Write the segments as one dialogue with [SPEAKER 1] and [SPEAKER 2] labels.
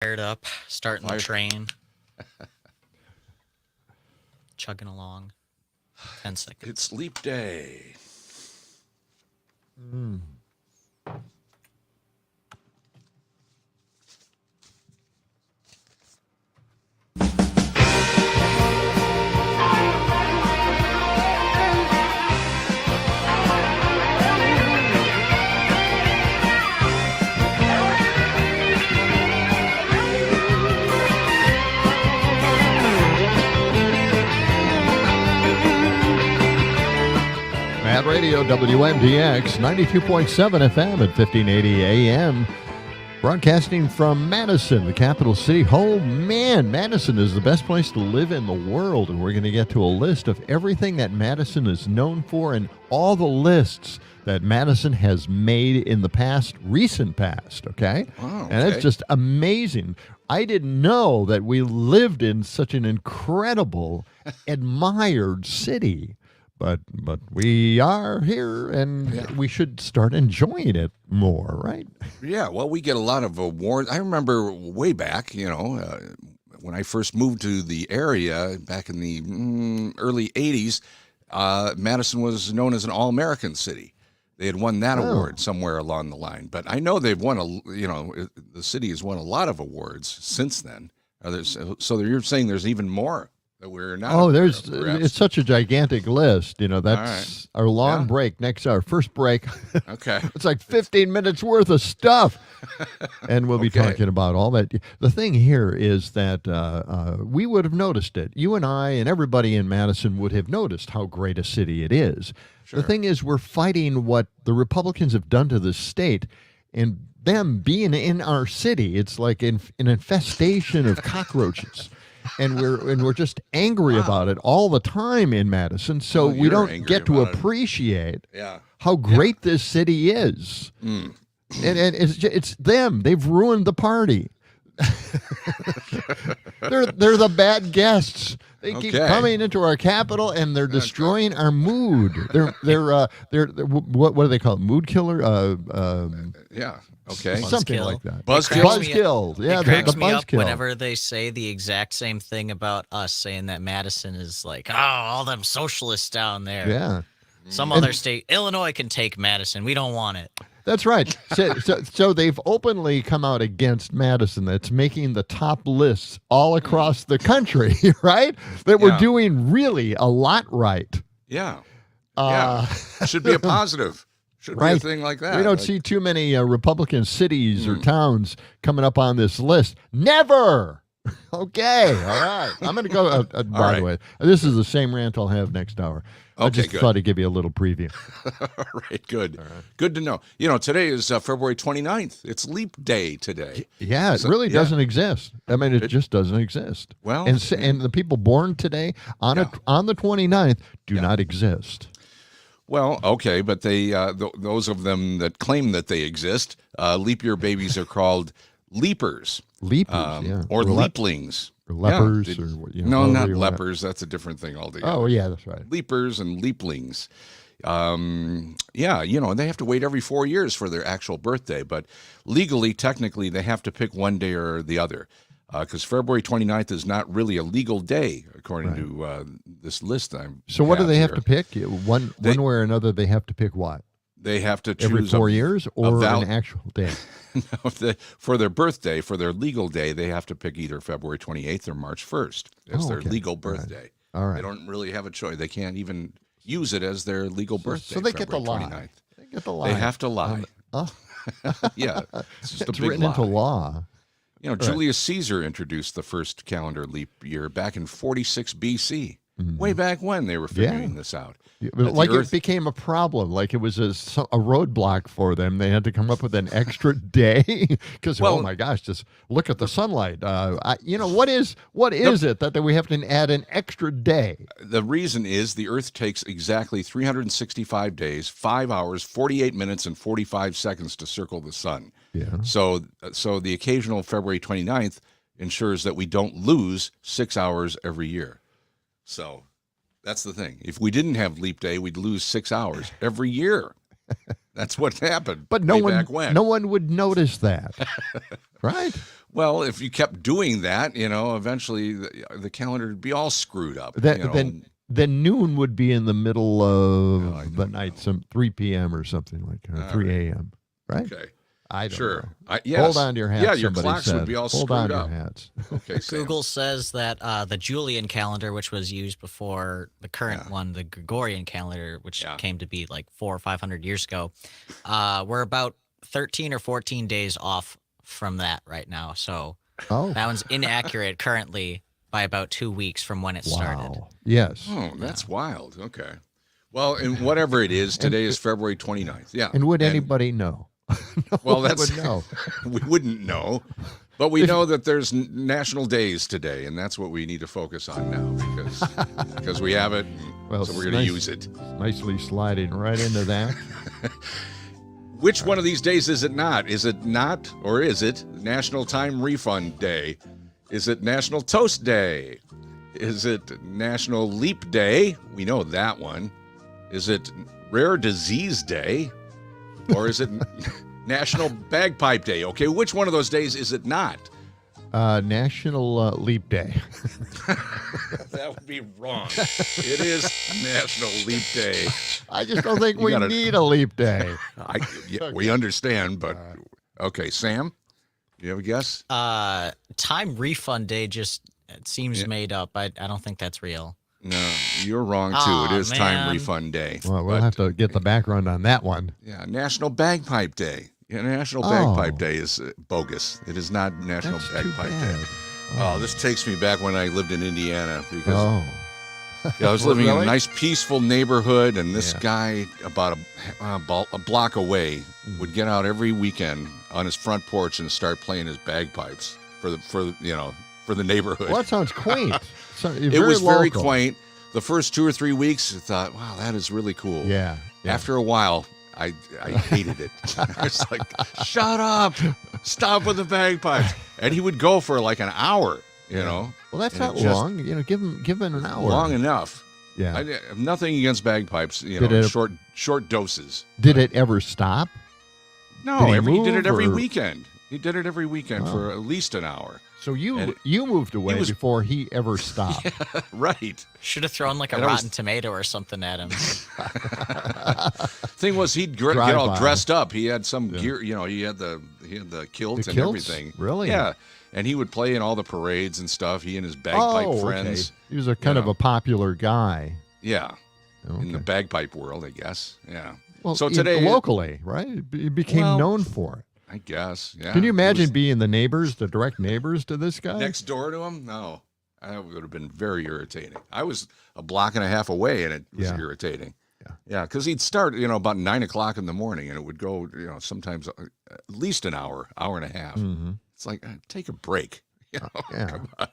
[SPEAKER 1] Fired up, starting the train, chugging along. 10 seconds.
[SPEAKER 2] It's leap day.
[SPEAKER 3] At Radio WMDX 92.7 FM at 1580 AM. Broadcasting from Madison, the capital city. Oh, man, Madison is the best place to live in the world. And we're going to get to a list of everything that Madison is known for and all the lists that Madison has made in the recent past, okay?
[SPEAKER 2] Wow, okay.
[SPEAKER 3] And it's just amazing. I didn't know that we lived in such an incredible, admired city. But we are here, and we should start enjoying it more, right?
[SPEAKER 2] Yeah, well, we get a lot of awards. I remember way back, when I first moved to the area back in the early 80s, Madison was known as an All-American city. They had won that award somewhere along the line. But I know they've won, the city has won a lot of awards since then. So you're saying there's even more? That we're not
[SPEAKER 3] it's such a gigantic list. That's
[SPEAKER 2] right.
[SPEAKER 3] Our long break. Next, our first break.
[SPEAKER 2] Okay.
[SPEAKER 3] It's like 15 minutes worth of stuff. And we'll be talking about all that. The thing here is that we would have noticed it. You and I and everybody in Madison would have noticed how great a city it is. Sure. The thing is, we're fighting what the Republicans have done to this state, and them being in our city, it's like an infestation of cockroaches. And we're just angry about it all the time in Madison, so we don't get to appreciate how great this city is. And it's them. They've ruined the party. They're the bad guests. They keep coming into our capital and they're destroying our mood. They're what do they call it? Mood killer?
[SPEAKER 2] Okay.
[SPEAKER 3] Something like that.
[SPEAKER 2] Buzzkill.
[SPEAKER 3] Yeah,
[SPEAKER 1] it cracks me up
[SPEAKER 3] buzzkill.
[SPEAKER 1] whenever they say the exact same thing about us, saying that Madison is like, all them socialists down there.
[SPEAKER 3] Yeah.
[SPEAKER 1] Some other state, Illinois can take Madison. We don't want it.
[SPEAKER 3] That's right. So they've openly come out against Madison. That's making the top lists all across the country, right? That we're doing really a lot right.
[SPEAKER 2] Yeah. Should be a positive. Should be a thing like that.
[SPEAKER 3] We don't see too many Republican cities or towns coming up on this list. Never. Okay. All right. I'm going to go, by the way, this is the same rant I'll have next hour. I just thought I'd give you a little preview.
[SPEAKER 2] All right, good. All right. Good to know. Today is February 29th. It's Leap Day today.
[SPEAKER 3] Yeah, it really doesn't exist. I mean, it just doesn't exist.
[SPEAKER 2] Well,
[SPEAKER 3] and the people born today on the 29th do not exist.
[SPEAKER 2] Well, okay, but they those of them that claim that they exist, leap year babies are called leapers.
[SPEAKER 3] Leapers,
[SPEAKER 2] or leaplings.
[SPEAKER 3] Or lepers.
[SPEAKER 2] No, not lepers. That's a different thing altogether.
[SPEAKER 3] Oh, yeah, that's right.
[SPEAKER 2] Leapers and leaplings. They have to wait every 4 years for their actual birthday, but legally, technically, they have to pick one day or the other. Because February 29th is not really a legal day, according to this list.
[SPEAKER 3] So what do they have to pick? One way or another, they have to pick what?
[SPEAKER 2] They have to choose
[SPEAKER 3] every 4 years or an actual day?
[SPEAKER 2] No, for their birthday, for their legal day, they have to pick either February 28th or March 1st. It's their legal birthday.
[SPEAKER 3] All right.
[SPEAKER 2] They don't really have a choice. They can't even use it as their legal birthday.
[SPEAKER 3] So they get to lie.
[SPEAKER 2] 29th.
[SPEAKER 3] They get to lie.
[SPEAKER 2] They have to lie. Yeah. It's just a big
[SPEAKER 3] written
[SPEAKER 2] lie.
[SPEAKER 3] into law.
[SPEAKER 2] Julius Caesar introduced the first calendar leap year back in 46 BC. Way back when they were figuring this out.
[SPEAKER 3] It became a problem. Like it was a roadblock for them. They had to come up with an extra day because, oh my gosh, just look at the sunlight. What is it that we have to add an extra day?
[SPEAKER 2] The reason is the Earth takes exactly 365 days, 5 hours, 48 minutes, and 45 seconds to circle the sun.
[SPEAKER 3] Yeah.
[SPEAKER 2] So the occasional February 29th ensures that we don't lose 6 hours every year. So that's the thing. If we didn't have leap day, we'd lose 6 hours every year. That's what happened.
[SPEAKER 3] But no one would notice that, right?
[SPEAKER 2] Well, if you kept doing that, eventually the calendar would be all screwed up.
[SPEAKER 3] Then noon would be in the middle of the night,
[SPEAKER 2] know.
[SPEAKER 3] some 3 p.m. or something like that, 3 a.m., right?
[SPEAKER 2] Okay.
[SPEAKER 3] I don't
[SPEAKER 2] Sure.
[SPEAKER 3] know.
[SPEAKER 2] Yes.
[SPEAKER 3] Hold on to your hats.
[SPEAKER 2] Yeah, your
[SPEAKER 3] somebody
[SPEAKER 2] clocks
[SPEAKER 3] said.
[SPEAKER 2] would be all
[SPEAKER 3] Hold
[SPEAKER 2] screwed
[SPEAKER 3] on to
[SPEAKER 2] up.
[SPEAKER 3] your hats.
[SPEAKER 2] Okay, Sam.
[SPEAKER 1] Google says that the Julian calendar, which was used before the current one, the Gregorian calendar, which came to be like 400 or 500 years ago, we're about 13 or 14 days off from that right now. So that one's inaccurate currently by about 2 weeks from when it started.
[SPEAKER 3] Yes.
[SPEAKER 2] Oh, that's wild. Okay. Well, and whatever it is, today is February 29th. Yeah.
[SPEAKER 3] And would anybody know?
[SPEAKER 2] Well,
[SPEAKER 3] would know.
[SPEAKER 2] We wouldn't know, but we know that there's national days today, and that's what we need to focus on now because we have it, so we're going to use it.
[SPEAKER 3] Nicely sliding right into that.
[SPEAKER 2] Which one of these days is it not? Is it not, or is it National Time Refund Day? Is it National Toast Day? Is it National Leap Day? We know that one. Is it Rare Disease Day? Or is it National Bagpipe Day? Okay, which one of those days is it not?
[SPEAKER 3] National Leap Day.
[SPEAKER 2] That would be wrong. It is National Leap Day.
[SPEAKER 3] I just don't think we need a leap day.
[SPEAKER 2] We understand, but okay, Sam, do you have a guess?
[SPEAKER 1] Time Refund Day it seems made up. I don't think that's real.
[SPEAKER 2] No, you're wrong too. It is Time Refund Day.
[SPEAKER 3] Well, we'll have to get the background on that one.
[SPEAKER 2] Yeah, National Bagpipe Day. Yeah, National Bagpipe Day is bogus. It is not National Bagpipe Day. Oh, this takes me back when I lived in Indiana because I was living in a nice, peaceful neighborhood, and this guy about a block away would get out every weekend on his front porch and start playing his bagpipes for the neighborhood.
[SPEAKER 3] Well, that sounds quaint.
[SPEAKER 2] It was very quaint. The first 2 or 3 weeks, I thought, wow, that is really cool.
[SPEAKER 3] Yeah.
[SPEAKER 2] After a while, I hated it. I was like, shut up. Stop with the bagpipes. And he would go for like an hour,
[SPEAKER 3] Well, that's not long. Give him an hour.
[SPEAKER 2] Long enough.
[SPEAKER 3] Yeah.
[SPEAKER 2] I have nothing against bagpipes, short doses.
[SPEAKER 3] Did it ever stop?
[SPEAKER 2] No, he did it every weekend. He did it every weekend for at least an hour.
[SPEAKER 3] So you moved away before he ever stopped.
[SPEAKER 2] Yeah, right.
[SPEAKER 1] Should have thrown like a rotten tomato or something at him.
[SPEAKER 2] Thing was, he'd get all dressed up. He had some gear, he had the kilts and everything.
[SPEAKER 3] Really?
[SPEAKER 2] Yeah. And he would play in all the parades and stuff. He and his bagpipe friends.
[SPEAKER 3] Okay. He was a kind of a popular guy.
[SPEAKER 2] Yeah. Okay. In the bagpipe world, I guess. Yeah.
[SPEAKER 3] Well,
[SPEAKER 2] so today
[SPEAKER 3] locally, right? He became known for it.
[SPEAKER 2] I guess, yeah.
[SPEAKER 3] Can you imagine being the direct neighbors to this guy?
[SPEAKER 2] Next door to him? No. That would have been very irritating. I was a block and a half away, and it was irritating. Yeah, because he'd start, about 9 o'clock in the morning, and it would go, sometimes at least an hour and a half. Mm-hmm. It's like, take a break. Come on.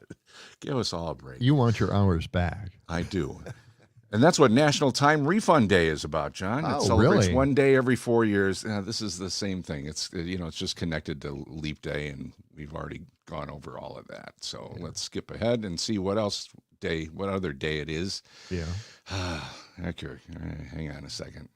[SPEAKER 2] Give us all a break.
[SPEAKER 3] You want your hours back.
[SPEAKER 2] I do. And that's what National Time Refund Day is about, John. It celebrates
[SPEAKER 3] really?
[SPEAKER 2] 1 day every 4 years. This is the same thing. It's it's just connected to Leap Day, and we've already gone over all of that. So let's skip ahead and see what other day it is.
[SPEAKER 3] Yeah.
[SPEAKER 2] Okay. Hang on a second.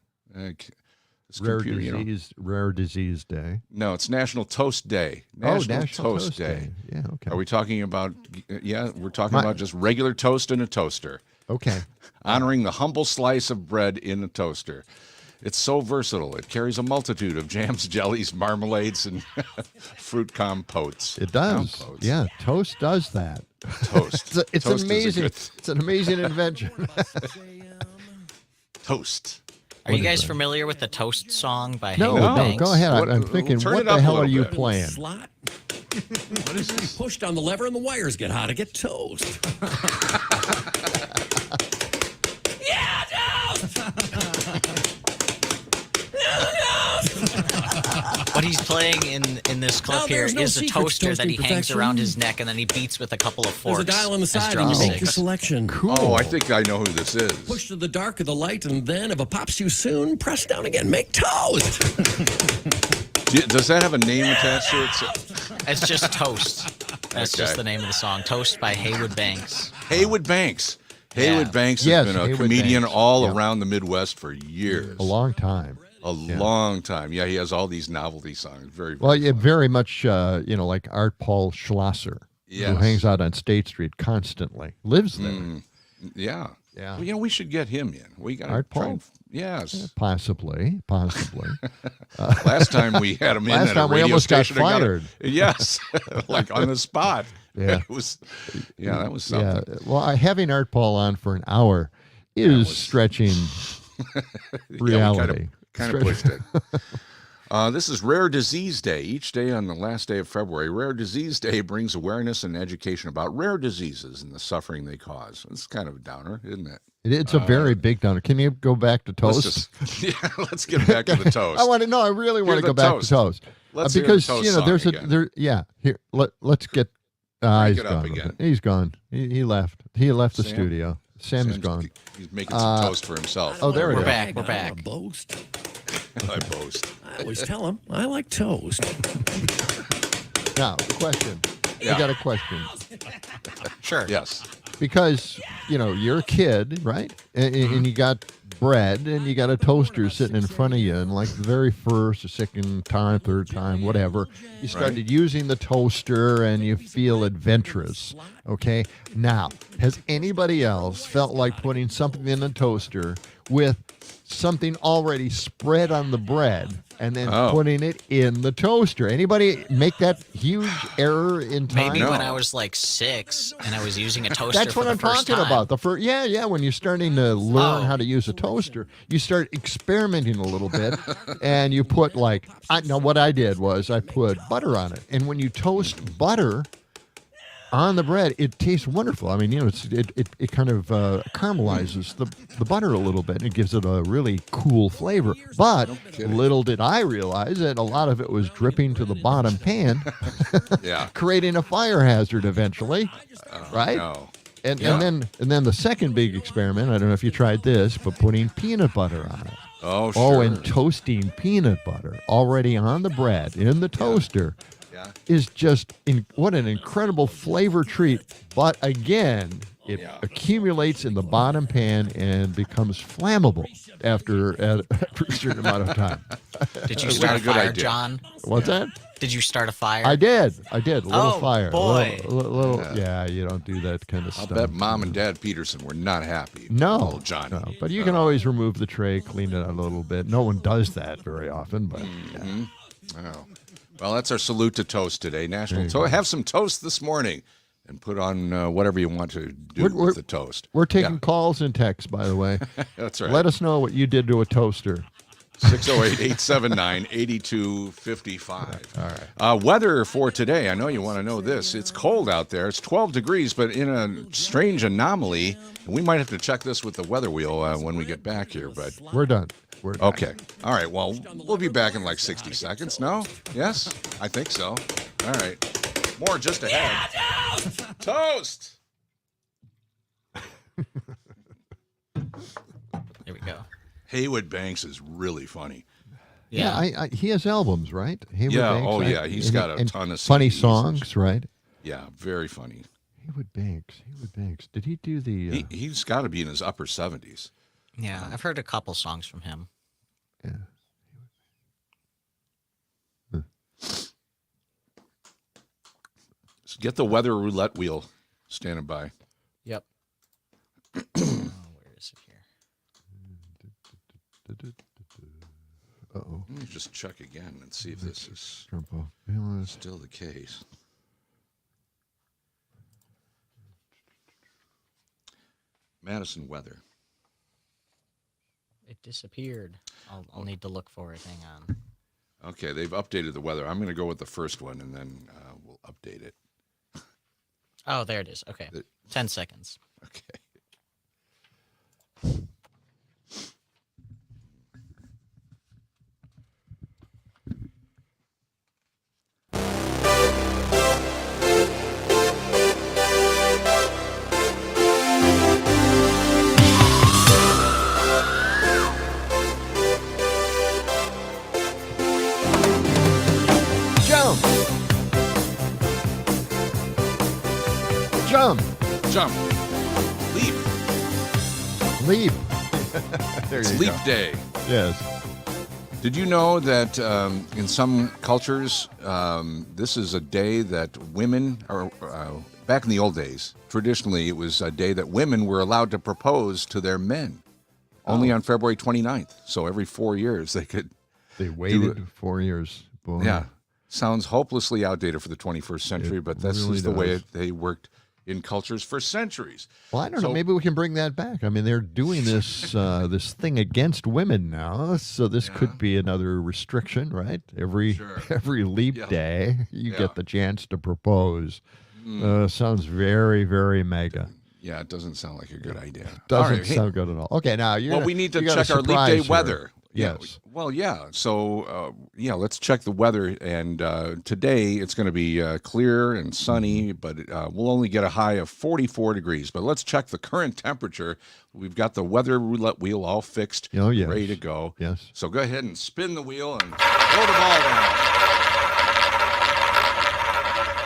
[SPEAKER 3] Rare Disease Day.
[SPEAKER 2] No, it's National Toast Day.
[SPEAKER 3] National Toast Day. Yeah. Okay.
[SPEAKER 2] Are we talking about? Yeah, we're talking about just regular toast in a toaster.
[SPEAKER 3] Okay.
[SPEAKER 2] Honoring the humble slice of bread in a toaster. It's so versatile. It carries a multitude of jams, jellies, marmalades, and fruit compotes.
[SPEAKER 3] It does. Yeah, toast does that.
[SPEAKER 2] Toast.
[SPEAKER 3] It's
[SPEAKER 2] Toast
[SPEAKER 3] amazing. It's an amazing invention.
[SPEAKER 2] Toast.
[SPEAKER 1] Are you guys familiar with the Toast song by
[SPEAKER 3] No,
[SPEAKER 1] Banks?
[SPEAKER 3] go ahead. I'm thinking, what the hell are you playing?
[SPEAKER 4] Slot. What is this? Push down the lever and the wires get hot to get toast. Yeah, toast!
[SPEAKER 1] What he's playing in this clip here is a toaster that he hangs around his neck and then he beats with a couple of forks.
[SPEAKER 4] There's a dial on the
[SPEAKER 1] as
[SPEAKER 4] side and you make your
[SPEAKER 1] drumsticks.
[SPEAKER 4] selection.
[SPEAKER 3] Cool.
[SPEAKER 2] Oh, I think I know who this is.
[SPEAKER 4] Push to the dark of the light and then, if it pops you soon, press down again. Make toast!
[SPEAKER 2] Does that have a name attached to it?
[SPEAKER 1] It's just Toast. That's just the name of the song. Toast by Haywood Banks.
[SPEAKER 2] Haywood Banks. Haywood Banks has been a comedian all around the Midwest for years.
[SPEAKER 3] A long time.
[SPEAKER 2] A long time. Yeah, he has all these novelty songs. Very,
[SPEAKER 3] Well,
[SPEAKER 2] very fun.
[SPEAKER 3] very much, like Art Paul Schlosser, who hangs out on State Street constantly, lives there.
[SPEAKER 2] Yeah.
[SPEAKER 3] Yeah.
[SPEAKER 2] Well, we should get him in. We got
[SPEAKER 3] Art Paul?
[SPEAKER 2] Yes.
[SPEAKER 3] Possibly.
[SPEAKER 2] Last time we had him in
[SPEAKER 3] Last
[SPEAKER 2] at
[SPEAKER 3] time
[SPEAKER 2] a
[SPEAKER 3] we
[SPEAKER 2] radio
[SPEAKER 3] almost got
[SPEAKER 2] station.
[SPEAKER 3] fired.
[SPEAKER 2] Yes. Like on the spot.
[SPEAKER 3] Yeah.
[SPEAKER 2] That was something.
[SPEAKER 3] Yeah. Well, having Art Paul on for an hour is stretching reality.
[SPEAKER 2] Kind of pushed it. This is Rare Disease Day. Each day on the last day of February, Rare Disease Day brings awareness and education about rare diseases and the suffering they cause. It's kind of a downer, isn't it?
[SPEAKER 3] It's a very big downer. Can you go back to toast?
[SPEAKER 2] Let's get back to the toast.
[SPEAKER 3] I really want to go back to toast.
[SPEAKER 2] Let's
[SPEAKER 3] because
[SPEAKER 2] hear the toast song again.
[SPEAKER 3] Here, let's get
[SPEAKER 2] Crank
[SPEAKER 3] he's
[SPEAKER 2] it up
[SPEAKER 3] gone.
[SPEAKER 2] again.
[SPEAKER 3] He's gone. He left. He left the
[SPEAKER 2] Sam?
[SPEAKER 3] studio. Sam's gone.
[SPEAKER 2] He's making some toast for himself.
[SPEAKER 3] Oh, there we
[SPEAKER 1] We're
[SPEAKER 3] go.
[SPEAKER 1] back. We're
[SPEAKER 4] I
[SPEAKER 1] back.
[SPEAKER 4] boast.
[SPEAKER 2] I boast.
[SPEAKER 4] I always tell him I like toast.
[SPEAKER 3] Now, question.
[SPEAKER 2] Yeah.
[SPEAKER 3] I got a question.
[SPEAKER 1] Sure.
[SPEAKER 2] Yes.
[SPEAKER 3] Because, you're a kid, right? And you got bread and you got a toaster sitting in front of you. And like the very first or second time, third time, whatever, you started using the toaster and you feel adventurous. Okay. Now, has anybody else felt like putting something in a toaster with something already spread on the bread and then putting it in the toaster? Anybody make that huge error in time?
[SPEAKER 1] Maybe when I was like 6 and I was using a toaster
[SPEAKER 3] That's
[SPEAKER 1] for
[SPEAKER 3] what
[SPEAKER 1] the
[SPEAKER 3] I'm
[SPEAKER 1] first
[SPEAKER 3] talking
[SPEAKER 1] time.
[SPEAKER 3] about. When you're starting to learn how to use a toaster, you start experimenting a little bit, and you put what I did was I put butter on it, and when you toast butter on the bread, it tastes wonderful. I mean, it kind of caramelizes the butter a little bit, and it gives it a really cool flavor. But little did I realize that a lot of it was dripping to the bottom pan, creating a fire hazard eventually, right?
[SPEAKER 2] No.
[SPEAKER 3] And then the second big experiment, I don't know if you tried this, but putting peanut butter on it.
[SPEAKER 2] Oh, sure.
[SPEAKER 3] Oh, and toasting peanut butter already on the bread in the toaster is just what an incredible flavor treat. But again, it accumulates in the bottom pan and becomes flammable after a certain amount of time.
[SPEAKER 1] Did you
[SPEAKER 2] Not
[SPEAKER 1] start
[SPEAKER 2] a
[SPEAKER 1] a
[SPEAKER 2] good
[SPEAKER 1] fire,
[SPEAKER 2] idea.
[SPEAKER 1] John?
[SPEAKER 3] What's that?
[SPEAKER 1] Did you start a fire?
[SPEAKER 3] I did. A little fire.
[SPEAKER 1] Boy.
[SPEAKER 3] You don't do that kind of
[SPEAKER 2] I'll
[SPEAKER 3] stuff.
[SPEAKER 2] bet Mom and Dad Peterson were not happy.
[SPEAKER 3] No,
[SPEAKER 2] Little Johnny.
[SPEAKER 3] no, but you can always remove the tray, clean it out a little bit. No one does that very often, but
[SPEAKER 2] Oh. Well, that's our salute to toast today. National Toast. Have some toast this morning and put on whatever you want to do with the toast.
[SPEAKER 3] we're taking calls and texts, by the way.
[SPEAKER 2] That's right.
[SPEAKER 3] Let us know what you did to a toaster.
[SPEAKER 2] 608-879-8255. All right. Weather for today. I know you want to know this. It's cold out there. It's 12 degrees, but in a strange anomaly. We might have to check this with the weather wheel when we get back here. But
[SPEAKER 3] We're done. We're done.
[SPEAKER 2] okay. All right. Well, we'll be back in like 60 seconds. No? Yes? I think so. All right. More just ahead. Toast!
[SPEAKER 1] There we go.
[SPEAKER 2] Haywood Banks is really funny.
[SPEAKER 3] Yeah, he has albums, right? Hayward Banks,
[SPEAKER 2] oh
[SPEAKER 3] right?
[SPEAKER 2] yeah, he's got a ton of
[SPEAKER 3] funny
[SPEAKER 2] CDs.
[SPEAKER 3] songs, right?
[SPEAKER 2] Yeah, very funny.
[SPEAKER 3] Hayward Banks. Did he do the?
[SPEAKER 2] He's got to be in his upper 70s.
[SPEAKER 1] Yeah, I've heard a couple songs from him.
[SPEAKER 3] Yeah.
[SPEAKER 2] So get the weather roulette wheel standing by.
[SPEAKER 1] Yep. Where is it here?
[SPEAKER 3] Uh-oh.
[SPEAKER 2] Let me just check again and see if this is
[SPEAKER 3] Trumpo.
[SPEAKER 2] still the case. Madison weather.
[SPEAKER 1] It disappeared. I'll need to look for it. Hang on.
[SPEAKER 2] Okay, they've updated the weather. I'm going to go with the first one, and then we'll update it.
[SPEAKER 1] Oh, there it is. Okay. 10 seconds.
[SPEAKER 2] Okay. Jump. Leap.
[SPEAKER 3] There
[SPEAKER 2] It's
[SPEAKER 3] you
[SPEAKER 2] leap
[SPEAKER 3] go.
[SPEAKER 2] day.
[SPEAKER 3] Yes.
[SPEAKER 2] Did you know that in some cultures, this is a day that women, or back in the old days, traditionally it was a day that women were allowed to propose to their men, only on February 29th. So every 4 years they could.
[SPEAKER 3] They waited 4 years. Boy.
[SPEAKER 2] Yeah, sounds hopelessly outdated for the 21st century, but this
[SPEAKER 3] really
[SPEAKER 2] is the way
[SPEAKER 3] does.
[SPEAKER 2] they worked in cultures for centuries.
[SPEAKER 3] Well, I don't know. Maybe we can bring that back. I mean, they're doing this this thing against women now, so this could be another restriction, right? Every leap day, you get the chance to propose. Sounds very, very mega.
[SPEAKER 2] Yeah, it doesn't sound like a good idea.
[SPEAKER 3] Doesn't sound good at all. Okay, now
[SPEAKER 2] we need to check our leap day weather.
[SPEAKER 3] Yes.
[SPEAKER 2] So, let's check the weather. And today it's going to be clear and sunny, but we'll only get a high of 44 degrees. But let's check the current temperature. We've got the weather roulette wheel all fixed, ready to go.
[SPEAKER 3] Yes.
[SPEAKER 2] So go ahead and spin the wheel and throw the ball down.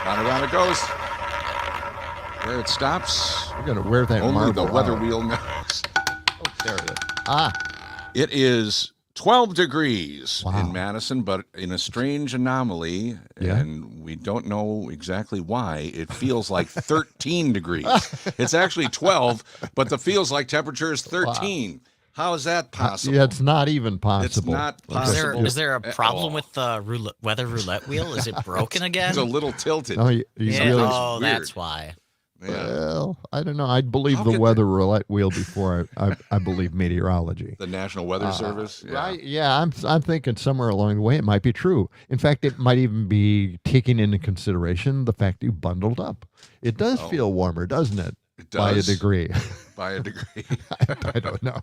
[SPEAKER 2] Round and round it goes. Where it stops,
[SPEAKER 3] we're going to wear that
[SPEAKER 2] only
[SPEAKER 3] marble
[SPEAKER 2] the weather
[SPEAKER 3] out.
[SPEAKER 2] wheel knows.
[SPEAKER 3] Oh, there it is.
[SPEAKER 2] It is 12 degrees in Madison, but in a strange anomaly, and we don't know exactly why, it feels like 13 degrees. It's actually 12, but the feels like temperature is 13. How is that possible?
[SPEAKER 3] Yeah, it's not even possible.
[SPEAKER 2] It's not possible.
[SPEAKER 1] Is there a problem with the weather roulette wheel? Is it broken again?
[SPEAKER 2] It's a little tilted.
[SPEAKER 3] Oh,
[SPEAKER 1] that's why.
[SPEAKER 2] Yeah.
[SPEAKER 3] Well, I don't know. I'd believe the weather roulette wheel before I believe meteorology.
[SPEAKER 2] The National Weather Service? Yeah.
[SPEAKER 3] Right? Yeah, I'm thinking somewhere along the way it might be true. In fact, it might even be taking into consideration the fact you bundled up. It does feel warmer, doesn't it?
[SPEAKER 2] It does.
[SPEAKER 3] By a degree.
[SPEAKER 2] By a degree.
[SPEAKER 3] I don't know.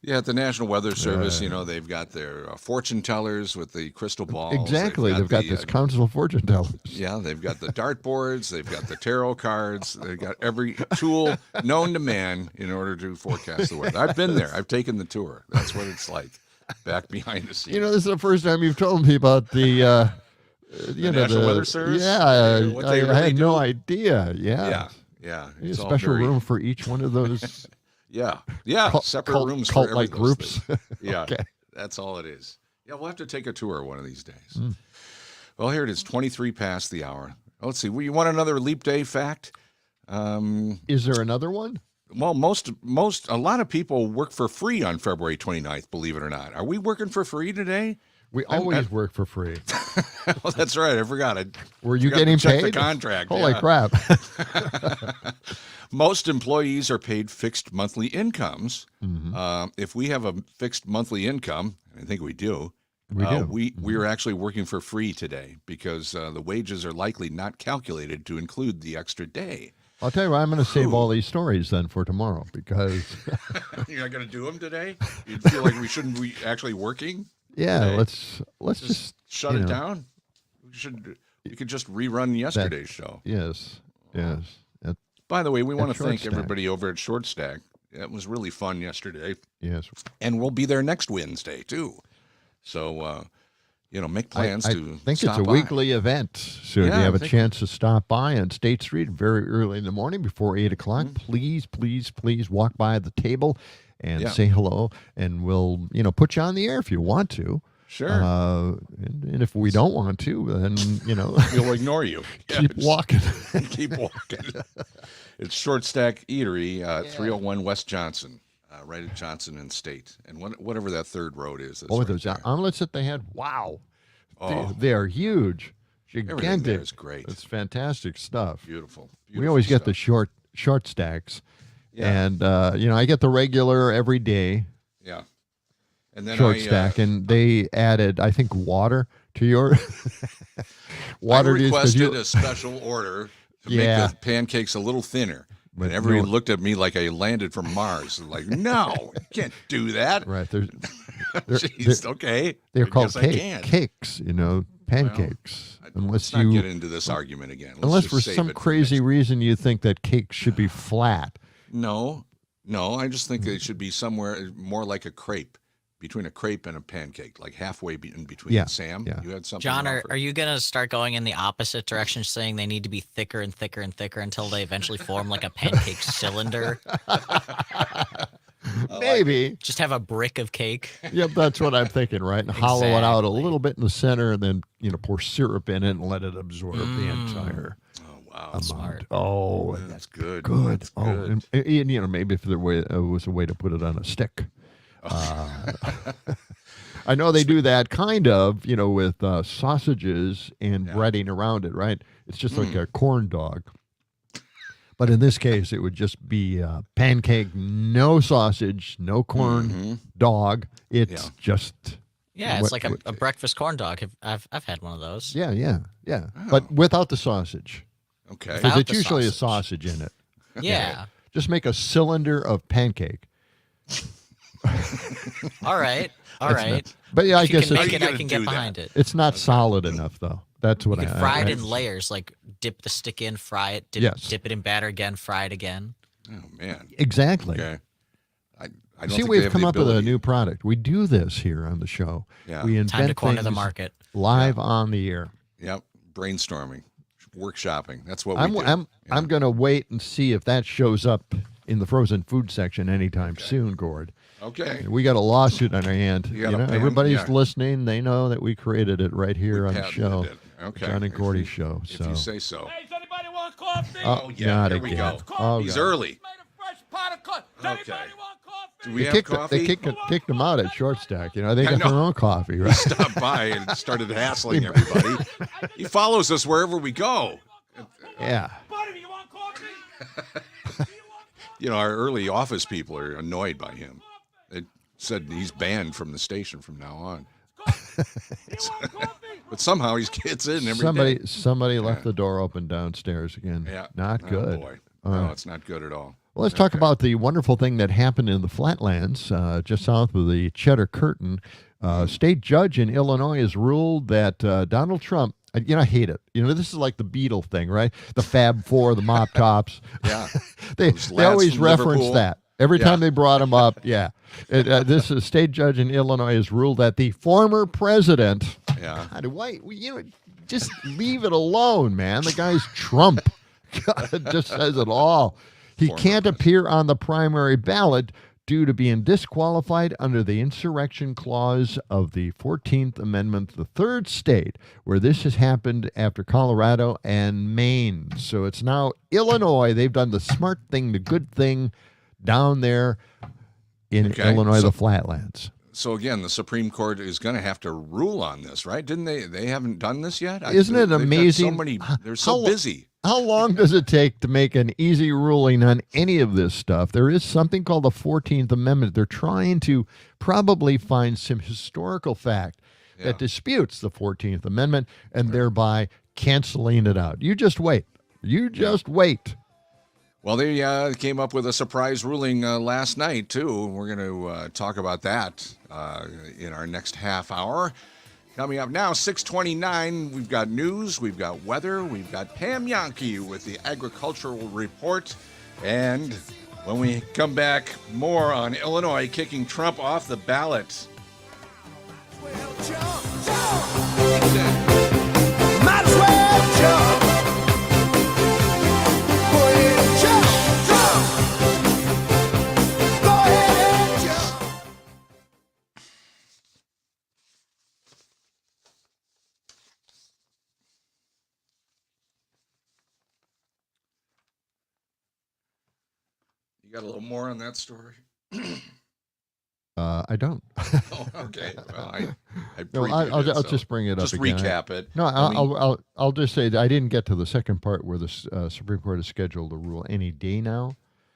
[SPEAKER 2] Yeah, at the National Weather Service, they've got their fortune tellers with the crystal balls.
[SPEAKER 3] Exactly. They've got this council of fortune tellers.
[SPEAKER 2] Yeah, they've got the dartboards. They've got the tarot cards. They've got every tool known to man in order to forecast the weather. I've been there. I've taken the tour. That's what it's like back behind the scenes.
[SPEAKER 3] This is the first time you've told me about the
[SPEAKER 2] National Weather Service?
[SPEAKER 3] Yeah,
[SPEAKER 2] what they
[SPEAKER 3] I
[SPEAKER 2] really
[SPEAKER 3] had
[SPEAKER 2] do?
[SPEAKER 3] no idea. Yeah.
[SPEAKER 2] Yeah.
[SPEAKER 3] A
[SPEAKER 2] It's all
[SPEAKER 3] special
[SPEAKER 2] very-
[SPEAKER 3] room for each one of those
[SPEAKER 2] Yeah. Separate rooms for
[SPEAKER 3] cult-like
[SPEAKER 2] every those
[SPEAKER 3] groups.
[SPEAKER 2] things. Yeah.
[SPEAKER 3] Okay.
[SPEAKER 2] That's all it is. Yeah, we'll have to take a tour one of these days. Well, here it is, 23 past the hour. Let's see. You want another leap day fact?
[SPEAKER 3] Is there another one?
[SPEAKER 2] Well, a lot of people work for free on February 29th, believe it or not. Are we working for free today?
[SPEAKER 3] We always work for free.
[SPEAKER 2] Well, that's right. I forgot.
[SPEAKER 3] Were you
[SPEAKER 2] forgot to
[SPEAKER 3] getting
[SPEAKER 2] check
[SPEAKER 3] paid?
[SPEAKER 2] the contract.
[SPEAKER 3] Holy
[SPEAKER 2] yeah.
[SPEAKER 3] crap.
[SPEAKER 2] Most employees are paid fixed monthly incomes. If we have a fixed monthly income, and I think we do, we are actually working for free today because the wages are likely not calculated to include the extra day.
[SPEAKER 3] I'll tell you what, I'm going to save all these stories then for tomorrow because...
[SPEAKER 2] You're not going to do them today? You feel like we shouldn't be actually working?
[SPEAKER 3] Yeah,
[SPEAKER 2] today?
[SPEAKER 3] let's just
[SPEAKER 2] shut it down. We could just rerun yesterday's show.
[SPEAKER 3] Yes.
[SPEAKER 2] By the way, we want to
[SPEAKER 3] Short
[SPEAKER 2] thank
[SPEAKER 3] Stack.
[SPEAKER 2] everybody over at Short Stack. It was really fun yesterday,
[SPEAKER 3] Yes.
[SPEAKER 2] and we'll be there next Wednesday too. So, make plans
[SPEAKER 3] I
[SPEAKER 2] to.
[SPEAKER 3] think
[SPEAKER 2] stop
[SPEAKER 3] it's a
[SPEAKER 2] by.
[SPEAKER 3] weekly event, so if
[SPEAKER 2] Yeah,
[SPEAKER 3] you have
[SPEAKER 2] I
[SPEAKER 3] a
[SPEAKER 2] think-
[SPEAKER 3] chance to stop by on State Street very early in the morning before 8 o'clock, please walk by the table and say hello, and we'll put you on the air if you want to.
[SPEAKER 2] Sure.
[SPEAKER 3] And if we don't want to, then
[SPEAKER 2] We'll ignore you.
[SPEAKER 3] keep
[SPEAKER 2] just
[SPEAKER 3] walking.
[SPEAKER 2] Keep walking. It's Short Stack Eatery, 301 West Johnson, right at Johnson and State, and whatever that third road is. That's
[SPEAKER 3] Oh,
[SPEAKER 2] right
[SPEAKER 3] those
[SPEAKER 2] there.
[SPEAKER 3] omelets that they had! Wow,
[SPEAKER 2] Oh.
[SPEAKER 3] they are huge,
[SPEAKER 2] Everything
[SPEAKER 3] gigantic.
[SPEAKER 2] there is great.
[SPEAKER 3] It's fantastic stuff.
[SPEAKER 2] Beautiful.
[SPEAKER 3] We always get the
[SPEAKER 2] stuff.
[SPEAKER 3] short stacks,
[SPEAKER 2] Yeah.
[SPEAKER 3] and I get the regular every day
[SPEAKER 2] Yeah. And then
[SPEAKER 3] short stack, and they added, I think, water to your water.
[SPEAKER 2] I
[SPEAKER 3] to- 'cause
[SPEAKER 2] requested
[SPEAKER 3] you-
[SPEAKER 2] a special order to
[SPEAKER 3] Yeah.
[SPEAKER 2] make the pancakes a little thinner.
[SPEAKER 3] But
[SPEAKER 2] And everyone
[SPEAKER 3] no-
[SPEAKER 2] looked at me like I landed from Mars. Like, no, you can't do that.
[SPEAKER 3] right. They're
[SPEAKER 2] Jeez, okay.
[SPEAKER 3] they're
[SPEAKER 2] I
[SPEAKER 3] called
[SPEAKER 2] guess I can.
[SPEAKER 3] cakes, pancakes.
[SPEAKER 2] Let's not get into this argument again. Let's
[SPEAKER 3] unless
[SPEAKER 2] just
[SPEAKER 3] for
[SPEAKER 2] save
[SPEAKER 3] some
[SPEAKER 2] it for
[SPEAKER 3] crazy
[SPEAKER 2] next-
[SPEAKER 3] reason you think that cakes should be flat.
[SPEAKER 2] No, I just think it should be somewhere more like a crepe, between a crepe and a pancake, like halfway in between.
[SPEAKER 3] Yeah,
[SPEAKER 2] Sam,
[SPEAKER 3] yeah.
[SPEAKER 2] you had something.
[SPEAKER 1] John,
[SPEAKER 2] to
[SPEAKER 1] are
[SPEAKER 2] offer?
[SPEAKER 1] you going to start going in the opposite direction, saying they need to be thicker and thicker and thicker until they eventually form like a pancake cylinder?
[SPEAKER 3] Maybe.
[SPEAKER 1] Just have a brick of cake.
[SPEAKER 3] Yep, that's what I'm thinking, right? And hollow it out a little bit in the center, and then pour syrup in it and let it absorb the entire.
[SPEAKER 2] Wow,
[SPEAKER 3] amount.
[SPEAKER 1] Smart.
[SPEAKER 3] Oh,
[SPEAKER 2] Yeah, that's good.
[SPEAKER 3] good.
[SPEAKER 2] That's
[SPEAKER 3] Oh,
[SPEAKER 2] good.
[SPEAKER 3] and, maybe if there was a way to put it on a stick. I know they do that kind of, with sausages and breading around it, right? It's just like a corn dog. But in this case, it would just be pancake, no sausage, no corn dog. It's just...
[SPEAKER 1] Yeah, it's like a breakfast corn dog. I've had one of those.
[SPEAKER 3] Yeah. Oh. But without the sausage.
[SPEAKER 2] Okay.
[SPEAKER 3] Because
[SPEAKER 1] Without
[SPEAKER 3] it's
[SPEAKER 1] the
[SPEAKER 3] usually a
[SPEAKER 1] sausage.
[SPEAKER 3] sausage in it.
[SPEAKER 1] Yeah.
[SPEAKER 3] Just make a cylinder of pancake.
[SPEAKER 1] All right.
[SPEAKER 3] But yeah, I
[SPEAKER 1] If you
[SPEAKER 3] guess
[SPEAKER 1] can
[SPEAKER 2] How
[SPEAKER 1] make
[SPEAKER 2] you
[SPEAKER 1] it, I
[SPEAKER 2] gonna
[SPEAKER 1] can
[SPEAKER 2] do
[SPEAKER 1] get
[SPEAKER 2] that?
[SPEAKER 1] behind it.
[SPEAKER 3] it's not solid enough, though. That's what
[SPEAKER 1] You can fry it in
[SPEAKER 3] I
[SPEAKER 1] layers, like dip the stick in, fry it, dip it in batter again, fry it again.
[SPEAKER 2] Oh man.
[SPEAKER 3] Exactly.
[SPEAKER 2] Okay. I don't
[SPEAKER 3] See,
[SPEAKER 2] think they
[SPEAKER 3] we've
[SPEAKER 2] have
[SPEAKER 3] come
[SPEAKER 2] the
[SPEAKER 3] up with a
[SPEAKER 2] ability.
[SPEAKER 3] new product. We do this here on the show.
[SPEAKER 2] Yeah.
[SPEAKER 3] We invent
[SPEAKER 1] Time to corner the
[SPEAKER 3] things
[SPEAKER 1] market.
[SPEAKER 3] live on the air.
[SPEAKER 2] Yep. Brainstorming, workshopping. That's what
[SPEAKER 3] I'm
[SPEAKER 2] we do.
[SPEAKER 3] I'm going to wait and see if that shows up in the frozen food section anytime soon, Gord.
[SPEAKER 2] Okay.
[SPEAKER 3] We got a lawsuit on our hand.
[SPEAKER 2] You got a pen?
[SPEAKER 3] Everybody's
[SPEAKER 2] Yeah.
[SPEAKER 3] listening. They know that we created it right here
[SPEAKER 2] We
[SPEAKER 3] on the
[SPEAKER 2] patented
[SPEAKER 3] show.
[SPEAKER 2] it. Okay.
[SPEAKER 3] John and Gordy show.
[SPEAKER 2] If
[SPEAKER 3] So.
[SPEAKER 2] you say so.
[SPEAKER 5] Hey, does anybody want coffee?
[SPEAKER 3] Oh,
[SPEAKER 2] yeah,
[SPEAKER 3] not
[SPEAKER 2] here we
[SPEAKER 3] again.
[SPEAKER 2] go.
[SPEAKER 3] Oh,
[SPEAKER 2] He's
[SPEAKER 3] God.
[SPEAKER 2] early.
[SPEAKER 5] Made a fresh pot of coffee. Does
[SPEAKER 2] Okay.
[SPEAKER 5] anybody want coffee?
[SPEAKER 2] Do we
[SPEAKER 3] They
[SPEAKER 2] have
[SPEAKER 3] kicked,
[SPEAKER 2] coffee?
[SPEAKER 3] they kicked them out at Short Stack. They
[SPEAKER 2] I
[SPEAKER 3] got
[SPEAKER 2] know.
[SPEAKER 3] their own coffee, right?
[SPEAKER 2] Stopped by and started hassling everybody. He follows us wherever we go.
[SPEAKER 3] Yeah.
[SPEAKER 5] Buddy, you want coffee?
[SPEAKER 2] Our early office people are annoyed by him. They said he's banned from the station from now on. But somehow he gets in every day.
[SPEAKER 3] Somebody left the door open downstairs again.
[SPEAKER 2] Yeah.
[SPEAKER 3] Not
[SPEAKER 2] Oh,
[SPEAKER 3] good.
[SPEAKER 2] boy.
[SPEAKER 3] All
[SPEAKER 2] No,
[SPEAKER 3] right.
[SPEAKER 2] it's not good at all.
[SPEAKER 3] Well, let's talk about the wonderful thing that happened in the Flatlands, just south of the Cheddar Curtain. State judge in Illinois has ruled that Donald Trump, I hate it. This is like the Beatle thing, right? The Fab Four, the Mop Tops.
[SPEAKER 2] Yeah.
[SPEAKER 3] they
[SPEAKER 2] Those
[SPEAKER 3] they
[SPEAKER 2] lads
[SPEAKER 3] always
[SPEAKER 2] from
[SPEAKER 3] reference
[SPEAKER 2] Liverpool.
[SPEAKER 3] that. Every
[SPEAKER 2] Yeah.
[SPEAKER 3] time they brought him up, yeah. This state judge in Illinois has ruled that the former president,
[SPEAKER 2] Yeah.
[SPEAKER 3] God, why, just leave it alone, man. The guy's Trump. God, it just says it all. He
[SPEAKER 2] Former
[SPEAKER 3] can't appear on the primary ballot due to being disqualified under the insurrection clause of the 14th Amendment, the third state where this has happened after Colorado and Maine. So it's now Illinois. They've done the smart thing, the good thing down there in
[SPEAKER 2] Okay,
[SPEAKER 3] Illinois,
[SPEAKER 2] so-
[SPEAKER 3] the Flatlands.
[SPEAKER 2] So again, the Supreme Court is going to have to rule on this, right? Didn't they? They haven't done this yet.
[SPEAKER 3] Isn't it
[SPEAKER 2] They've got
[SPEAKER 3] amazing?
[SPEAKER 2] So many. They're
[SPEAKER 3] How
[SPEAKER 2] so
[SPEAKER 3] lo-
[SPEAKER 2] busy.
[SPEAKER 3] How long does it take to make an easy ruling on any of this stuff? There is something called the 14th Amendment. They're trying to probably find some historical fact that disputes the 14th Amendment and thereby canceling it out. You just wait. You just wait.
[SPEAKER 2] Well, they came up with a surprise ruling last night, too. We're going to talk about that in our next half hour. Coming up now, 6:29, we've got news, we've got weather, we've got Pam Yankee with the agricultural report. And when we come back, more on Illinois kicking Trump off the ballot.
[SPEAKER 6] Might as well jump. Go ahead and jump. Go ahead and jump.
[SPEAKER 2] You got a little more on that story?
[SPEAKER 3] I don't.
[SPEAKER 2] Oh, okay. Well, I
[SPEAKER 3] No,
[SPEAKER 2] previewed
[SPEAKER 3] I'll
[SPEAKER 2] it, so
[SPEAKER 3] just bring it up
[SPEAKER 2] just
[SPEAKER 3] again.
[SPEAKER 2] recap it.
[SPEAKER 3] No,
[SPEAKER 2] I mean-
[SPEAKER 3] I'll just say that I didn't get to the second part where the Supreme Court is scheduled to rule any day now.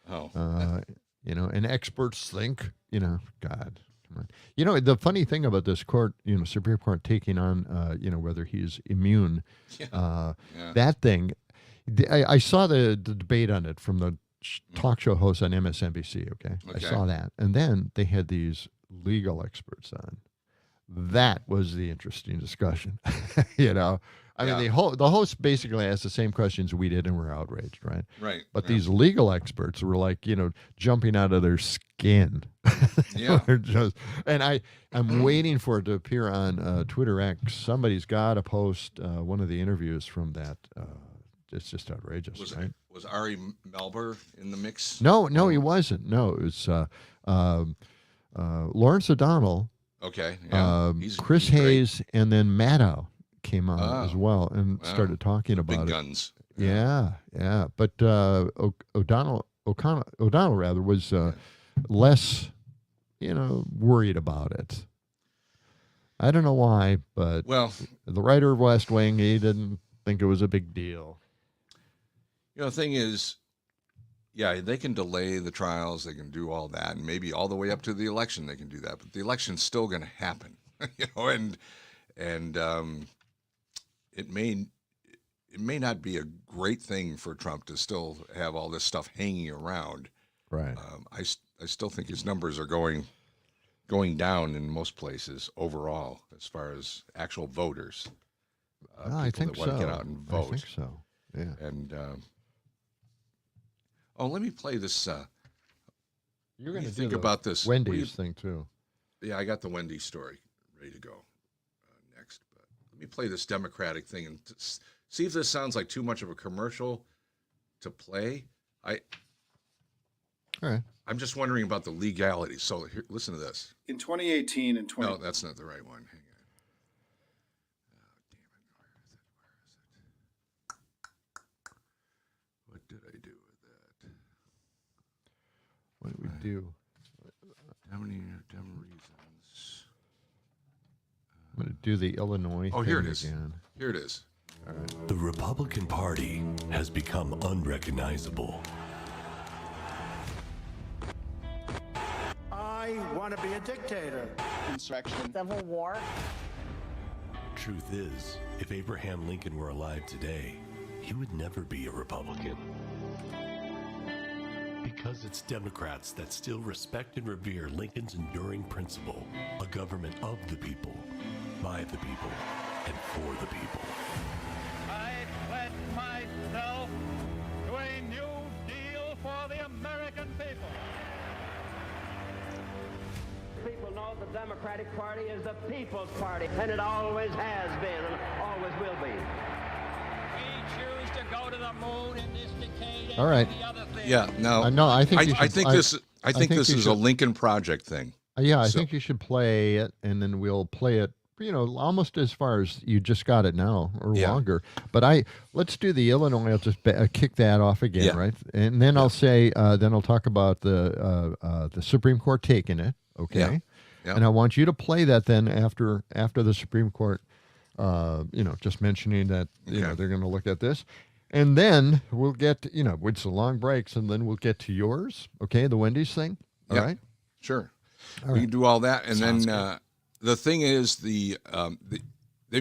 [SPEAKER 2] Oh,
[SPEAKER 3] And experts think, God, come on. The funny thing about this court, Supreme Court taking on, whether he's immune,
[SPEAKER 2] Yeah.
[SPEAKER 3] that thing, I saw the debate on it from the talk show host on MSNBC. Okay. I
[SPEAKER 2] Okay.
[SPEAKER 3] saw that. And then they had these legal experts on. That was the interesting discussion. I mean, the host basically asked the same questions we did and were outraged, right?
[SPEAKER 2] Right.
[SPEAKER 3] But
[SPEAKER 2] yeah.
[SPEAKER 3] these legal experts were like, jumping out of their skin.
[SPEAKER 2] Yeah.
[SPEAKER 3] They're and I'm waiting for it to appear on Twitter X. Somebody's got to post one of the interviews from that just outrageous, right?
[SPEAKER 2] Was Ari Melber in the mix?
[SPEAKER 3] No, he wasn't. No, it was Lawrence O'Donnell,
[SPEAKER 2] Okay. Yeah.
[SPEAKER 3] Chris
[SPEAKER 2] he's great.
[SPEAKER 3] Hayes, and then Maddow came on as well and started talking about
[SPEAKER 2] Big
[SPEAKER 3] it.
[SPEAKER 2] guns.
[SPEAKER 3] Yeah. But O'Donnell rather was less, worried about it. I don't know why, but the writer of West Wing, he didn't think it was a big deal.
[SPEAKER 2] The thing is, they can delay the trials, they can do all that, and maybe all the way up to the election they can do that. But the election's still going to happen, and it may not be a great thing for Trump to still have all this stuff hanging around.
[SPEAKER 3] Right.
[SPEAKER 2] I still think his numbers are going down in most places overall as far as actual voters.
[SPEAKER 3] I think
[SPEAKER 2] that want
[SPEAKER 3] so.
[SPEAKER 2] to get out and vote.
[SPEAKER 3] I think so. Yeah.
[SPEAKER 2] And let me play this.
[SPEAKER 3] You're going to
[SPEAKER 2] think about this
[SPEAKER 3] Wendy's thing too.
[SPEAKER 2] Yeah, I got the Wendy's story ready to go next. But let me play this Democratic thing and see if this sounds like too much of a commercial to play.
[SPEAKER 3] All right.
[SPEAKER 2] I'm just wondering about the legality. So here, listen to this.
[SPEAKER 7] In 2018 and
[SPEAKER 2] No, that's not the right one. Hang on. Oh, damn it. What did I do with that?
[SPEAKER 3] What did we do?
[SPEAKER 2] Dumb reasons.
[SPEAKER 3] I'm going to do the Illinois thing
[SPEAKER 2] here it is.
[SPEAKER 3] again.
[SPEAKER 2] Here it is.
[SPEAKER 3] All right.
[SPEAKER 4] The Republican Party has become unrecognizable.
[SPEAKER 6] I want to be a dictator.
[SPEAKER 8] Insurrection. Civil War.
[SPEAKER 4] Truth is, if Abraham Lincoln were alive today, he would never be a Republican. Because it's Democrats that still respect and revere Lincoln's enduring principle, a government of the people, by the people, and for the people.
[SPEAKER 5] I pledge myself to a new deal for the American people.
[SPEAKER 9] People know the Democratic Party is the people's party, and it always has been and always will be.
[SPEAKER 5] We choose to go to the moon in this decade.
[SPEAKER 3] All right.
[SPEAKER 2] Yeah, no.
[SPEAKER 3] No, I think you should,
[SPEAKER 2] I think this is a Lincoln Project thing.
[SPEAKER 3] Yeah, I think you should play it, and then we'll play it, almost as far as you just got it now or longer. But let's do the Illinois. I'll just kick that off again, right? And then I'll say, then I'll talk about the Supreme Court taking it, okay? Yeah. And I want you to play that then after the Supreme Court, just mentioning that they're going to look at this. And then we'll get, with some long breaks, and then we'll get to yours, okay, the Wendy's thing, all right?
[SPEAKER 2] Sure.
[SPEAKER 3] All
[SPEAKER 2] We can do all that, and then the thing is, they've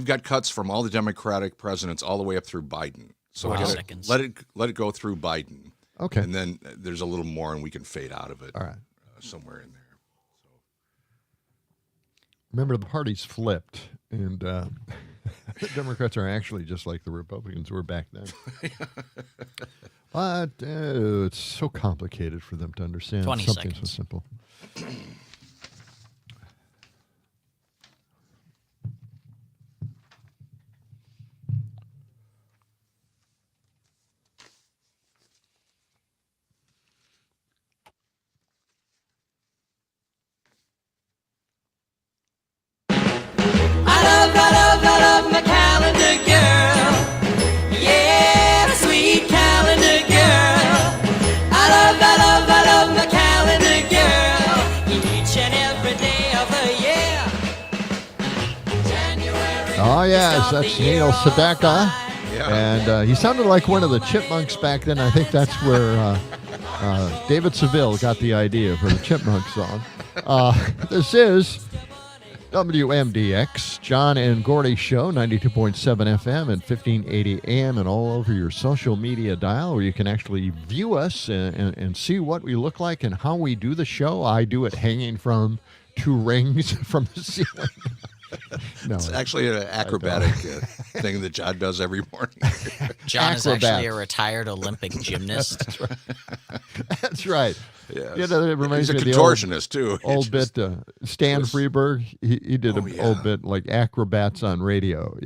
[SPEAKER 2] got cuts from all the Democratic presidents all the way up through Biden. So
[SPEAKER 1] 40 seconds.
[SPEAKER 2] let it go through Biden.
[SPEAKER 3] Okay.
[SPEAKER 2] And then there's a little more, and we can fade out of it.
[SPEAKER 3] All right.
[SPEAKER 2] Somewhere in there.
[SPEAKER 3] Remember, the party's flipped, and the Democrats are actually just like the Republicans were back then. But it's so complicated for them to understand
[SPEAKER 1] 20
[SPEAKER 3] something
[SPEAKER 1] seconds.
[SPEAKER 3] so simple.
[SPEAKER 10] I love my calendar girl. Yeah, sweet calendar girl. I love my calendar girl. Each and every day of the year. January.
[SPEAKER 3] Oh, yes, that's Neil Sedaka.
[SPEAKER 2] Yeah.
[SPEAKER 3] And he sounded like one of the Chipmunks back then. I think that's where David Seville got the idea for the Chipmunk song. This is WMDX, John and Gordy Show, 92.7 FM and 1580 AM, and all over your social media dial, where you can actually view us and see what we look like and how we do the show. I do it hanging from two rings from the ceiling. No,
[SPEAKER 2] it's actually an acrobatic thing that John does every morning.
[SPEAKER 1] John is actually a retired Olympic gymnast.
[SPEAKER 3] That's right. That's right.
[SPEAKER 2] Yes.
[SPEAKER 3] You know, it reminds
[SPEAKER 2] He's a
[SPEAKER 3] me of
[SPEAKER 2] contortionist,
[SPEAKER 3] the
[SPEAKER 2] too.
[SPEAKER 3] Old bit, Stan Freberg, he did an old bit like acrobats on radio,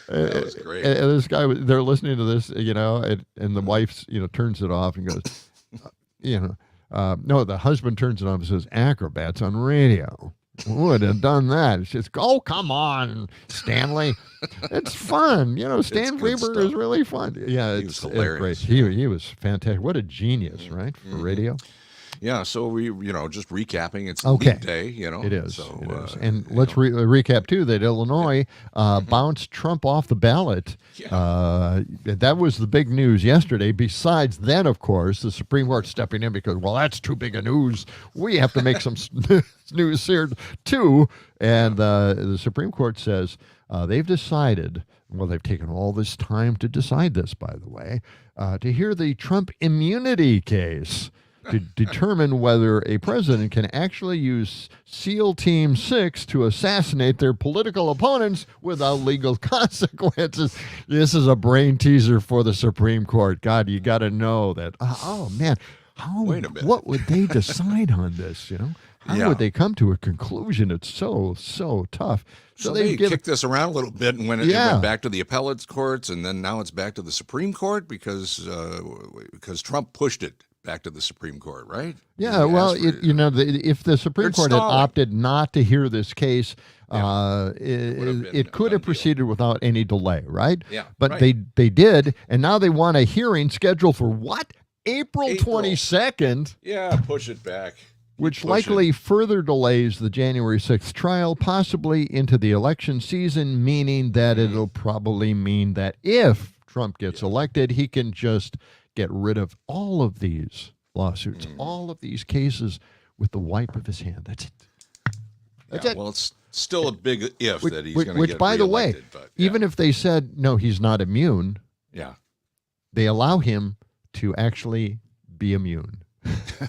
[SPEAKER 2] That was great.
[SPEAKER 3] And this guy, they're listening to this, and the wife, turns it off and goes, no, the husband turns it off and says, acrobats on radio. Would have done that. It's just, oh, come on, Stanley. It's fun. Stan Weber is really fun. Yeah,
[SPEAKER 2] he was hilarious.
[SPEAKER 3] It's great. He was fantastic. What a genius, right, for radio?
[SPEAKER 2] Yeah, so we, just recapping, it's
[SPEAKER 3] Okay.
[SPEAKER 2] weekday,
[SPEAKER 3] It is.
[SPEAKER 2] So,
[SPEAKER 3] it is. And let's recap, too, that Illinois bounced Trump off the ballot.
[SPEAKER 2] Yeah.
[SPEAKER 3] That was the big news yesterday. Besides then, of course, the Supreme Court stepping in because, well, that's too big a news. We have to make some news here, too. And the Supreme Court says they've decided, well, they've taken all this time to decide this, by the way, to hear the Trump immunity case. To determine whether a president can actually use SEAL Team 6 to assassinate their political opponents without legal consequences. This is a brain teaser for the Supreme Court. God, you got to know that. Oh, man.
[SPEAKER 2] Wait a minute.
[SPEAKER 3] What would they decide on this, How would they come to a conclusion? It's so tough.
[SPEAKER 2] So they kicked this around a little bit and it went back to the appellate courts, and then now it's back to the Supreme Court because Trump pushed it back to the Supreme Court, right?
[SPEAKER 3] Yeah, well, if the Supreme Court had opted not to hear this case, it could have proceeded without any delay, right?
[SPEAKER 2] Yeah,
[SPEAKER 3] but they did, and now they want a hearing scheduled for what? April 22nd?
[SPEAKER 2] Yeah, push it back.
[SPEAKER 3] Which likely further delays the January 6th trial, possibly into the election season, meaning that it'll probably mean that if Trump gets elected, he can just get rid of all of these lawsuits, all of these cases with the wipe of his hand. That's it. That's it.
[SPEAKER 2] Well, it's still a big if that he's going to get
[SPEAKER 3] Which, by the way,
[SPEAKER 2] but,
[SPEAKER 3] even if they said, no, he's not immune, they allow him to actually be immune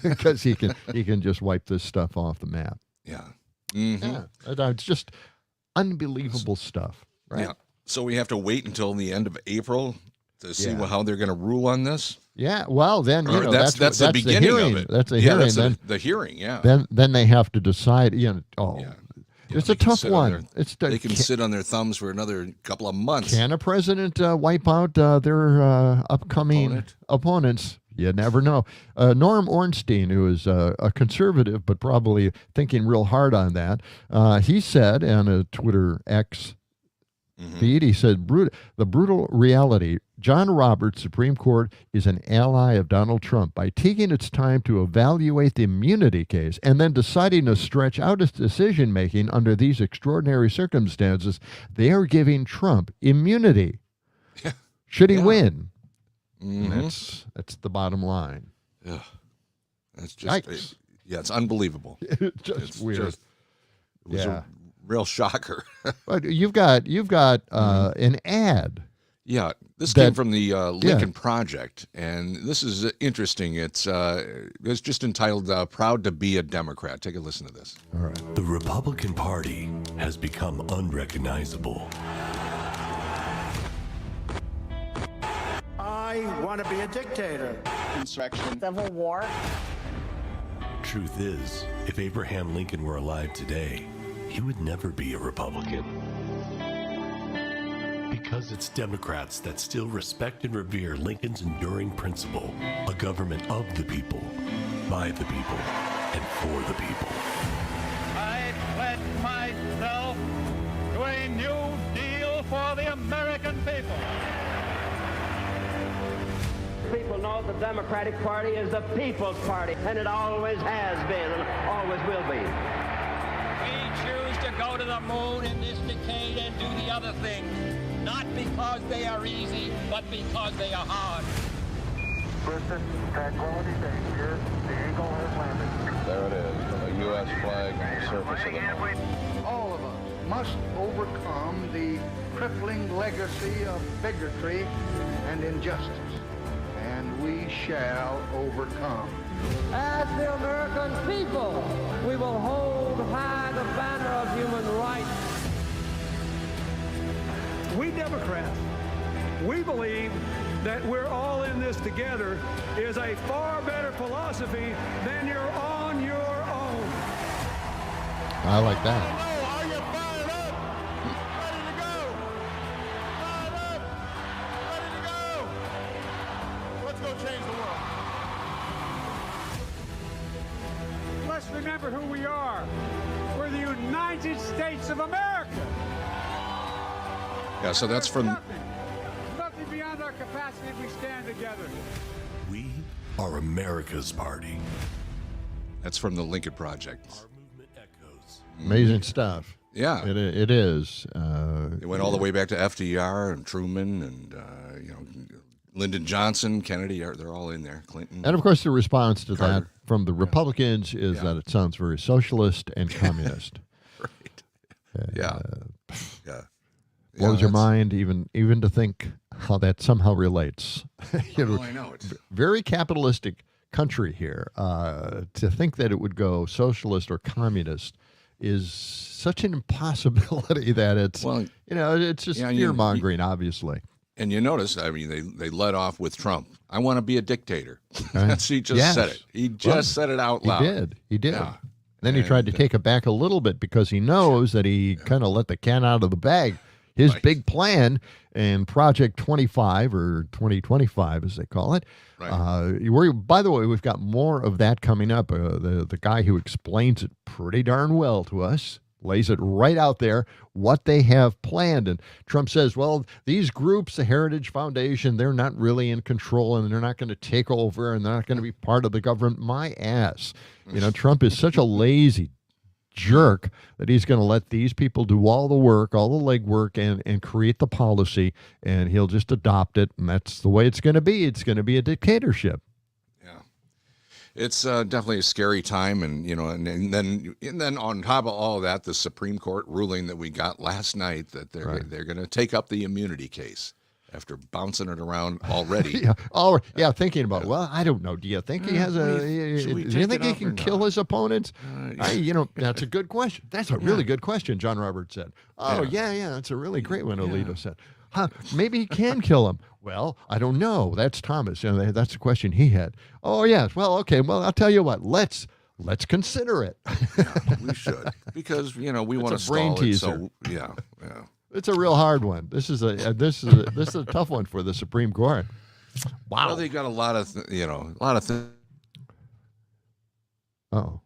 [SPEAKER 3] because he can just wipe this stuff off the map.
[SPEAKER 2] Yeah.
[SPEAKER 3] Yeah. It's just unbelievable stuff, right?
[SPEAKER 2] Yeah. So we have to wait until the end of April to see how they're going to rule on this.
[SPEAKER 3] Yeah, well, then
[SPEAKER 2] that's the beginning
[SPEAKER 3] hearing.
[SPEAKER 2] of it.
[SPEAKER 3] That's the hearing. Then
[SPEAKER 2] the hearing. Yeah.
[SPEAKER 3] Then they have to decide. It's a tough one.
[SPEAKER 2] They can sit on their thumbs for another couple of months.
[SPEAKER 3] Can a president wipe out their upcoming opponents? You never know. Norm Ornstein, who is a conservative but probably thinking real hard on that, he said on a Twitter X feed, he said, the brutal reality, John Roberts, Supreme Court, is an ally of Donald Trump. By taking its time to evaluate the immunity case and then deciding to stretch out its decision-making under these extraordinary circumstances, they are giving Trump immunity. Should he win? That's the bottom line.
[SPEAKER 2] Yeah. That's just, it's unbelievable.
[SPEAKER 3] It's weird.
[SPEAKER 2] It was a real shocker.
[SPEAKER 3] But you've got an ad.
[SPEAKER 2] Yeah, this came from the Lincoln Project, and this is interesting. It's just entitled "Proud to Be a Democrat." Take a listen to this.
[SPEAKER 3] All right.
[SPEAKER 4] The Republican Party has become unrecognizable.
[SPEAKER 6] I want to be a dictator.
[SPEAKER 8] Insurrection. Civil war.
[SPEAKER 4] Truth is, if Abraham Lincoln were alive today, he would never be a Republican. Because it's Democrats that still respect and revere Lincoln's enduring principle, a government of the people, by the people, and for the people.
[SPEAKER 5] I pledge myself to a new deal for the American people.
[SPEAKER 9] People know the Democratic Party is the people's party, and it always has been and always will be.
[SPEAKER 7] We choose to go to the moon in this decade and do the other things, not because they are easy, but because they are hard.
[SPEAKER 11] Listen, Tranquility Base here. The Eagle has landed.
[SPEAKER 12] There it is, a U.S. flag on the surface of the moon.
[SPEAKER 6] All of us must overcome the crippling legacy of bigotry and injustice. And we shall overcome.
[SPEAKER 9] As the American people, we will hold high the banner of human rights.
[SPEAKER 13] We Democrats, we believe that we're all in this together is a far better philosophy than you're on your own.
[SPEAKER 3] I like that.
[SPEAKER 13] Are you fired up? Ready to go? change the world. Let's remember who we are. We're the United States of America.
[SPEAKER 2] Yeah, so that's from...
[SPEAKER 13] Nothing beyond our capacity if we stand together.
[SPEAKER 4] We are America's party.
[SPEAKER 2] That's from the Lincoln Project.
[SPEAKER 4] Our movement echoes.
[SPEAKER 3] Amazing stuff.
[SPEAKER 2] Yeah.
[SPEAKER 3] It is.
[SPEAKER 2] It went all the way back to FDR and Truman and, Lyndon Johnson, Kennedy, they're all in there, Clinton.
[SPEAKER 3] And, of course, the response to
[SPEAKER 2] Carter.
[SPEAKER 3] that from the Republicans is that it sounds very socialist and communist.
[SPEAKER 2] Right. Yeah.
[SPEAKER 3] Blows your mind even to think how that somehow relates.
[SPEAKER 2] I know. It's
[SPEAKER 3] very capitalistic country here. To think that it would go socialist or communist is such an impossibility that it's, it's just fear-mongering, obviously.
[SPEAKER 2] And you notice, I mean, they led off with Trump. I want to be a dictator. He just said it. He just said it out loud.
[SPEAKER 3] He did.
[SPEAKER 2] Yeah.
[SPEAKER 3] Then he tried to take it back a little bit because he knows that he kind of let the cat out of the bag. His big plan and Project 25 or 2025, as they call it. Right. By the way, we've got more of that coming up. The guy who explains it pretty darn well to us lays it right out there what they have planned. And Trump says, well, these groups, the Heritage Foundation, they're not really in control and they're not going to take over and they're not going to be part of the government. My ass. Trump is such a lazy jerk that he's going to let these people do all the work, all the legwork, and create the policy, and he'll just adopt it, and that's the way it's going to be. It's going to be a dictatorship.
[SPEAKER 2] Yeah, it's definitely a scary time, and and then on top of all of that, the Supreme Court ruling that we got last night that they're going to take up the immunity case. After bouncing it around already.
[SPEAKER 3] Thinking about, well, I don't know. Do you think he has do you think he can kill his opponents? That's a good question. That's a really good question, John Roberts said. Oh, yeah, that's a really great one, Alito said. Maybe he can kill him. Well, I don't know. That's Thomas. That's the question he had. Oh, yes. Well, okay. Well, I'll tell you what. Let's consider it.
[SPEAKER 2] We should. Because, we want to
[SPEAKER 3] a brain
[SPEAKER 2] stall
[SPEAKER 3] teaser.
[SPEAKER 2] it. So, yeah.
[SPEAKER 3] It's a real hard one. This is a tough one for the Supreme Court. Wow.
[SPEAKER 2] Well, they got a lot of things.
[SPEAKER 3] Oh,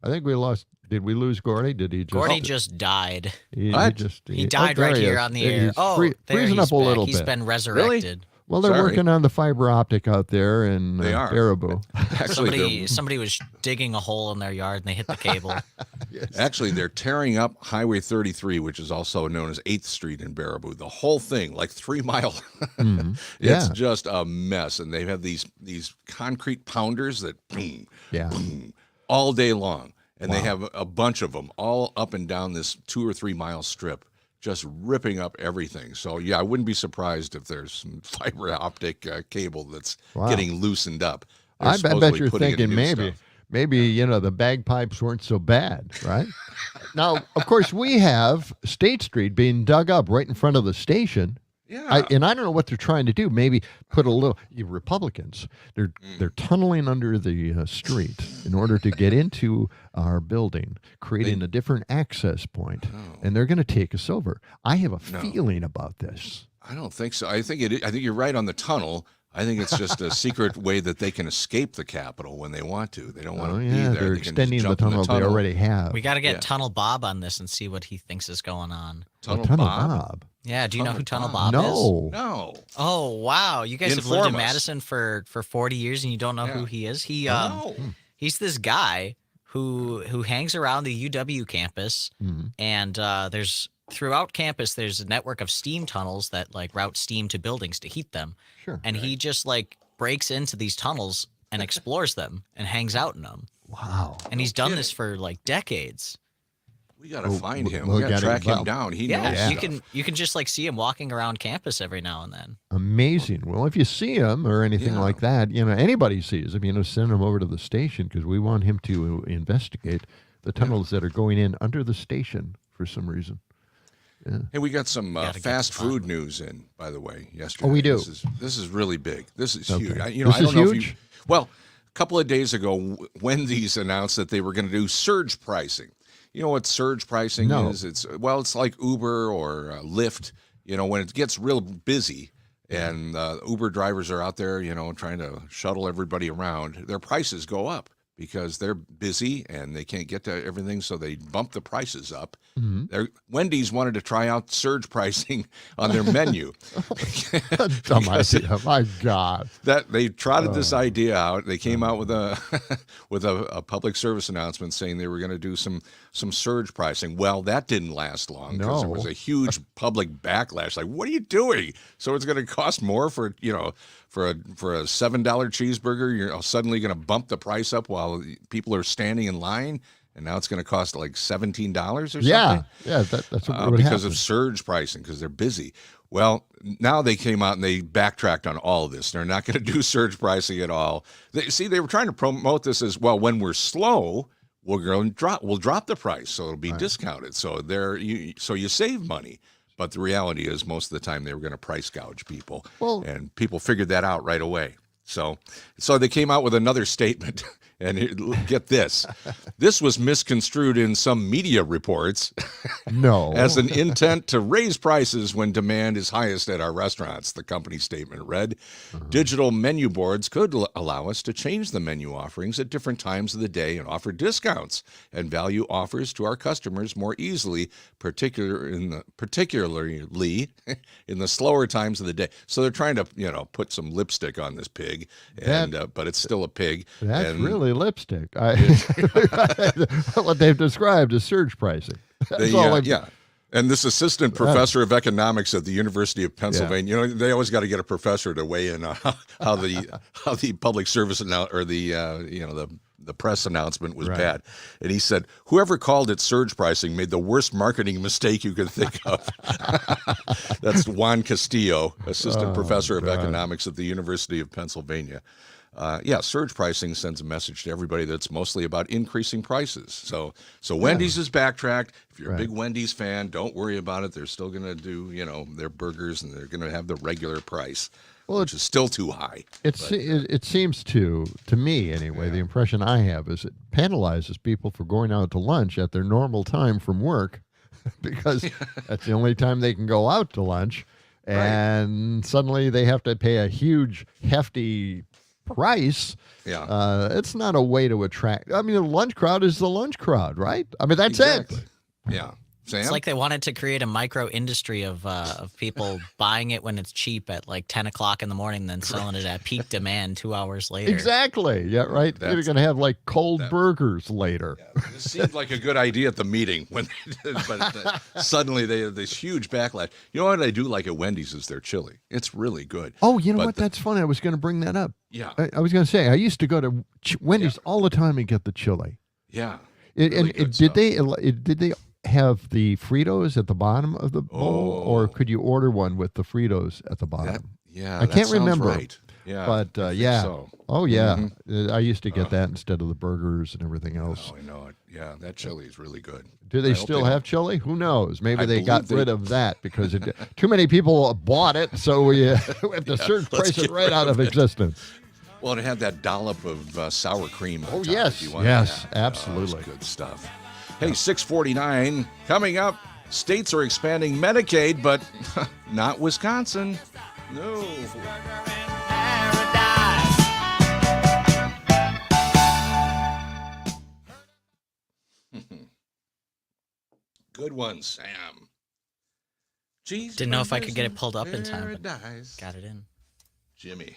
[SPEAKER 3] I think we lost. Did we lose Gordy? Did he just?
[SPEAKER 1] Gordy just died.
[SPEAKER 3] He
[SPEAKER 1] died right here on the air.
[SPEAKER 3] Freezing up a little bit.
[SPEAKER 1] He's been resurrected.
[SPEAKER 2] Really?
[SPEAKER 3] Well, they're working on the fiber optic out there in Baraboo.
[SPEAKER 2] Actually,
[SPEAKER 1] somebody was digging a hole in their yard and they hit the cable.
[SPEAKER 2] Yes. Actually, they're tearing up Highway 33, which is also known as 8th Street in Baraboo. The whole thing, like 3 mile.
[SPEAKER 3] Mm-hmm.
[SPEAKER 2] It's just a mess. And they have these concrete pounders that boom, boom, all day long. And they have a bunch of them all up and down this 2 or 3 mile strip, just ripping up everything. So, I wouldn't be surprised if there's some fiber optic cable that's getting loosened up.
[SPEAKER 3] I bet you're thinking maybe the bagpipes weren't so bad, right? Now, of course, we have State Street being dug up right in front of the station.
[SPEAKER 2] Yeah.
[SPEAKER 3] And I don't know what they're trying to do. Maybe put a little Republicans. They're tunneling under the street in order to get into our building, creating a different access point, and they're going to take us over. I have a feeling about this.
[SPEAKER 2] I don't think so. I think you're right on the tunnel. I think it's just a secret way that they can escape the Capitol when they want to. They don't want to be there.
[SPEAKER 3] They're extending the tunnel they already have.
[SPEAKER 1] We got to get Tunnel Bob on this and see what he thinks is going on.
[SPEAKER 2] Tunnel
[SPEAKER 3] Bob?
[SPEAKER 1] Yeah, do you know who Tunnel Bob is?
[SPEAKER 2] No.
[SPEAKER 1] Oh, wow. You guys have lived in Madison for 40 years and you don't know who he is? He's this guy who hangs around the UW campus, and throughout campus, there's a network of steam tunnels that route steam to buildings to heat them.
[SPEAKER 3] Sure.
[SPEAKER 1] And he just breaks into these tunnels and explores them and hangs out in them.
[SPEAKER 3] Wow.
[SPEAKER 1] And he's done this for
[SPEAKER 2] We
[SPEAKER 1] decades.
[SPEAKER 2] got to find him. We got to track him down. He knows stuff.
[SPEAKER 1] You can just see him walking around campus every now and then.
[SPEAKER 3] Amazing. Well, if you see him or anything like that, anybody sees him, send him over to the station because we want him to investigate the tunnels that are going in under the station for some reason. Yeah.
[SPEAKER 2] Hey, we got some fast food news in, by the way, yesterday.
[SPEAKER 3] Oh, we do.
[SPEAKER 2] This is really big. This is huge.
[SPEAKER 3] This
[SPEAKER 2] I
[SPEAKER 3] is
[SPEAKER 2] don't know
[SPEAKER 3] huge?
[SPEAKER 2] a couple of days ago, Wendy's announced that they were going to do surge pricing. You know what surge pricing is? It's like Uber or Lyft. When it gets real busy And Uber drivers are out there, trying to shuttle everybody around. Their prices go up because they're busy and they can't get to everything, so they bump the prices up. Wendy's wanted to try out surge pricing on their menu.
[SPEAKER 3] Dumb idea. My God.
[SPEAKER 2] That they trotted this idea out. They came out with a a public service announcement saying they were going to do some surge pricing. Well, that didn't last long because there was a huge public backlash. Like, what are you doing? So it's going to cost more for for a $7 cheeseburger. You're suddenly going to bump the price up while people are standing in line. And now it's going to cost like $17 or something?
[SPEAKER 3] Yeah, that's what would
[SPEAKER 2] because
[SPEAKER 3] happen.
[SPEAKER 2] of surge pricing, because they're busy. Well, now they came out and they backtracked on all of this. They're not going to do surge pricing at all. They were trying to promote this as, well, when we're slow, we'll drop the price, so it'll be discounted. So you save money. But the reality is most of the time they were going to price gouge people. And people figured that out right away. So they came out with another statement. And get this. This was misconstrued in some media reports as an intent to raise prices when demand is highest at our restaurants, the company statement read. Digital menu boards could allow us to change the menu offerings at different times of the day and offer discounts and value offers to our customers more easily, particularly in the slower times of the day. So they're trying to, put some lipstick on this pig, but it's still a pig.
[SPEAKER 3] That's really lipstick. What they've described as surge pricing.
[SPEAKER 2] And this assistant professor of economics at the University of Pennsylvania, they always got to get a professor to weigh in on how the public service or the press announcement was bad. And he said, whoever called it surge pricing made the worst marketing mistake you could think of. That's Juan Castillo, assistant professor of economics at the University of Pennsylvania. Surge pricing sends a message to everybody that's mostly about increasing prices. So Wendy's is backtracked. If you're a big Wendy's fan, don't worry about it. They're still going to do, their burgers, and they're going to have the regular price, which is still too high.
[SPEAKER 3] It seems to me anyway, the impression I have is it penalizes people for going out to lunch at their normal time from work because that's the only time they can go out to lunch. And suddenly they have to pay a huge, hefty price. It's not a way to attract. I mean, the lunch crowd is the lunch crowd, right? I mean, that's it.
[SPEAKER 2] Yeah. Sam?
[SPEAKER 1] It's like they wanted to create a micro industry of people buying it when it's cheap at like 10 o'clock in the morning, then selling it at peak demand 2 hours later.
[SPEAKER 3] Exactly. Yeah, right. You're going to have like cold burgers later.
[SPEAKER 2] Yeah, this seemed like a good idea at the meeting, but suddenly they have this huge backlash. You know what I do like at Wendy's is their chili. It's really good.
[SPEAKER 3] Oh, you know what? That's funny. I was going to bring that up.
[SPEAKER 2] Yeah.
[SPEAKER 3] I was going to say, I used to go to Wendy's all the time and get the chili.
[SPEAKER 2] Yeah.
[SPEAKER 3] Did they have the Fritos at the bottom of the bowl, or could you order one with the Fritos at the bottom? I can't remember.
[SPEAKER 2] Right. Yeah,
[SPEAKER 3] but
[SPEAKER 2] so.
[SPEAKER 3] I used to get that instead of the burgers and everything else.
[SPEAKER 2] Oh, I know it. Yeah, that chili is really good.
[SPEAKER 3] Do they still have chili? Who knows? Maybe they got rid of that because too many people bought it, so we have to surge price it right out of existence.
[SPEAKER 2] Well, it had that dollop of sour cream.
[SPEAKER 3] Oh, yes. Yes, absolutely.
[SPEAKER 2] Good stuff. Hey, 6:49 coming up. States are expanding Medicaid, but not Wisconsin. No. Good one, Sam. Jeez,
[SPEAKER 1] didn't know if I could get it pulled up in time. Got it in.
[SPEAKER 2] Jimmy,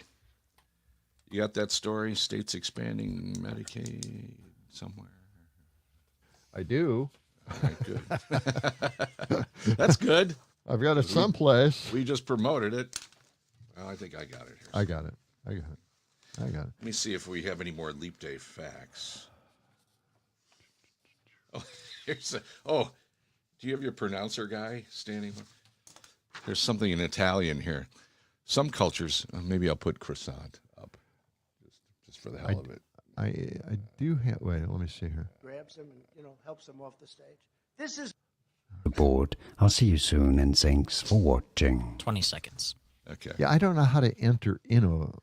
[SPEAKER 2] you got that story? States expanding Medicaid somewhere.
[SPEAKER 3] I do.
[SPEAKER 2] All right, good. That's good.
[SPEAKER 3] I've got it someplace.
[SPEAKER 2] We just promoted it. Well, I think I got it here.
[SPEAKER 3] I got it.
[SPEAKER 2] Let me see if we have any more Leap Day facts. Oh, do you have your pronouncer guy standing? There's something in Italian here. Some cultures, maybe I'll put croissant up, just for the hell of it.
[SPEAKER 3] I do have. Wait, let me see here.
[SPEAKER 14] Grabs him and helps him off the stage. This is
[SPEAKER 15] the board. I'll see you soon, and thanks for watching.
[SPEAKER 1] 20 seconds.
[SPEAKER 2] Okay.
[SPEAKER 3] Yeah, I don't know how to enter in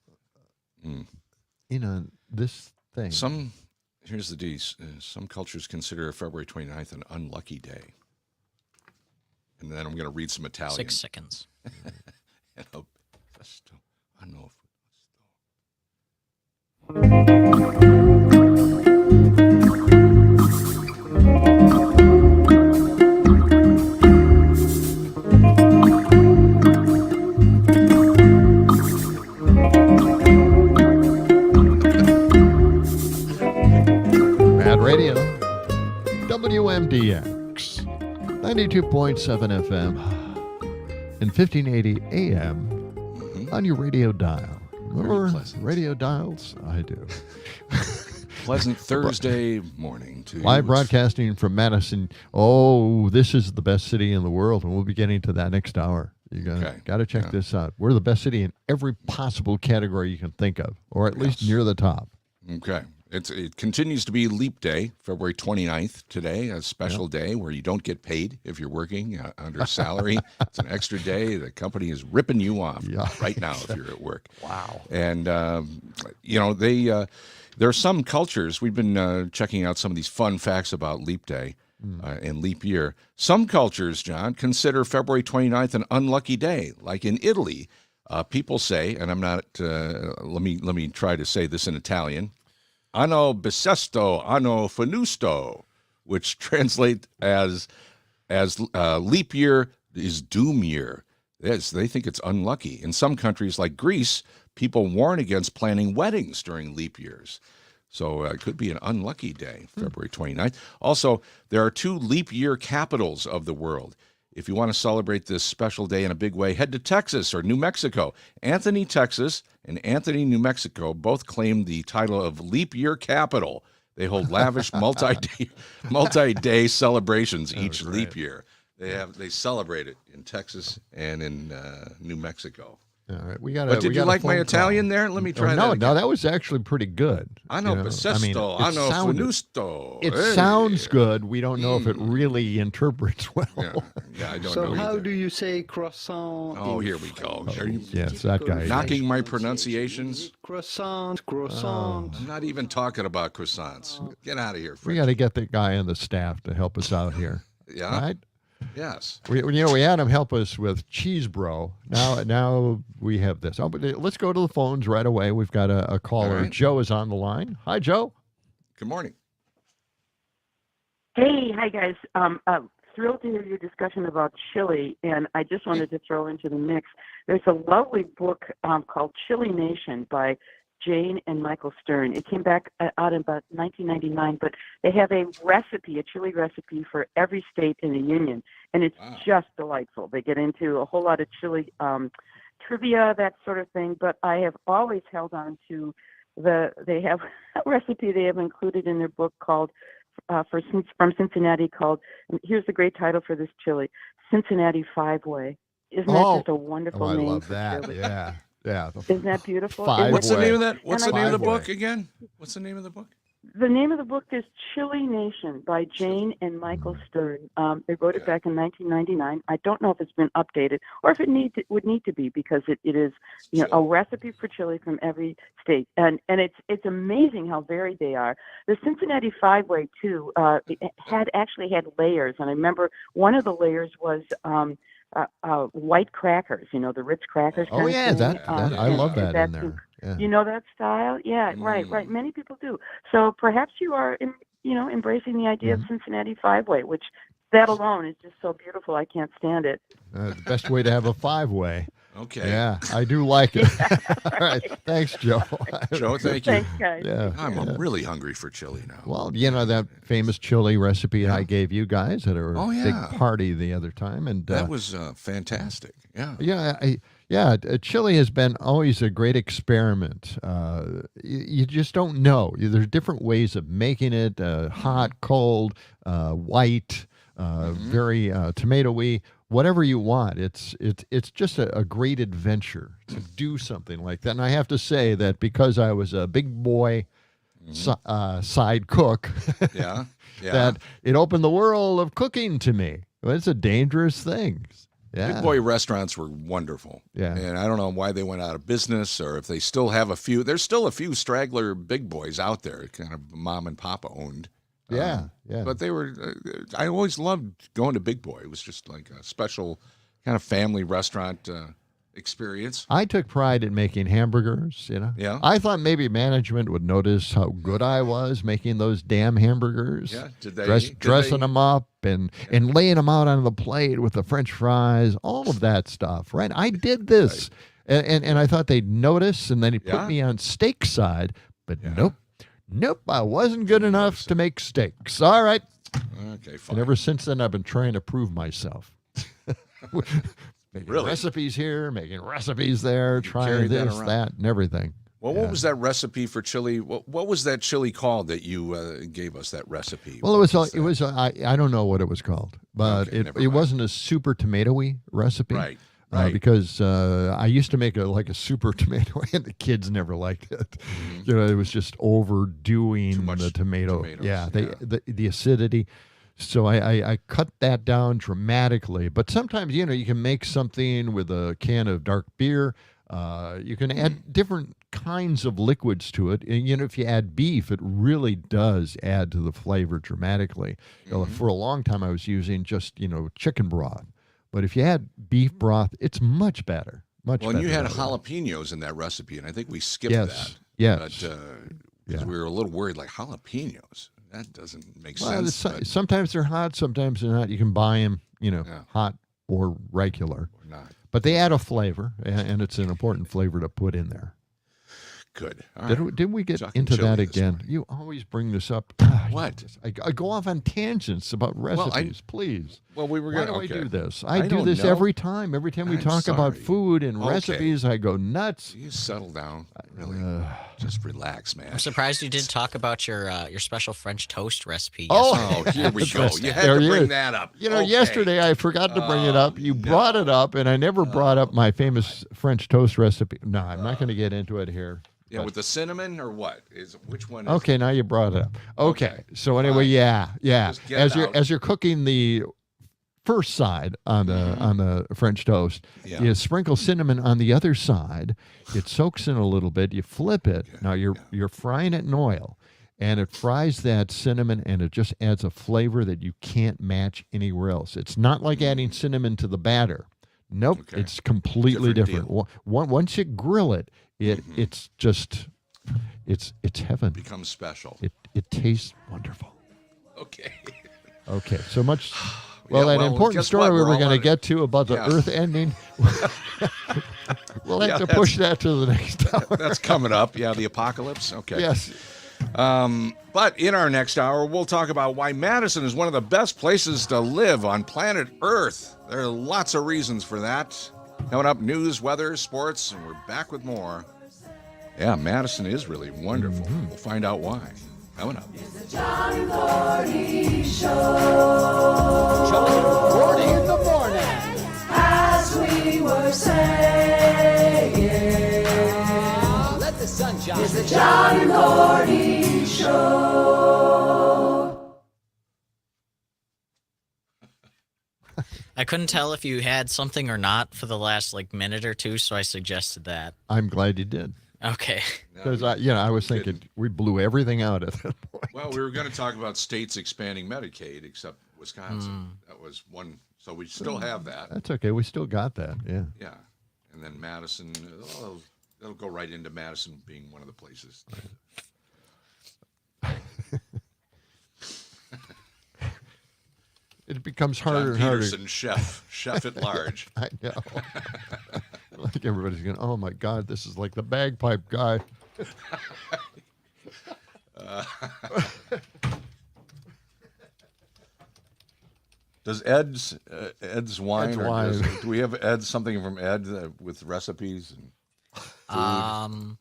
[SPEAKER 3] this thing.
[SPEAKER 2] Here's the D. Some cultures consider February 29th an unlucky day. And then I'm going to read some Italian.
[SPEAKER 1] 6 seconds.
[SPEAKER 2] fusto. Hanno
[SPEAKER 3] Mad Radio, WMDX, 92.7 FM, and 1580 AM on your radio dial. Remember radio dials? I do.
[SPEAKER 2] Pleasant Thursday morning to you.
[SPEAKER 3] Live broadcasting from Madison. Oh, this is the best city in the world, and we'll be getting to that next hour. You got to check this out. We're the best city in every possible category you can think of, or at least near the top.
[SPEAKER 2] Okay. It continues to be Leap Day, February 29th today, a special day where you don't get paid if you're working under salary. It's an extra day. The company is ripping you off right now if you're at work.
[SPEAKER 3] Wow.
[SPEAKER 2] And, there are some cultures, we've been checking out some of these fun facts about Leap Day and leap year. Some cultures, John, consider February 29th an unlucky day. Like in Italy, people say, and I'm not, let me try to say this in Italian, Anno bissesto, anno funusto, which translate as leap year is doom year. Yes, they think it's unlucky. In some countries like Greece, people warn against planning weddings during leap years. So it could be an unlucky day, February 29th. Also, there are 2 leap year capitals of the world. If you want to celebrate this special day in a big way, head to Texas or New Mexico. Anthony, Texas, and Anthony, New Mexico both claim the title of leap year capital. They hold lavish multi-day celebrations each leap year. They celebrate it in Texas and in New Mexico.
[SPEAKER 3] All right,
[SPEAKER 2] But did you like my Italian there? Let me try that.
[SPEAKER 3] No, that was actually pretty good.
[SPEAKER 2] Anno bissesto, anno funusto.
[SPEAKER 3] It sounds good. We don't know if it really interprets well.
[SPEAKER 2] Yeah, I don't know.
[SPEAKER 16] So how
[SPEAKER 2] either.
[SPEAKER 16] do you say croissant?
[SPEAKER 2] Oh, here we go.
[SPEAKER 3] Yes, that guy.
[SPEAKER 2] Knocking my pronunciations.
[SPEAKER 16] Croissant.
[SPEAKER 2] I'm not even talking about croissants. Get out of here, Fritz.
[SPEAKER 3] We got to get the guy on the staff to help us out here.
[SPEAKER 2] Yeah.
[SPEAKER 3] Right?
[SPEAKER 2] Yes.
[SPEAKER 3] We had him help us with Cheese Bro. Now we have this. But let's go to the phones right away. We've got a caller. Right. Joe is on the line. Hi, Joe.
[SPEAKER 2] Good morning.
[SPEAKER 17] Hey, hi guys. Thrilled to hear your discussion about chili, and I just wanted to throw into the mix. There's a lovely book called Chili Nation by Jane and Michael Stern. It came back out in about 1999, but they have a chili recipe for every state in the union, and it's just delightful. They get into a whole lot of chili trivia, that sort of thing, but I have always held on to they have a recipe they have included in their book called from Cincinnati called, here's the great title for this chili, Cincinnati Five-Way. Isn't that just a wonderful name?
[SPEAKER 3] I love that,
[SPEAKER 17] chili?
[SPEAKER 3] Yeah.
[SPEAKER 17] Isn't that beautiful?
[SPEAKER 2] What's the name of that? What's the name of the book again? What's the name of the book?
[SPEAKER 17] The name of the book is Chili Nation by Jane and Michael Stern. They wrote it back in 1999. I don't know if it's been updated or if it would need to be, because it is a recipe for chili from every state, and it's amazing how varied they are. The Cincinnati Five-Way too had layers, and I remember one of the layers was white crackers, the Ritz crackers.
[SPEAKER 3] Oh yeah, that I love that in there. Yeah.
[SPEAKER 17] You know that style? Yeah, right. Many people do. So perhaps you are, embracing the idea of Cincinnati Five-Way, which that alone is just so beautiful. I can't stand it.
[SPEAKER 3] The best way to have a 5-way.
[SPEAKER 2] Okay.
[SPEAKER 3] Yeah, I do like it. All right. Thanks, Joe.
[SPEAKER 2] Joe, thank you.
[SPEAKER 17] Thanks, guys.
[SPEAKER 3] Yeah.
[SPEAKER 2] I'm really hungry for chili now.
[SPEAKER 3] Well, that famous chili recipe I gave you guys at a big party the other time. And
[SPEAKER 2] that was fantastic. Yeah.
[SPEAKER 3] Yeah. Chili has been always a great experiment. You just don't know. There's different ways of making it, hot, cold, white, very tomato-y. Whatever you want, it's just a great adventure to do something like that. And I have to say that because I was a big boy side cook, that it opened the world of cooking to me. It's a dangerous thing. Yeah.
[SPEAKER 2] Big boy restaurants were wonderful.
[SPEAKER 3] Yeah.
[SPEAKER 2] And I don't know why they went out of business or if they still have a few. There's still a few straggler big boys out there, kind of mom and papa owned.
[SPEAKER 3] Yeah.
[SPEAKER 2] But they were, I always loved going to Big Boy. It was just like a special kind of family restaurant experience.
[SPEAKER 3] I took pride in making hamburgers,
[SPEAKER 2] Yeah.
[SPEAKER 3] I thought maybe management would notice how good I was making those damn hamburgers.
[SPEAKER 2] Yeah. Did they?
[SPEAKER 3] Dressing them up and laying them out on the plate with the French fries, all of that stuff, right? I did this. Right. And I thought they'd notice, and then he put me on steak side, but nope, I wasn't good enough to make steaks. All right.
[SPEAKER 2] Okay, fine.
[SPEAKER 3] And ever since then, I've been trying to prove myself. Making recipes here, making recipes there, trying this, that, and everything.
[SPEAKER 2] Well, what was that recipe for chili? What was that chili called that you gave us, that recipe?
[SPEAKER 3] Well, it was I don't know what it was called, but it wasn't a super tomatoey recipe.
[SPEAKER 2] Right.
[SPEAKER 3] Because I used to make a super tomato, and the kids never liked it. Mm-hmm. It was just overdoing the tomato. Yeah, the acidity. So I cut that down dramatically. But sometimes, you can make something with a can of dark beer. You can add different kinds of liquids to it. And, if you add beef, it really does add to the flavor dramatically. For a long time, I was using just, chicken broth. But if you add beef broth, it's much better. Much better.
[SPEAKER 2] Well, and you had jalapenos in that recipe, and I think we skipped that.
[SPEAKER 3] Yes.
[SPEAKER 2] But, because we were a little worried, like, jalapenos? That doesn't make sense.
[SPEAKER 3] Sometimes they're hot, sometimes they're not. You can buy them, hot or regular.
[SPEAKER 2] Or not.
[SPEAKER 3] But they add a flavor, and it's an important flavor to put in there.
[SPEAKER 2] Good.
[SPEAKER 3] Did we get into that again? You always bring this up.
[SPEAKER 2] What?
[SPEAKER 3] I go off on tangents about recipes, please.
[SPEAKER 2] Well, we were going to.
[SPEAKER 3] Why do I do this? I do this every time. Every time we talk about food and recipes, I go nuts.
[SPEAKER 2] You settle down. Really. Just relax, man.
[SPEAKER 1] I'm surprised you didn't talk about your special French toast recipe.
[SPEAKER 2] Oh, here we go. You had to bring that up.
[SPEAKER 3] Yesterday I forgot to bring it up. You brought it up, and I never brought up my famous French toast recipe. No, I'm not going to get into it here.
[SPEAKER 2] Yeah, with the cinnamon or what? Which one?
[SPEAKER 3] Okay, now you brought it up. Okay. So anyway, yeah. As you're cooking the first side on the French toast, you sprinkle cinnamon on the other side. It soaks in a little bit. You flip it. Okay. Now you're frying it in oil, and it fries that cinnamon, and it just adds a flavor that you can't match anywhere else. It's not like adding cinnamon to the batter. Nope, it's completely different. Once you grill it, it's just it's heaven.
[SPEAKER 2] It becomes special.
[SPEAKER 3] It tastes wonderful.
[SPEAKER 2] Okay.
[SPEAKER 3] So much. Well, that important story we were going to get to about the Earth ending. We'll have to push that to the next hour.
[SPEAKER 2] That's coming up. Yeah, the apocalypse. Okay.
[SPEAKER 3] Yes.
[SPEAKER 2] But in our next hour, we'll talk about why Madison is one of the best places to live on planet Earth. There are lots of reasons for that. Coming up, news, weather, sports, and we're back with more. Yeah, Madison is really wonderful. Mm-hmm. We'll find out why. Coming up.
[SPEAKER 10] It's the John and Gordy Show.
[SPEAKER 14] John and Gordy in the morning.
[SPEAKER 10] As we were saying.
[SPEAKER 14] Let the sun shine.
[SPEAKER 10] It's the John and Gordy Show.
[SPEAKER 1] I couldn't tell if you had something or not for the last minute or two, so I suggested that.
[SPEAKER 3] I'm glad you did.
[SPEAKER 1] Okay.
[SPEAKER 3] Because I was thinking we blew everything out at that point.
[SPEAKER 2] Well, we were going to talk about states expanding Medicaid, except Wisconsin. That was one, so we still have that.
[SPEAKER 3] That's okay. We still got that. Yeah.
[SPEAKER 2] Yeah, and then Madison. That'll go right into Madison being one of the places.
[SPEAKER 3] It becomes harder and harder.
[SPEAKER 2] Peterson, chef at large.
[SPEAKER 3] I know. Like everybody's going, oh my God, this is like the bagpipe guy.
[SPEAKER 2] Does Ed's wine? Do we have something from Ed with recipes and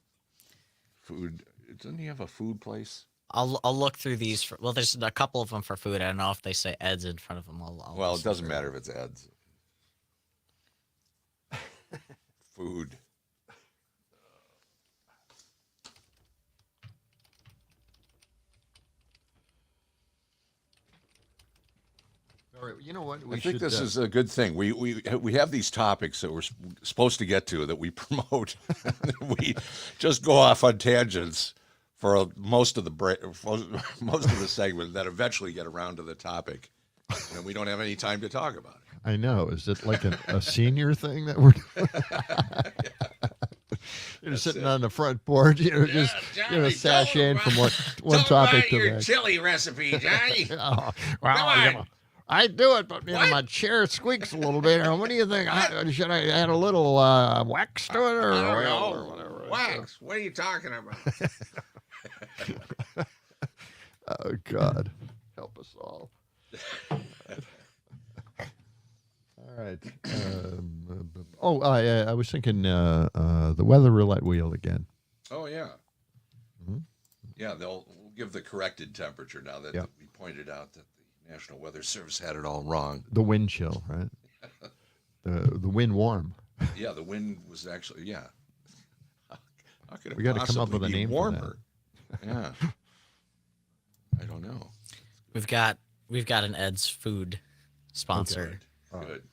[SPEAKER 2] food? Doesn't he have a food place?
[SPEAKER 1] I'll look through these. There's a couple of them for food. I don't know if they say Ed's in front of them.
[SPEAKER 2] Well, it doesn't matter if it's Ed's. Food.
[SPEAKER 3] All right, you know what?
[SPEAKER 2] I think this is a good thing. We have these topics that we're supposed to get to that we promote. We just go off on tangents for most of the segment that eventually get around to the topic, and we don't have any time to talk about it.
[SPEAKER 3] I know. Is it like a senior thing that we're doing? You're sitting on the front porch, just
[SPEAKER 2] Johnny,
[SPEAKER 3] sashaying from one
[SPEAKER 2] Talk
[SPEAKER 3] topic
[SPEAKER 2] about
[SPEAKER 3] to the
[SPEAKER 2] your
[SPEAKER 3] next.
[SPEAKER 2] chili recipe, Johnny.
[SPEAKER 3] Well,
[SPEAKER 2] Come on.
[SPEAKER 3] I do it, but my chair squeaks a little bit. What do you think? Should I add a little wax to it or whatever?
[SPEAKER 2] Wax? What are you talking about?
[SPEAKER 3] Oh, God. Help us all. All right. I was thinking the weather roulette wheel again.
[SPEAKER 2] Oh, yeah.
[SPEAKER 3] Mm-hmm.
[SPEAKER 2] Yeah, we'll give the corrected temperature now that we pointed out that the National Weather Service had it all wrong.
[SPEAKER 3] The wind chill, right? the wind warm.
[SPEAKER 2] Yeah, the wind was actually, How could it
[SPEAKER 3] we got to come up with a
[SPEAKER 2] be
[SPEAKER 3] name
[SPEAKER 2] warmer?
[SPEAKER 3] for that.
[SPEAKER 2] Yeah. I don't know.
[SPEAKER 1] We've got an Ed's food sponsor.
[SPEAKER 2] Okay. Good.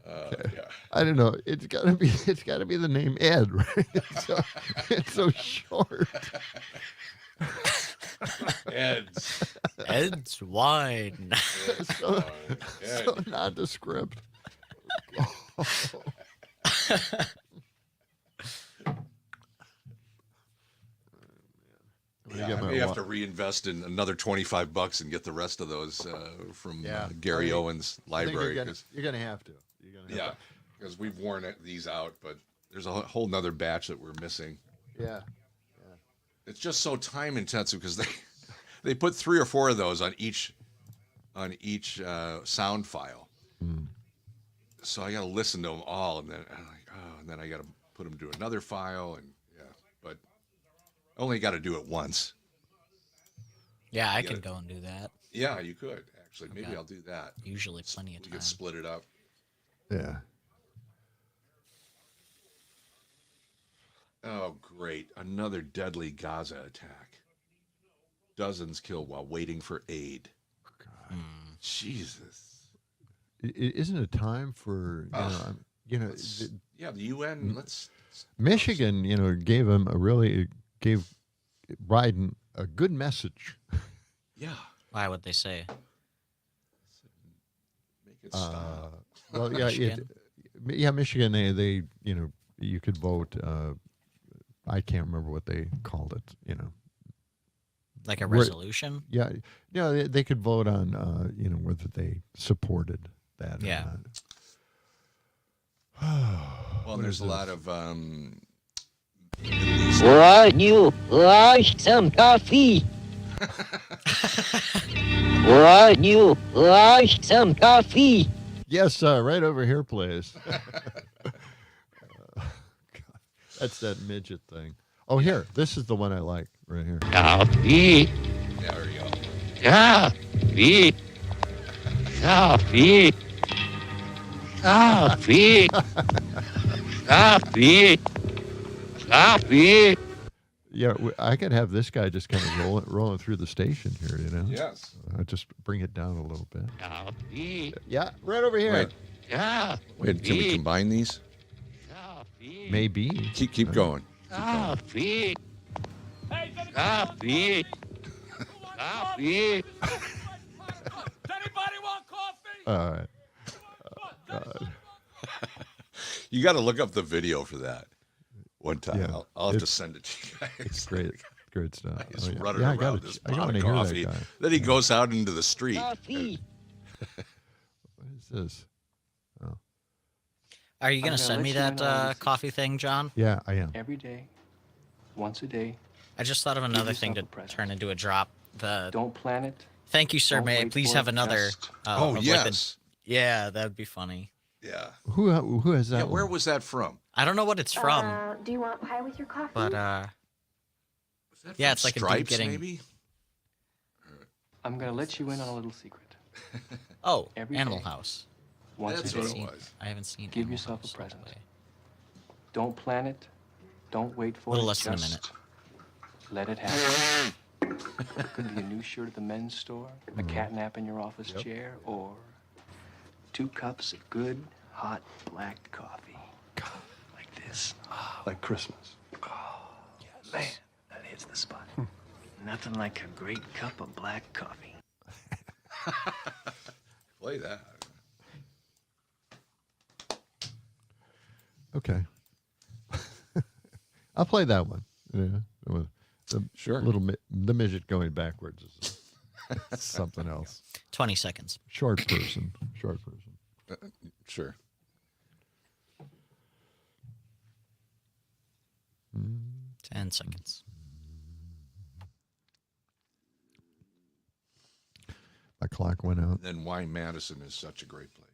[SPEAKER 2] Yeah.
[SPEAKER 3] I don't know. It's gotta be the name Ed, right? It's so short.
[SPEAKER 1] Ed's wine.
[SPEAKER 3] so nondescript.
[SPEAKER 2] I may have to reinvest in another $25 and get the rest of those from Gary Owen's library.
[SPEAKER 3] You're gonna have to.
[SPEAKER 2] Because we've worn these out, but there's a whole nother batch that we're missing.
[SPEAKER 3] Yeah.
[SPEAKER 2] It's just so time intensive because they put 3 or 4 of those on each sound file.
[SPEAKER 3] Mm.
[SPEAKER 2] So I got to listen to them all, and then I'm like, and then I got to put them to another file, and but only got to do it once.
[SPEAKER 1] Yeah, I can go and do that.
[SPEAKER 2] Yeah, you could actually. Maybe I'll do that.
[SPEAKER 1] Usually, plenty of time.
[SPEAKER 2] We could split it up.
[SPEAKER 3] Yeah.
[SPEAKER 2] Oh, great. Another deadly Gaza attack. Dozens killed while waiting for aid. God. Jesus.
[SPEAKER 3] Isn't it time for,
[SPEAKER 2] the UN,
[SPEAKER 3] Michigan, gave Biden a good message.
[SPEAKER 2] Yeah.
[SPEAKER 1] Why would they say?
[SPEAKER 2] Make it stop.
[SPEAKER 3] Well, Michigan, they you could vote. I can't remember what they called it.
[SPEAKER 1] Like a resolution.
[SPEAKER 3] Yeah, they could vote on whether they supported that.
[SPEAKER 1] Yeah.
[SPEAKER 3] Or not.
[SPEAKER 2] Well, there's a lot of.
[SPEAKER 10] Would you like some coffee? Would you like some coffee?
[SPEAKER 3] Yes, right over here, please. That's that midget thing. Oh, here. This is the one I like right here.
[SPEAKER 10] Coffee.
[SPEAKER 2] There we go.
[SPEAKER 10] Coffee. Coffee. Coffee. Coffee. Coffee.
[SPEAKER 3] Yeah, I could have this guy just kind of rolling through the station here,
[SPEAKER 2] Yes.
[SPEAKER 3] I'll just bring it down a little bit.
[SPEAKER 10] Coffee.
[SPEAKER 3] Yeah, right over here.
[SPEAKER 2] Wait.
[SPEAKER 10] Yeah.
[SPEAKER 2] Wait, can we combine these?
[SPEAKER 3] Maybe.
[SPEAKER 2] Keep going.
[SPEAKER 10] Coffee. Coffee. Coffee.
[SPEAKER 5] Does anybody want coffee?
[SPEAKER 3] All right. God.
[SPEAKER 2] You got to look up the video for that one time.
[SPEAKER 3] Yeah,
[SPEAKER 2] I'll have to send it to you guys.
[SPEAKER 3] It's great stuff.
[SPEAKER 2] He's
[SPEAKER 3] Oh, yeah.
[SPEAKER 2] running
[SPEAKER 3] Yeah,
[SPEAKER 2] around this
[SPEAKER 3] I
[SPEAKER 2] pot
[SPEAKER 3] gotta
[SPEAKER 2] of
[SPEAKER 3] hear
[SPEAKER 2] coffee.
[SPEAKER 3] that guy.
[SPEAKER 2] Then he goes out into the street.
[SPEAKER 10] Coffee.
[SPEAKER 3] What is this? Oh.
[SPEAKER 1] Are you going to send me that coffee thing, John?
[SPEAKER 3] Yeah, I am.
[SPEAKER 16] Every day, once a day.
[SPEAKER 1] I just thought of another thing to turn into a drop.
[SPEAKER 16] Don't plan it.
[SPEAKER 1] Thank you, sir.
[SPEAKER 16] Don't
[SPEAKER 1] May I
[SPEAKER 16] wait
[SPEAKER 1] please
[SPEAKER 16] for
[SPEAKER 1] have
[SPEAKER 16] it,
[SPEAKER 1] another?
[SPEAKER 16] just-
[SPEAKER 2] Yes.
[SPEAKER 1] Yeah, that would be funny.
[SPEAKER 2] Yeah.
[SPEAKER 3] Who has that?
[SPEAKER 2] Yeah, where
[SPEAKER 3] one?
[SPEAKER 2] was that from?
[SPEAKER 1] I don't know what it's from,
[SPEAKER 8] Do you want pie with your coffee?
[SPEAKER 1] but
[SPEAKER 2] Was that
[SPEAKER 1] yeah,
[SPEAKER 2] from
[SPEAKER 1] it's like
[SPEAKER 2] Stripes,
[SPEAKER 1] a deep getting.
[SPEAKER 2] maybe?
[SPEAKER 16] I'm going to let you in on a little secret.
[SPEAKER 1] Oh,
[SPEAKER 16] Every
[SPEAKER 1] Animal
[SPEAKER 16] day.
[SPEAKER 1] House.
[SPEAKER 16] Once
[SPEAKER 2] That's
[SPEAKER 16] a
[SPEAKER 2] what
[SPEAKER 16] day.
[SPEAKER 2] it was.
[SPEAKER 1] I haven't seen.
[SPEAKER 16] Give
[SPEAKER 1] Animal
[SPEAKER 16] yourself a
[SPEAKER 1] House all the
[SPEAKER 16] present.
[SPEAKER 1] way.
[SPEAKER 16] Don't plan it. Don't wait for
[SPEAKER 1] A little
[SPEAKER 16] it.
[SPEAKER 1] less than a
[SPEAKER 16] just
[SPEAKER 1] minute.
[SPEAKER 16] Let it happen. It could be a new shirt at the men's store, a cat nap in your office chair, or 2 cups of good, hot, black coffee. Like this.
[SPEAKER 18] Like Christmas.
[SPEAKER 16] Man, that hits the spot. Nothing like a great cup of black coffee.
[SPEAKER 2] Play that.
[SPEAKER 3] Okay. I'll play that one. Yeah.
[SPEAKER 2] Sure.
[SPEAKER 3] The midget going backwards is something else.
[SPEAKER 1] 20 seconds.
[SPEAKER 3] Short person.
[SPEAKER 2] Sure.
[SPEAKER 1] 10 seconds.
[SPEAKER 3] My clock went out.
[SPEAKER 2] Then why Madison is such a great place.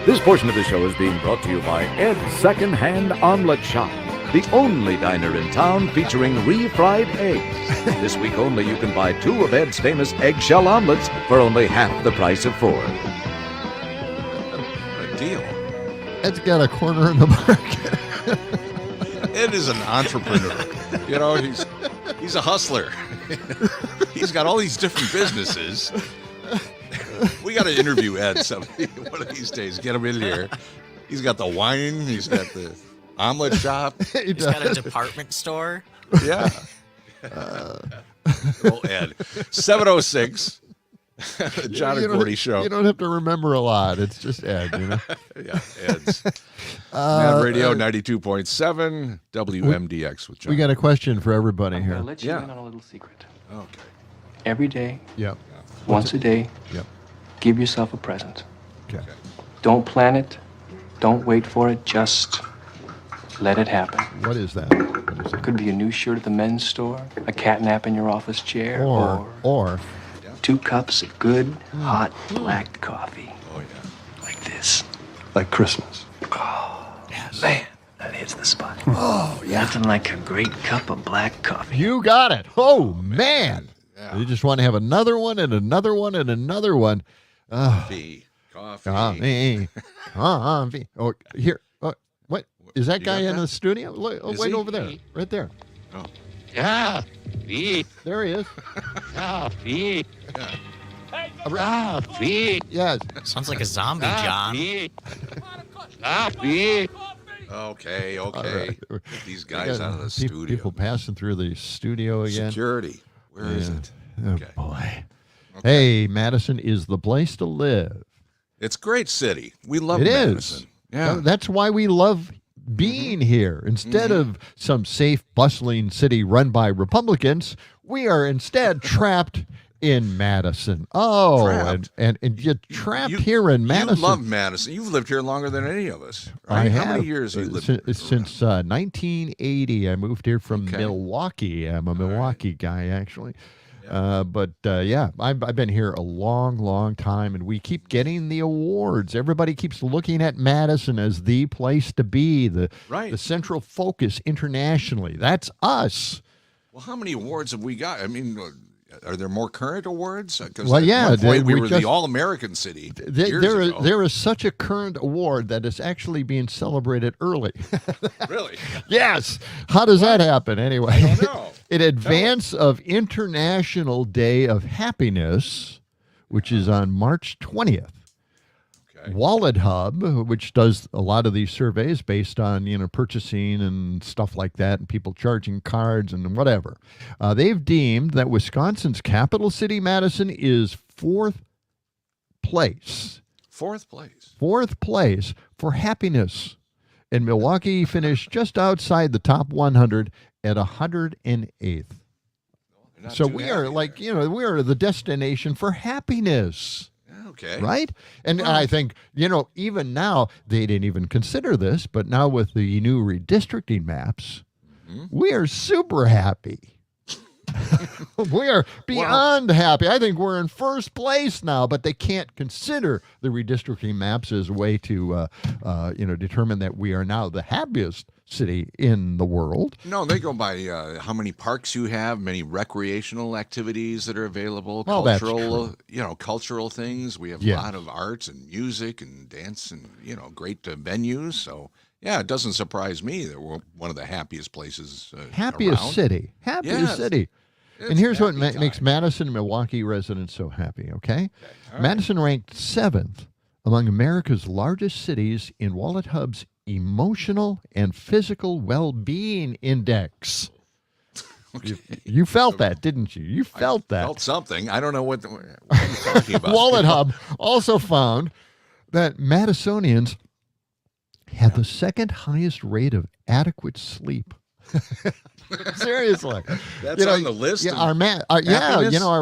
[SPEAKER 18] This portion of the show is being brought to you by Ed's Secondhand Omelet Shop, the only diner in town featuring refried eggs. This week only, you can buy 2 of Ed's famous eggshell omelets for only half the price of 4.
[SPEAKER 2] A deal.
[SPEAKER 3] Ed's got a corner in the market.
[SPEAKER 2] Ed is an entrepreneur. You know, he's a hustler. He's got all these different businesses. We got to interview Ed one of these days. Get him in here. He's got the wine. He's got the omelet shop.
[SPEAKER 1] He's got a department store.
[SPEAKER 2] Yeah. Oh, Ed. 7:06. John and Gordy show.
[SPEAKER 3] You don't have to remember a lot. It's just Ed, you know?
[SPEAKER 2] Yeah, Ed's. Mad Radio 92.7 WMDX with John.
[SPEAKER 3] We got a question for everybody here.
[SPEAKER 16] I'll let you in on a little secret.
[SPEAKER 2] Okay.
[SPEAKER 16] Every day,
[SPEAKER 3] Yep.
[SPEAKER 16] once a day,
[SPEAKER 3] Yep.
[SPEAKER 16] give yourself a present.
[SPEAKER 3] Okay.
[SPEAKER 16] Don't plan it. Don't wait for it. Just let it happen.
[SPEAKER 3] What is that?
[SPEAKER 16] Could be a new shirt at the men's store, a cat nap in your office chair,
[SPEAKER 3] Or
[SPEAKER 16] 2 cups of good, hot, black coffee.
[SPEAKER 2] Oh, yeah.
[SPEAKER 16] Like this.
[SPEAKER 19] Like Christmas.
[SPEAKER 16] Oh, yes. Man, that hits the spot.
[SPEAKER 3] Oh, yeah.
[SPEAKER 16] Nothing like a great cup of black coffee.
[SPEAKER 3] You got it. Oh, man.
[SPEAKER 2] Yeah.
[SPEAKER 3] You just want to have another one and another one and another one.
[SPEAKER 2] Coffee.
[SPEAKER 3] Coffee. Oh, here. What? Is that guy in the studio? Look, wait over there. Right there.
[SPEAKER 2] Oh.
[SPEAKER 3] Yeah. There he is.
[SPEAKER 5] Coffee.
[SPEAKER 3] Coffee. Yes.
[SPEAKER 1] Sounds like a zombie, John.
[SPEAKER 5] Coffee.
[SPEAKER 2] Okay.
[SPEAKER 3] Right.
[SPEAKER 2] Get these guys out of the studio.
[SPEAKER 3] People passing through the studio again.
[SPEAKER 2] Security. Where is it?
[SPEAKER 3] Oh,
[SPEAKER 2] Okay.
[SPEAKER 3] boy. Hey, Madison is the place to live.
[SPEAKER 2] It's a great city. We love
[SPEAKER 3] It
[SPEAKER 2] Madison.
[SPEAKER 3] is.
[SPEAKER 2] Yeah.
[SPEAKER 3] That's why we love being here. Instead of some safe, bustling city run by Republicans, we are instead trapped in Madison. Oh,
[SPEAKER 2] Trapped.
[SPEAKER 3] and you're trapped here in Madison.
[SPEAKER 2] You love Madison. You've lived here longer than any of us. Right?
[SPEAKER 3] I have.
[SPEAKER 2] How many years have you lived here?
[SPEAKER 3] Since 1980. I moved here from Milwaukee. I'm a Milwaukee guy, actually. But I've been here a long, long time, and we keep getting the awards. Everybody keeps looking at Madison as the place to be, the central focus internationally. That's us.
[SPEAKER 2] Well, how many awards have we got? I mean, are there more current awards?
[SPEAKER 3] Well, yeah.
[SPEAKER 2] At one point, we were the All-American city years ago.
[SPEAKER 3] There is such a current award that is actually being celebrated early.
[SPEAKER 2] Really?
[SPEAKER 3] Yes. How does that happen anyway?
[SPEAKER 2] I don't know.
[SPEAKER 3] In advance of International Day of Happiness, which is on March 20th. Wallet Hub, which does a lot of these surveys based on purchasing and stuff like that, and people charging cards and whatever, they've deemed that Wisconsin's capital city, Madison, is 4th place.
[SPEAKER 2] 4th place.
[SPEAKER 3] 4th place for happiness. And Milwaukee finished just outside the top 100 at 108th. So we are we are the destination for happiness.
[SPEAKER 2] Okay.
[SPEAKER 3] Right? And I think, even now, they didn't even consider this, but now with the new redistricting maps, we are super happy. We are beyond happy. I think we're in first place now, but they can't consider the redistricting maps as a way to, determine that we are now the happiest city in the world.
[SPEAKER 2] No, they go by how many parks you have, many recreational activities that are available,
[SPEAKER 3] Well,
[SPEAKER 2] cultural, cultural things. We have a lot of arts and music and dance and, great venues. So, yeah, it doesn't surprise me that we're one of the happiest places
[SPEAKER 3] Happiest
[SPEAKER 2] around.
[SPEAKER 3] city. Happiest city. And here's what makes Madison and Milwaukee residents so happy, okay? Right. Madison ranked 7th among America's largest cities in Wallet Hub's Emotional and Physical Well-Being Index. Okay. You felt that, didn't you? You felt that.
[SPEAKER 2] Felt something. I don't know what you're talking about.
[SPEAKER 3] Wallet Hub also found that Madisonians had the second highest rate of adequate sleep. Seriously,
[SPEAKER 2] that's on the list.
[SPEAKER 3] Yeah, our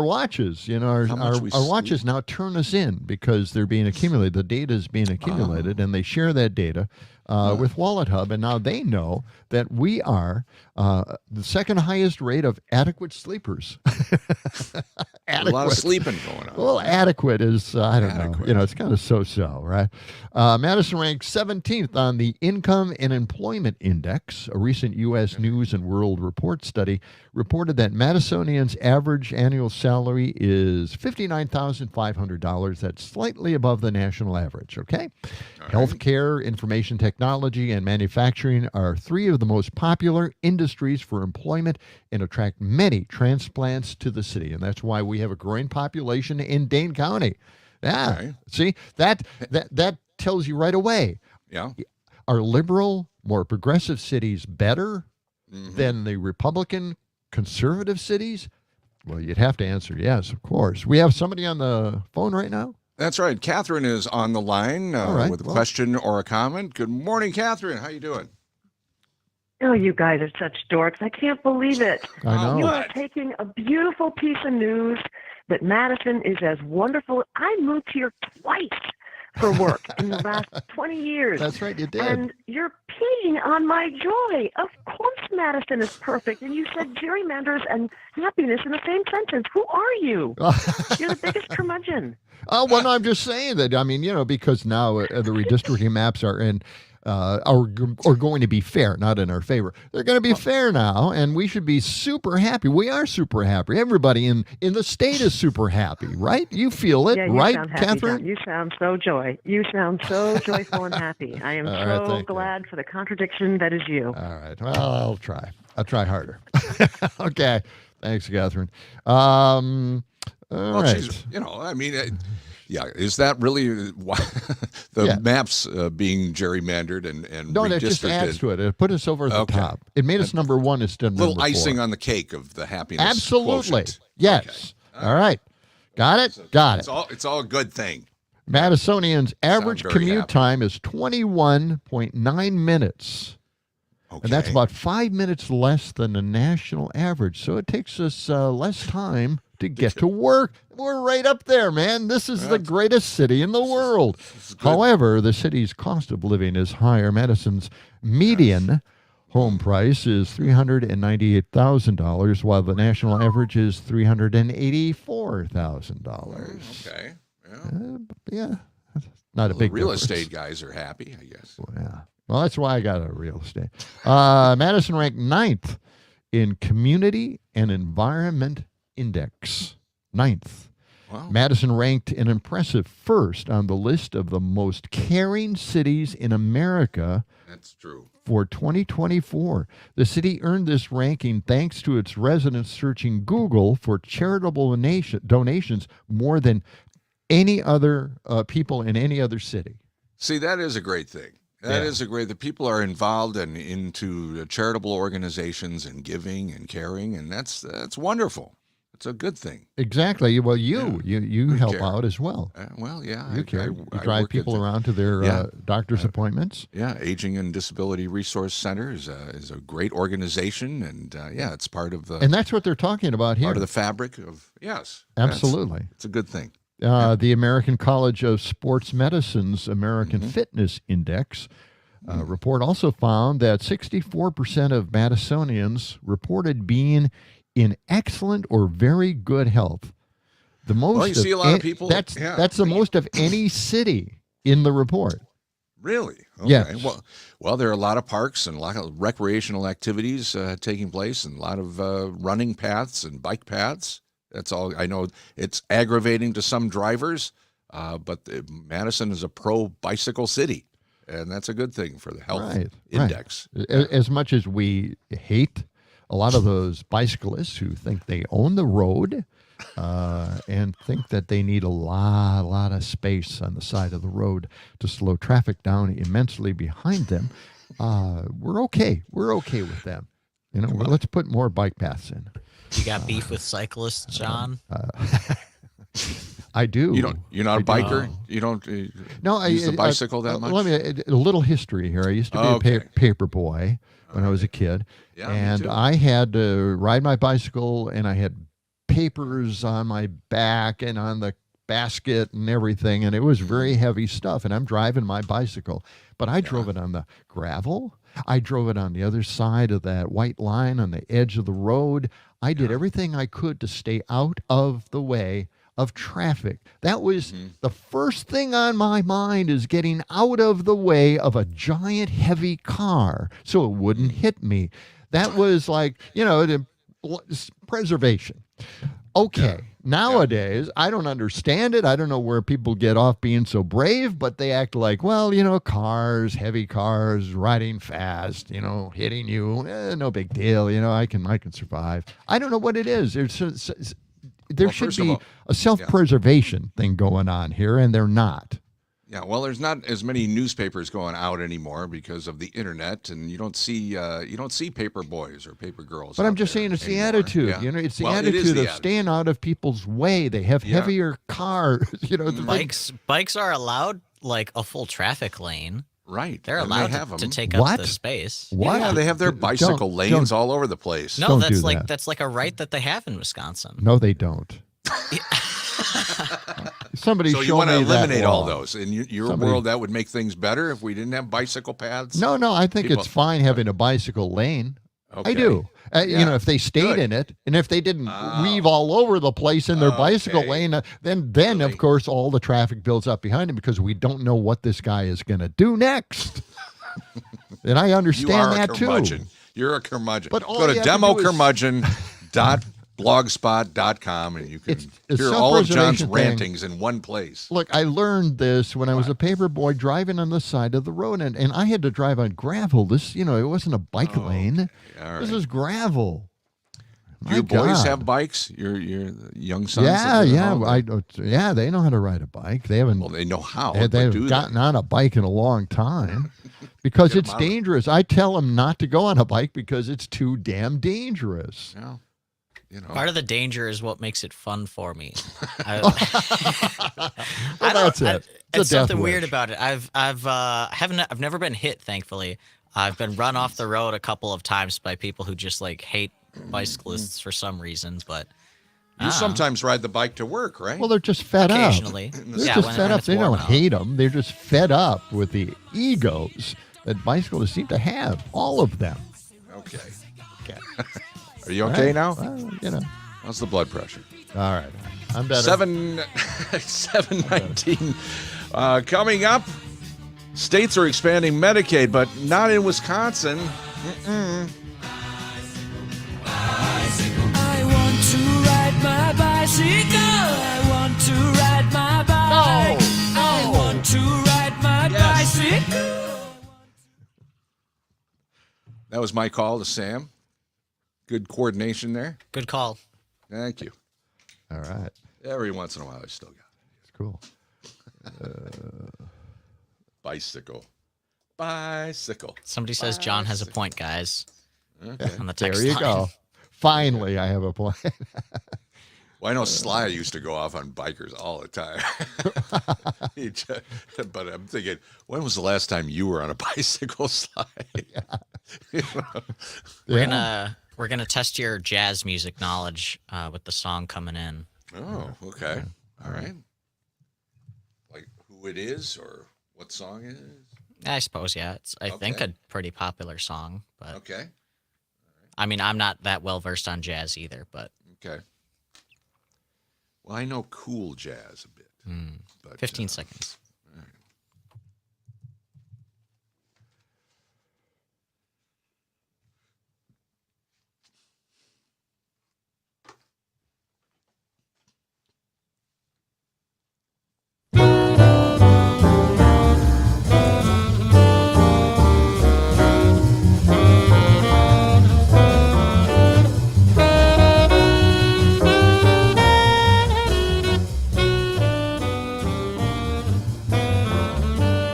[SPEAKER 3] watches. Our watches now turn us in because they're being accumulated. The data is being accumulated, and they share that data with Wallet Hub, and now they know that we are the second highest rate of adequate sleepers.
[SPEAKER 2] A lot of sleeping going on.
[SPEAKER 3] Well, adequate is, I don't know. It's kind of so-so, right? Madison ranked 17th on the Income and Employment Index. A recent U.S. News and World Report study reported that Madisonians' average annual salary is $59,500. That's slightly above the national average, okay? Healthcare, information technology, and manufacturing are 3 of the most popular industries for employment and attract many transplants to the city. And that's why we have a growing population in Dane County. Yeah. Okay. See, that tells you right away.
[SPEAKER 2] Yeah.
[SPEAKER 3] Are liberal, more progressive cities better than the Republican conservative cities? Well, you'd have to answer yes, of course. We have somebody on the phone right now?
[SPEAKER 2] That's right. Catherine is on the line with a question or a comment. Good morning, Catherine. How you doing?
[SPEAKER 17] Oh, you guys are such dorks. I can't believe it.
[SPEAKER 3] I know.
[SPEAKER 17] You are taking a beautiful piece of news that Madison is as wonderful. I moved here twice for work in the last 20 years.
[SPEAKER 3] That's right, you did.
[SPEAKER 17] And you're peeing on my joy. Of course Madison is perfect. And you said gerrymanders and happiness in the same sentence. Who are you? You're the biggest curmudgeon.
[SPEAKER 3] Oh, well, no, I'm just saying that. I mean, because now the redistricting maps are in. Are going to be fair, not in our favor. They're going to be fair now, and we should be super happy. We are super happy. Everybody in the state is super happy, right? You feel it, right,
[SPEAKER 17] sound happy,
[SPEAKER 3] Catherine?
[SPEAKER 17] John. You sound so joyful and happy. I am so glad for the contradiction that is you.
[SPEAKER 3] All right. Well, I'll try. I'll try harder. Okay. Thanks, Catherine. All right.
[SPEAKER 2] Yeah, is that really the maps being gerrymandered and
[SPEAKER 3] no,
[SPEAKER 2] redistricted?
[SPEAKER 3] that just adds to it. It put us over the top. It made us number 1 instead of number 4.
[SPEAKER 2] Little icing on the cake of the happiness.
[SPEAKER 3] Absolutely.
[SPEAKER 2] Quotient.
[SPEAKER 3] Yes. Okay. All right. Got it? Got it.
[SPEAKER 2] It's all a good thing.
[SPEAKER 3] Madisonians' average commute time is 21.9 minutes. Okay. And that's about 5 minutes less than the national average. So it takes us less time to get to work. We're right up there, man. This is the greatest city in the world. However, the city's cost of living is higher. Madison's median home price is $398,000, while the national average is $384,000.
[SPEAKER 2] Okay.
[SPEAKER 3] Yeah. Not a big
[SPEAKER 2] real
[SPEAKER 3] difference.
[SPEAKER 2] estate guys are happy, I guess.
[SPEAKER 3] Well, yeah. Well, that's why I got a real estate. Madison ranked 9th in Community and Environment Index. 9th.
[SPEAKER 2] Wow.
[SPEAKER 3] Madison ranked an impressive 1st on the list of the most caring cities in America.
[SPEAKER 2] That's true.
[SPEAKER 3] For 2024. The city earned this ranking thanks to its residents searching Google for charitable donations more than any other people in any other city.
[SPEAKER 2] See, that is a great thing. That is the people are involved and into charitable organizations and giving and caring, and that's wonderful. It's a good thing.
[SPEAKER 3] Exactly. Well, you help out as well.
[SPEAKER 2] You
[SPEAKER 3] care. You drive people around to their doctor's appointments.
[SPEAKER 2] Yeah, Aging and Disability Resource Center is a great organization, and it's part of the.
[SPEAKER 3] And that's what they're talking about here.
[SPEAKER 2] Part of the fabric of
[SPEAKER 3] Absolutely.
[SPEAKER 2] It's a good thing.
[SPEAKER 3] The American College of Sports Medicine's American Fitness Index report also found that 64% of Madisonians reported being in excellent or very good health. The most.
[SPEAKER 2] Well, you see a lot of people.
[SPEAKER 3] That's the most of any city in the report.
[SPEAKER 2] Really? Okay.
[SPEAKER 3] Yes.
[SPEAKER 2] Well, there are a lot of parks and a lot of recreational activities taking place, and a lot of running paths and bike paths. That's all. I know it's aggravating to some drivers, but Madison is a pro-bicycle city, and that's a good thing for the health index.
[SPEAKER 3] Right. As much as we hate a lot of those bicyclists who think they own the road and think that they need a lot of space on the side of the road to slow traffic down immensely behind them. We're okay. We're okay with them. Let's put more bike paths in.
[SPEAKER 1] You got beef with cyclists, John?
[SPEAKER 3] I do.
[SPEAKER 2] You're not a biker? You don't use the bicycle that much?
[SPEAKER 3] Let me a little history here. I used to be a paper boy when I was a kid, and I had to ride my bicycle, and I had papers on my back and on the basket and everything, and it was very heavy stuff, and I'm driving my bicycle. But I drove it on the gravel. I drove it on the other side of that white line on the edge of the road. I did everything I could to stay out of the way of traffic. That was the first thing on my mind, is getting out of the way of a giant heavy car so it wouldn't hit me. That was like, the preservation. Okay. Nowadays, I don't understand it. I don't know where people get off being so brave, but they act like, well, cars, heavy cars, riding fast, hitting you, no big deal. I can survive. I don't know what it is. There should be a self-preservation thing going on here, and they're not.
[SPEAKER 2] Yeah, well, there's not as many newspapers going out anymore because of the internet, and you don't see paper boys or paper girls.
[SPEAKER 3] But I'm just saying, it's the attitude.
[SPEAKER 2] Yeah.
[SPEAKER 3] It's the attitude of staying out of people's way. They have heavier cars.
[SPEAKER 1] Bikes are allowed like a full traffic lane.
[SPEAKER 2] Right.
[SPEAKER 1] They're allowed to take up the space.
[SPEAKER 3] What?
[SPEAKER 2] Yeah, they have their bicycle lanes all over the place.
[SPEAKER 1] No, that's like a right that they have in Wisconsin.
[SPEAKER 3] No, they don't. Somebody
[SPEAKER 2] so
[SPEAKER 3] show
[SPEAKER 2] you want to
[SPEAKER 3] me
[SPEAKER 2] eliminate
[SPEAKER 3] that
[SPEAKER 2] all
[SPEAKER 3] law.
[SPEAKER 2] those in your world? That would make things better if we didn't have bicycle paths.
[SPEAKER 3] No, I think it's fine having a bicycle lane.
[SPEAKER 2] Okay.
[SPEAKER 3] I do. If they stayed in it, and if they didn't weave all over the place in their bicycle lane, then of course all the traffic builds up behind them because we don't know what this guy is going to do next. And I understand that too.
[SPEAKER 2] You're a curmudgeon.
[SPEAKER 3] But
[SPEAKER 2] go to democurmudgeon.blogspot.com and you can hear all of John's rantings in one place.
[SPEAKER 3] Look, I learned this when I was a paper boy driving on the side of the road, and I had to drive on gravel. This, it wasn't a bike lane.
[SPEAKER 2] All right.
[SPEAKER 3] This is gravel.
[SPEAKER 2] Do your boys have bikes? Your young sons?
[SPEAKER 3] Yeah, they know how to ride a bike. They haven't.
[SPEAKER 2] Well, they know how.
[SPEAKER 3] They've gotten on a bike in a long time because it's dangerous. I tell them not to go on a bike because it's too damn dangerous.
[SPEAKER 2] Yeah.
[SPEAKER 1] Part of the danger is what makes it fun for me.
[SPEAKER 3] That's it.
[SPEAKER 1] It's something weird about it. I've never been hit, thankfully. I've been run off the road a couple of times by people who just hate bicyclists for some reason, but
[SPEAKER 2] you sometimes ride the bike to work, right?
[SPEAKER 3] Well, they're just fed up.
[SPEAKER 1] Occasionally.
[SPEAKER 3] They're just fed up. They don't hate them. They're just fed up with the egos that bicyclists seem to have. All of them.
[SPEAKER 2] Okay. Are you okay now?
[SPEAKER 3] Well,
[SPEAKER 2] How's the blood pressure?
[SPEAKER 3] All right. I'm better.
[SPEAKER 2] 719. Coming up, states are expanding Medicaid, but not in Wisconsin.
[SPEAKER 10] I want to ride my bicycle. I want to ride my bike. I want to ride my bicycle.
[SPEAKER 2] That was my call to Sam. Good coordination there.
[SPEAKER 1] Good call.
[SPEAKER 2] Thank you.
[SPEAKER 3] All right.
[SPEAKER 2] Every once in a while, I still got it.
[SPEAKER 3] It's cool.
[SPEAKER 2] Bicycle.
[SPEAKER 1] Somebody says John has a point, guys.
[SPEAKER 2] Okay.
[SPEAKER 1] On the text
[SPEAKER 3] There you
[SPEAKER 1] line.
[SPEAKER 3] go. Finally, I have a point.
[SPEAKER 2] Well, I know Sly used to go off on bikers all the time. But I'm thinking, when was the last time you were on a bicycle, Sly?
[SPEAKER 1] We're gonna test your jazz music knowledge with the song coming in.
[SPEAKER 2] Oh, okay. All right. Like who it is or what song it is?
[SPEAKER 1] I suppose, yeah. It's I think a pretty popular song, but
[SPEAKER 2] okay.
[SPEAKER 1] I mean, I'm not that well versed on jazz either, but
[SPEAKER 2] okay. Well, I know cool jazz a bit. But
[SPEAKER 1] 15 seconds.
[SPEAKER 2] All right.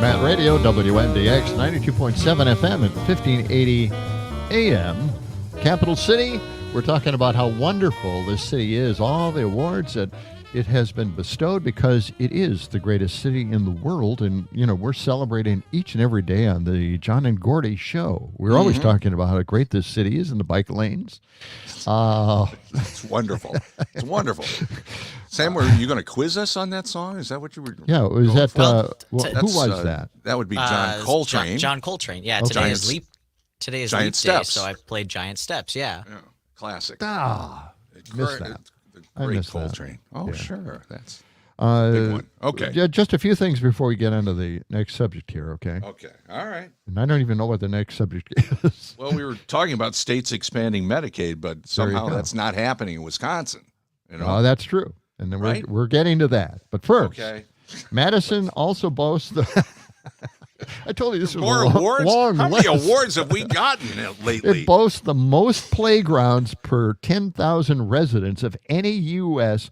[SPEAKER 3] Internet Radio, WMDX, 92.7 FM and 1580 AM. Capital City, we're talking about how wonderful this city is, all the awards that it has been bestowed because it is the greatest city in the world. And, we're celebrating each and every day on the John and Gordy show. We're always talking about how great this city is in the bike lanes.
[SPEAKER 2] It's wonderful. It's wonderful. Sam, were you going to quiz us on that song? Is that what you were?
[SPEAKER 3] Yeah, was that? Who was that?
[SPEAKER 2] That would be John Coltrane.
[SPEAKER 1] John Coltrane. Yeah,
[SPEAKER 2] Today
[SPEAKER 1] is leap day, so I played Giant Steps. Yeah.
[SPEAKER 2] Classic.
[SPEAKER 3] Missed that.
[SPEAKER 2] Great Coltrane.
[SPEAKER 3] That.
[SPEAKER 2] Oh,
[SPEAKER 3] yeah.
[SPEAKER 2] Sure. That's a big one. Okay.
[SPEAKER 3] Just a few things before we get into the next subject here, okay?
[SPEAKER 2] Okay. All right.
[SPEAKER 3] And I don't even know what the next subject is.
[SPEAKER 2] Well, we were talking about states expanding Medicaid, but somehow that's not happening in Wisconsin.
[SPEAKER 3] Oh, that's true. And then we're getting to that. But first, Madison also boasts the... I told you this was
[SPEAKER 2] more awards.
[SPEAKER 3] Long
[SPEAKER 2] How
[SPEAKER 3] list.
[SPEAKER 2] many awards have we gotten lately?
[SPEAKER 3] It boasts the most playgrounds per 10,000 residents of any U.S.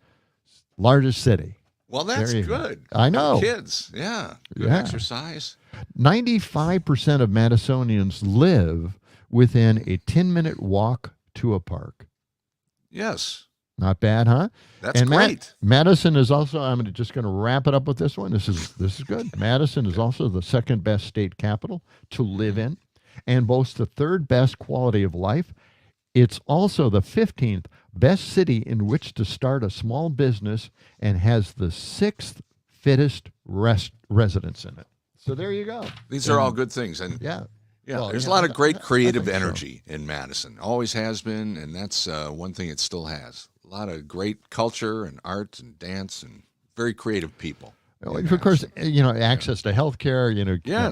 [SPEAKER 3] largest city.
[SPEAKER 2] Well, that's good.
[SPEAKER 3] I know.
[SPEAKER 2] Kids, good exercise.
[SPEAKER 3] 95% of Madisonians live within a 10-minute walk to a park.
[SPEAKER 2] Yes.
[SPEAKER 3] Not bad, huh?
[SPEAKER 2] That's great.
[SPEAKER 3] Madison is also, I'm just going to wrap it up with this one. This is good. Madison is also the second best state capital to live in and boasts the third best quality of life. It's also the 15th best city in which to start a small business and has the 6th fittest residents in it. So there you go.
[SPEAKER 2] These are all good things. And
[SPEAKER 3] well,
[SPEAKER 2] there's a lot of great creative energy in Madison. Always has been, and that's one thing it still has. A lot of great culture and art and dance and very creative people.
[SPEAKER 3] Well, of course, access to health care,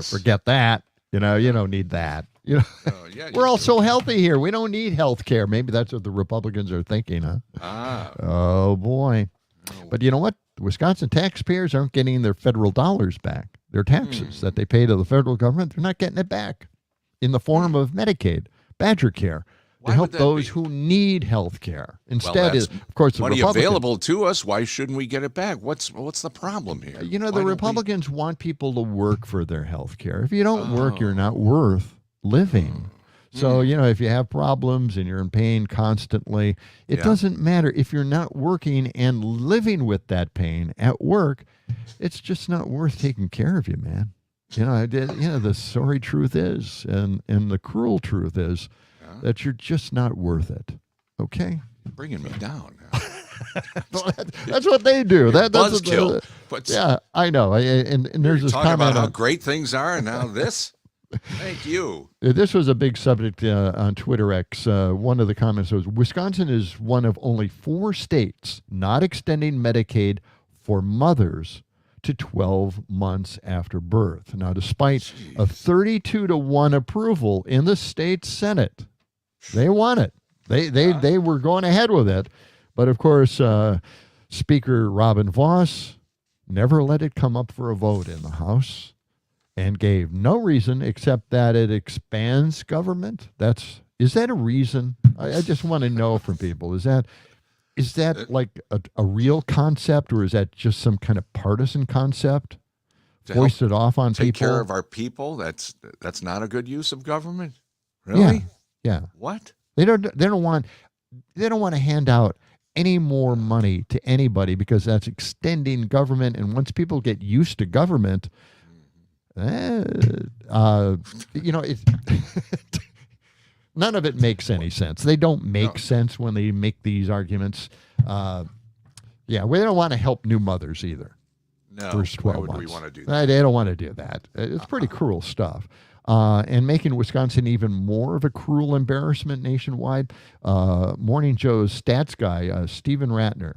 [SPEAKER 3] forget that. You don't need that. We're all so healthy here. We don't need health care. Maybe that's what the Republicans are thinking, huh? Oh, boy. But you know what? The Wisconsin taxpayers aren't getting their federal dollars back. Their taxes that they pay to the federal government, they're not getting it back in the form of Medicaid, Badger Care, to help those who need health care. Instead, of course, the
[SPEAKER 2] money
[SPEAKER 3] Republicans,
[SPEAKER 2] available to us. Why shouldn't we get it back? What's the problem here?
[SPEAKER 3] The Republicans want people to work for their health care. If you don't work, you're not worth living. So, if you have problems and you're in pain constantly, it doesn't matter. If you're not working and living with that pain at work, it's just not worth taking care of you, man. The sorry truth is, and the cruel truth is, that you're just not worth it. Okay?
[SPEAKER 2] You're bringing me down.
[SPEAKER 3] Well, that's what they do. That's
[SPEAKER 2] buzzkill.
[SPEAKER 3] Yeah, I know. And there's this
[SPEAKER 2] talking
[SPEAKER 3] comment
[SPEAKER 2] about how great things are, and now this. Thank you.
[SPEAKER 3] This was a big subject on Twitter X. One of the comments was, Wisconsin is one of only 4 states not extending Medicaid for mothers to 12 months after birth. Now, despite a 32-1 approval in the state Senate, they won it. They were going ahead with it. But, of course, Speaker Robin Vos never let it come up for a vote in the House and gave no reason except that it expands government. Is that a reason? I just want to know from people. Is that like a real concept, or is that just some kind of partisan concept? Foisted off on people?
[SPEAKER 2] Take care of our people? That's not a good use of government? Really?
[SPEAKER 3] Yeah.
[SPEAKER 2] What?
[SPEAKER 3] They don't want to hand out any more money to anybody because that's extending government. And once people get used to government, none of it makes any sense. They don't make sense when they make these arguments. We don't want to help new mothers either.
[SPEAKER 2] No,
[SPEAKER 3] first 12
[SPEAKER 2] why would
[SPEAKER 3] months.
[SPEAKER 2] we want to do that?
[SPEAKER 3] They don't want to do that. It's pretty cruel stuff. And making Wisconsin even more of a cruel embarrassment nationwide. Morning Joe's stats guy, Stephen Ratner,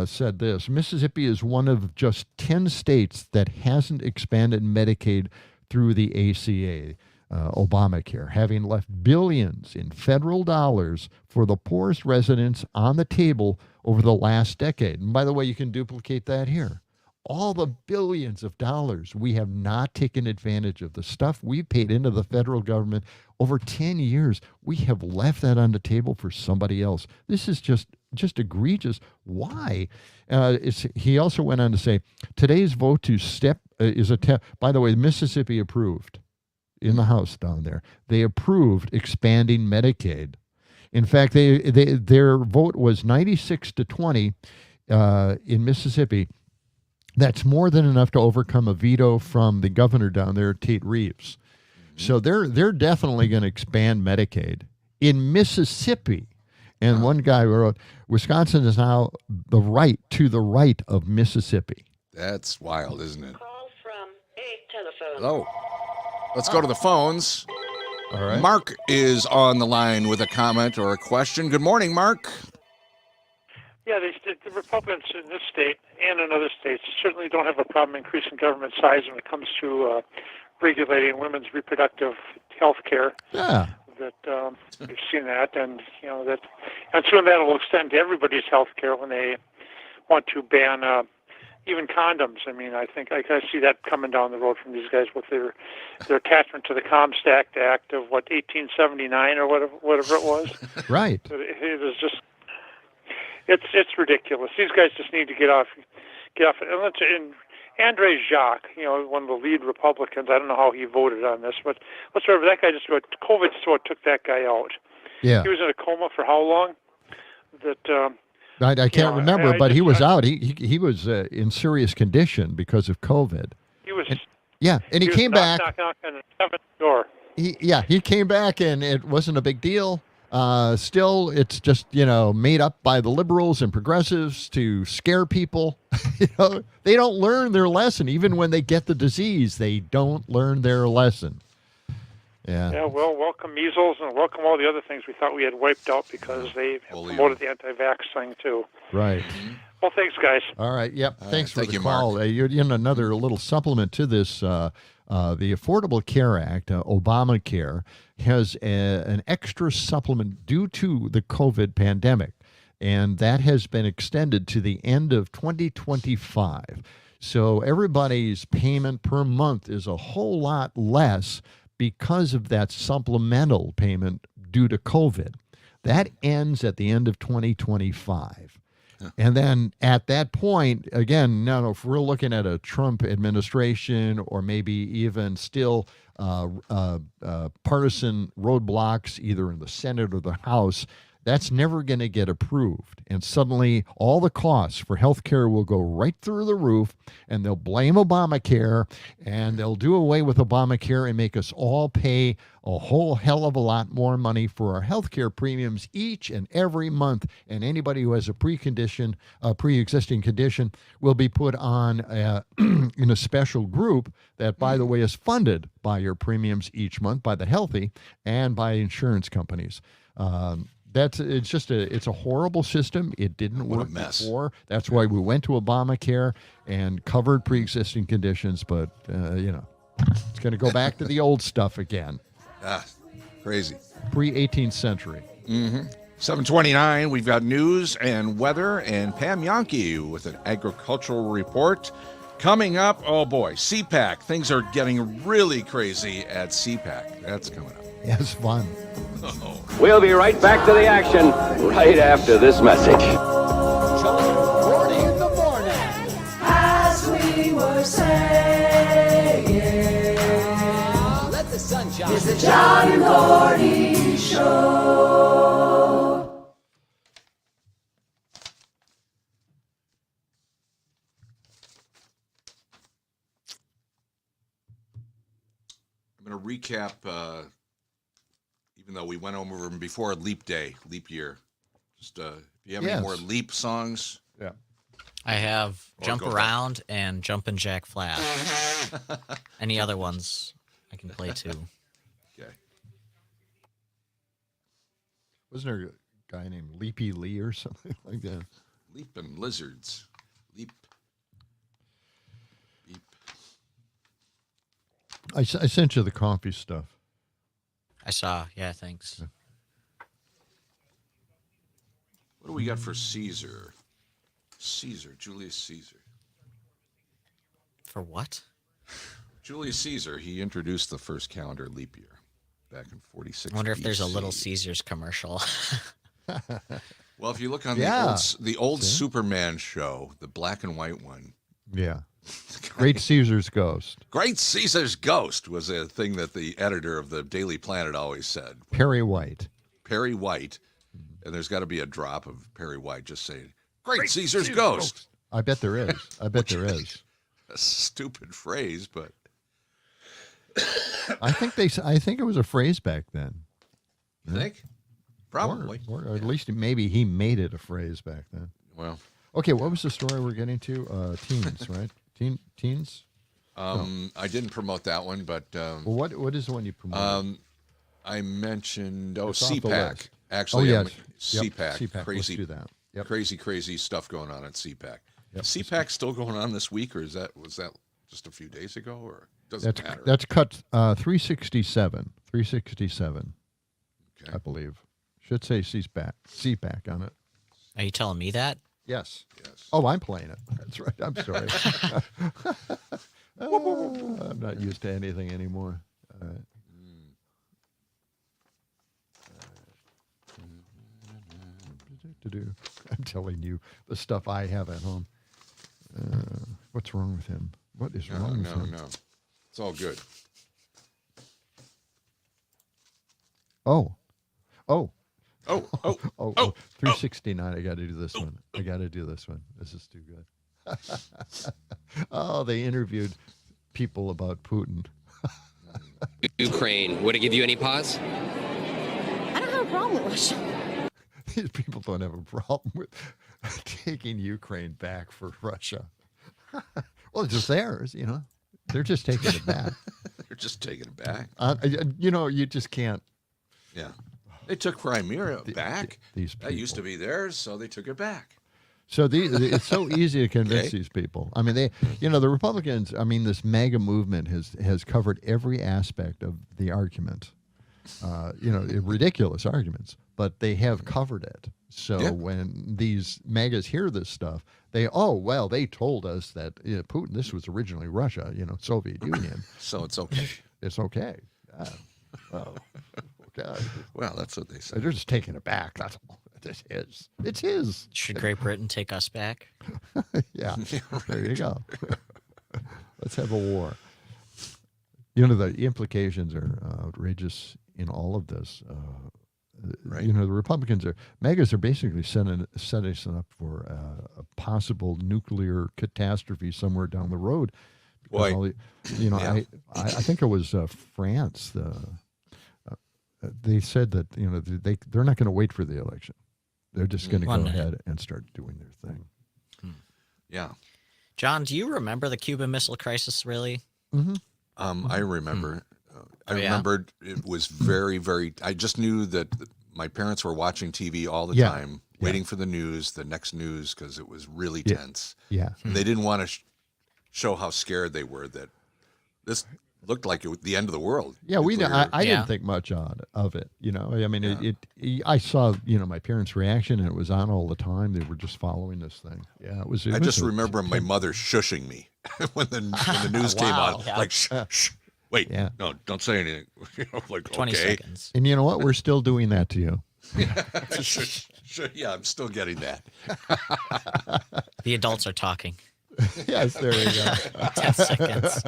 [SPEAKER 3] said this: Mississippi is one of just 10 states that hasn't expanded Medicaid through the ACA, Obamacare, having left billions in federal dollars for the poorest residents on the table over the last decade. And by the way, you can duplicate that here. All the billions of dollars we have not taken advantage of, the stuff we paid into the federal government over 10 years, we have left that on the table for somebody else. This is just just egregious. Why? He also went on to say, today's vote to step is a by the way, Mississippi approved in the House down there. They approved expanding Medicaid. In fact, their vote was 96-20 in Mississippi. That's more than enough to overcome a veto from the governor down there, Tate Reeves. So they're definitely going to expand Medicaid in Mississippi. And one guy wrote, Wisconsin is now the right of Mississippi.
[SPEAKER 2] That's wild, isn't it?
[SPEAKER 19] Call from a telephone.
[SPEAKER 2] Hello. Let's go to the phones.
[SPEAKER 3] All right.
[SPEAKER 2] Mark is on the line with a comment or a question. Good morning, Mark.
[SPEAKER 20] Yeah, the Republicans in this state and in other states certainly don't have a problem increasing government size when it comes to regulating women's reproductive health care.
[SPEAKER 3] Yeah.
[SPEAKER 20] That we've seen that, and soon that will extend to everybody's health care when they want to ban even condoms. I mean, I think I see that coming down the road from these guys with their attachment to the Comstock Act of 1879 or whatever it was.
[SPEAKER 3] Right.
[SPEAKER 20] It is just it's ridiculous. These guys just need to get off it. And Andre Jacques, one of the lead Republicans, I don't know how he voted on this, but whatsoever, that guy COVID took that guy out.
[SPEAKER 3] Yeah.
[SPEAKER 20] He was in a coma for how long?
[SPEAKER 3] I can't remember, but he was out. He was in serious condition because of COVID.
[SPEAKER 20] He was.
[SPEAKER 3] And he came back.
[SPEAKER 20] Knock on the seventh door.
[SPEAKER 3] He came back, and it wasn't a big deal. Still, it's just, made up by the liberals and progressives to scare people. They don't learn their lesson. Even when they get the disease, they don't learn their lesson. Yeah.
[SPEAKER 20] Yeah, well, welcome measles and welcome all the other things we thought we had wiped out because they promoted the anti-vax thing, too.
[SPEAKER 3] Right.
[SPEAKER 20] Well, thanks, guys.
[SPEAKER 3] All right. Yep. Thanks for the
[SPEAKER 2] Mark.
[SPEAKER 3] call. You're in another little supplement to this. The Affordable Care Act, Obamacare, has an extra supplement due to the COVID pandemic, and that has been extended to the end of 2025. So everybody's payment per month is a whole lot less because of that supplemental payment due to COVID. That ends at the end of 2025. And then at that point, again, now if we're looking at a Trump administration or maybe even still partisan roadblocks either in the Senate or the House, that's never going to get approved. And suddenly all the costs for health care will go right through the roof, and they'll blame Obamacare, and they'll do away with Obamacare and make us all pay a whole hell of a lot more money for our health care premiums each and every month. And anybody who has a pre-existing condition will be put on in a special group that, by the way, is funded by your premiums each month, by the healthy and by insurance companies. It's a horrible system. It didn't work before. That's why we went to Obamacare and covered pre-existing conditions. But it's going to go back to the old stuff again.
[SPEAKER 2] Crazy.
[SPEAKER 3] Pre-18th century.
[SPEAKER 2] 7:29. We've got news and weather, and Pam Yankee with an agricultural report coming up. Oh boy, CPAC. Things are getting really crazy at CPAC. That's coming up.
[SPEAKER 3] Yeah, it's fun.
[SPEAKER 21] We'll be right back to the action right after this message.
[SPEAKER 14] John and Gordy in the morning.
[SPEAKER 10] As we were saying,
[SPEAKER 14] Let the sun shine.
[SPEAKER 10] it's the John and Gordy Show.
[SPEAKER 2] I'm going to recap, even though we went over them before, leap year. Just if you have any more leap songs.
[SPEAKER 3] Yeah.
[SPEAKER 1] I have Jump Around and Jumpin' Jack Flash. Any other ones I can play too.
[SPEAKER 2] Okay.
[SPEAKER 3] Wasn't there a guy named Leapy Lee or something like that?
[SPEAKER 2] Leapin' lizards. Leap.
[SPEAKER 3] I sent you the coffee stuff.
[SPEAKER 1] I saw. Yeah, thanks.
[SPEAKER 2] What do we got for Caesar? Julius Caesar.
[SPEAKER 1] For what?
[SPEAKER 2] Julius Caesar. He introduced the first calendar leap year back in 46.
[SPEAKER 1] I wonder if there's a
[SPEAKER 2] BC.
[SPEAKER 1] Little Caesars commercial.
[SPEAKER 2] Well, if you look on
[SPEAKER 3] Yeah.
[SPEAKER 2] the old Superman show, the black and white one.
[SPEAKER 3] Yeah. Great Caesar's Ghost.
[SPEAKER 2] Great Caesar's Ghost was a thing that the editor of the Daily Planet always said.
[SPEAKER 3] Perry White.
[SPEAKER 2] Perry White. And there's got to be a drop of Perry White just saying, Great Caesar's Ghost.
[SPEAKER 3] I bet there is. I bet there is.
[SPEAKER 2] A stupid phrase, but
[SPEAKER 3] I think it was a phrase back then.
[SPEAKER 2] You think? Probably.
[SPEAKER 3] Or at least maybe he made it a phrase back then.
[SPEAKER 2] Well.
[SPEAKER 3] Okay, what was the story we're getting to? Teens, right? Teens?
[SPEAKER 2] I didn't promote that one, but
[SPEAKER 3] well, what is the one you promoted?
[SPEAKER 2] I mentioned
[SPEAKER 3] It's off the
[SPEAKER 2] CPAC.
[SPEAKER 3] list.
[SPEAKER 2] Actually,
[SPEAKER 3] yes.
[SPEAKER 2] CPAC.
[SPEAKER 3] CPAC.
[SPEAKER 2] Crazy,
[SPEAKER 3] Let's do that. Yep.
[SPEAKER 2] Crazy stuff going on at CPAC.
[SPEAKER 3] Yep.
[SPEAKER 2] CPAC still going on this week, or was that just a few days ago, or doesn't matter?
[SPEAKER 3] That's cut 367. 367. Okay. I believe. Should say CPAC on it.
[SPEAKER 1] Are you telling me that?
[SPEAKER 3] Yes. Oh, I'm playing it. That's right. I'm sorry. I'm not used to anything anymore. All right. I'm telling you the stuff I have at home. What's wrong with him? What is wrong with him?
[SPEAKER 2] No. It's all good.
[SPEAKER 3] Oh. 369. I got to do this one. This is too good. Oh, they interviewed people about Putin.
[SPEAKER 7] Ukraine. Would it give you any pause?
[SPEAKER 8] I don't have a problem with Russia.
[SPEAKER 3] These people don't have a problem with taking Ukraine back for Russia. Well, it's just theirs, you know. They're just taking it back.
[SPEAKER 2] They're just taking it back.
[SPEAKER 3] You just can't.
[SPEAKER 2] Yeah. They took Crimea back.
[SPEAKER 3] These
[SPEAKER 2] that used to be theirs, so they took it back.
[SPEAKER 3] So it's so easy to convince these people. I mean, the Republicans. I mean, this MAGA movement has covered every aspect of the argument. Ridiculous arguments, but they have covered it. So when these MAGAs hear this stuff, they told us that Putin. This was originally Russia, Soviet Union.
[SPEAKER 2] So it's okay.
[SPEAKER 3] It's okay. Oh, God.
[SPEAKER 2] Well, that's what they said.
[SPEAKER 3] They're just taking it back. That's all. It's his.
[SPEAKER 1] Should Great Britain take us back?
[SPEAKER 3] Yeah. There you go. Let's have a war. The implications are outrageous in all of this.
[SPEAKER 2] Right.
[SPEAKER 3] The Republicans MAGAs are basically setting us up for a possible nuclear catastrophe somewhere down the road.
[SPEAKER 2] Boy.
[SPEAKER 3] I think it was France. They said that they're not going to wait for the election. They're just going to go ahead and start doing their thing.
[SPEAKER 2] Yeah.
[SPEAKER 1] John, do you remember the Cuban Missile Crisis, really?
[SPEAKER 3] Mm-hmm.
[SPEAKER 2] I remember. I remembered it was very, very. I just knew that my parents were watching TV all the time, waiting for the news, the next news, because it was really tense.
[SPEAKER 3] Yeah.
[SPEAKER 2] And they didn't want to show how scared they were that this looked like it was the end of the world.
[SPEAKER 3] Yeah, I didn't think much of it. I mean, I saw my parents' reaction, and it was on all the time. They were just following this thing. Yeah, it was.
[SPEAKER 2] I just remember my mother shushing me when the news came out, like shh. Wait, no, don't say anything. Like
[SPEAKER 1] 20 seconds.
[SPEAKER 3] And you know what? We're still doing that to you.
[SPEAKER 2] Yeah, I'm still getting that.
[SPEAKER 1] The adults are talking.
[SPEAKER 3] Yes, there you go.
[SPEAKER 1] 10 seconds.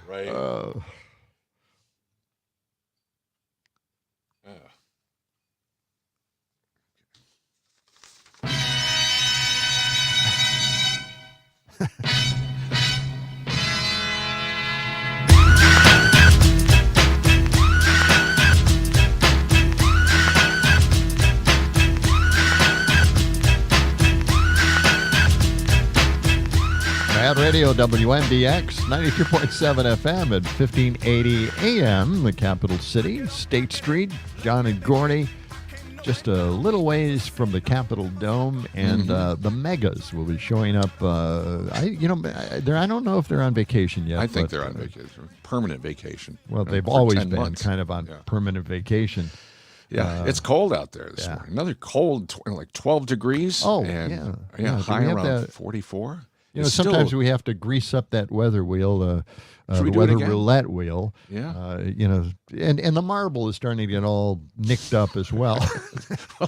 [SPEAKER 2] Right.
[SPEAKER 3] Mad Radio WMDX 92.7 FM at 1580 AM, the capital city, State Street, John and Gordy, just a little ways from the Capitol Dome, and the Megas will be showing up. I don't know if they're on vacation yet.
[SPEAKER 2] I think they're on vacation, permanent vacation.
[SPEAKER 3] Well, they've always been
[SPEAKER 2] months.
[SPEAKER 3] kind of on permanent vacation.
[SPEAKER 2] Yeah, it's cold out there this morning. Another cold, like 12 degrees.
[SPEAKER 3] Oh,
[SPEAKER 2] and
[SPEAKER 3] yeah.
[SPEAKER 2] high around 44.
[SPEAKER 3] sometimes we have to grease up that weather wheel, the weather roulette wheel.
[SPEAKER 2] Yeah.
[SPEAKER 3] And the marble is starting to get all nicked up as well.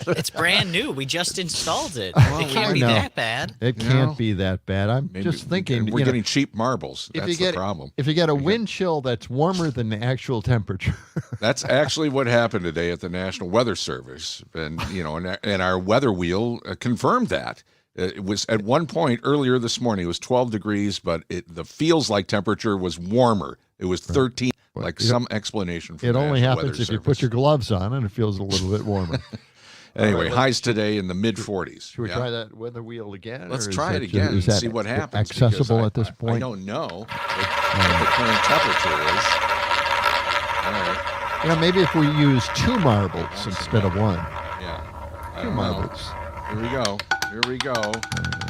[SPEAKER 1] It's brand new. We just installed it. It can't be that bad.
[SPEAKER 3] It can't be that bad. I'm just thinking.
[SPEAKER 2] We're getting cheap marbles. That's the problem.
[SPEAKER 3] If you get a wind chill that's warmer than the actual temperature.
[SPEAKER 2] That's actually what happened today at the National Weather Service. And, and our weather wheel confirmed that. It was at one point earlier this morning, it was 12 degrees, but the feels like temperature was warmer. It was 13, some explanation for
[SPEAKER 3] it only happens if you put your gloves on and it feels a little bit warmer.
[SPEAKER 2] Anyway, highs today in the mid-40s.
[SPEAKER 3] Should we try that weather wheel again?
[SPEAKER 2] Let's try it again and see what happens.
[SPEAKER 3] Accessible at this point?
[SPEAKER 2] I don't know what the current temperature is. All right.
[SPEAKER 3] Maybe if we use 2 marbles instead of 1.
[SPEAKER 2] Yeah.
[SPEAKER 3] 2 marbles.
[SPEAKER 2] Here we go.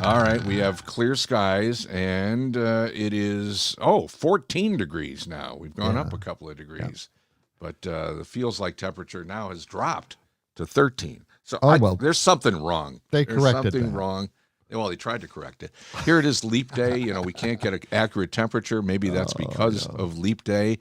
[SPEAKER 2] All right, we have clear skies, and it is 14 degrees now. We've gone up a couple of degrees, but the feels like temperature now has dropped to 13. So there's something wrong.
[SPEAKER 3] There's
[SPEAKER 2] something wrong. Well, they tried to correct it. Here it is, Leap Day. We can't get an accurate temperature. Maybe that's because of Leap Day.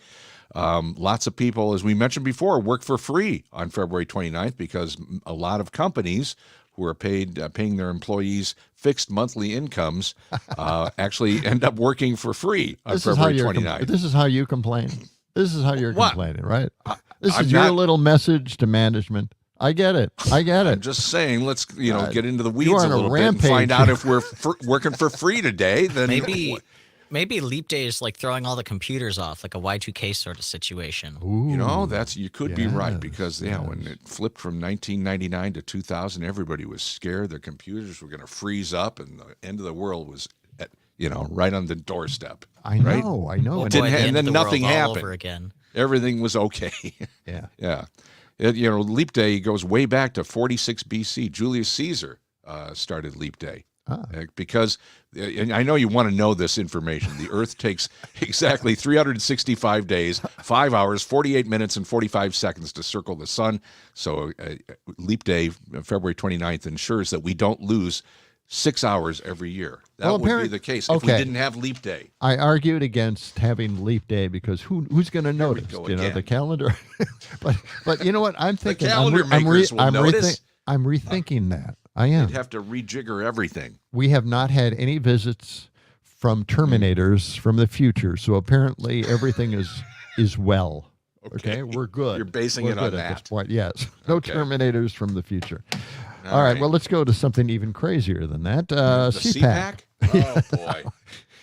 [SPEAKER 2] Lots of people, as we mentioned before, work for free on February 29th because a lot of companies who are paying their employees fixed monthly incomes actually end up working for free on February 29th.
[SPEAKER 3] This is how you complain. This is how you're complaining, right? This is your little message to management. I get it.
[SPEAKER 2] I'm just saying, let's get into the weeds a little bit and find out if we're working for free today. Then
[SPEAKER 1] maybe Leap Day is like throwing all the computers off, like a Y2K sort of situation.
[SPEAKER 3] Ooh,
[SPEAKER 2] you could be right because when it flipped from 1999 to 2000, everybody was scared their computers were going to freeze up and the end of the world was right on the doorstep.
[SPEAKER 3] I know.
[SPEAKER 2] And then nothing happened.
[SPEAKER 1] Over again.
[SPEAKER 2] Everything was okay.
[SPEAKER 3] Yeah.
[SPEAKER 2] Leap Day goes way back to 46 BC. Julius Caesar started Leap Day. Because and I know you want to know this information. The Earth takes exactly 365 days, 5 hours, 48 minutes, and 45 seconds to circle the sun. So Leap Day, February 29th, ensures that we don't lose 6 hours every year. That would be the case if we didn't have Leap Day.
[SPEAKER 3] I argued against having Leap Day because who's going to notice? The calendar. but you know what? I'm thinking.
[SPEAKER 2] The calendar makers will notice.
[SPEAKER 3] I'm rethinking that. I am.
[SPEAKER 2] You'd have to rejigger everything.
[SPEAKER 3] We have not had any visits from Terminators from the future, so apparently everything is well. Okay, we're good.
[SPEAKER 2] You're basing it on that.
[SPEAKER 3] At this point. Yes. No Terminators from the future. All right. Well, let's go to something even crazier than that. CPAC.
[SPEAKER 2] Oh, boy.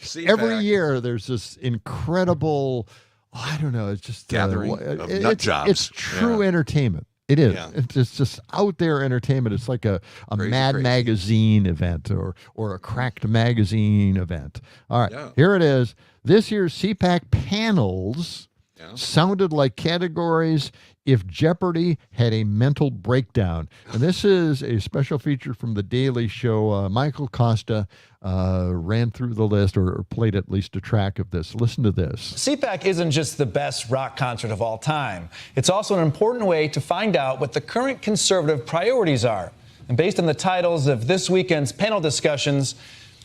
[SPEAKER 2] CPAC.
[SPEAKER 3] Every year there's this incredible, I don't know, it's just
[SPEAKER 2] gathering of nut jobs.
[SPEAKER 3] It's true entertainment. It is. Yeah. It's just out there entertainment. It's like a Mad Magazine event or a Cracked Magazine event. All right, Here it is. This year's CPAC panels sounded like categories if Jeopardy had a mental breakdown. And this is a special feature from The Daily Show. Michael Costa ran through the list or played at least a track of this. Listen to this.
[SPEAKER 7] CPAC isn't just the best rock concert of all time. It's also an important way to find out what the current conservative priorities are. And based on the titles of this weekend's panel discussions,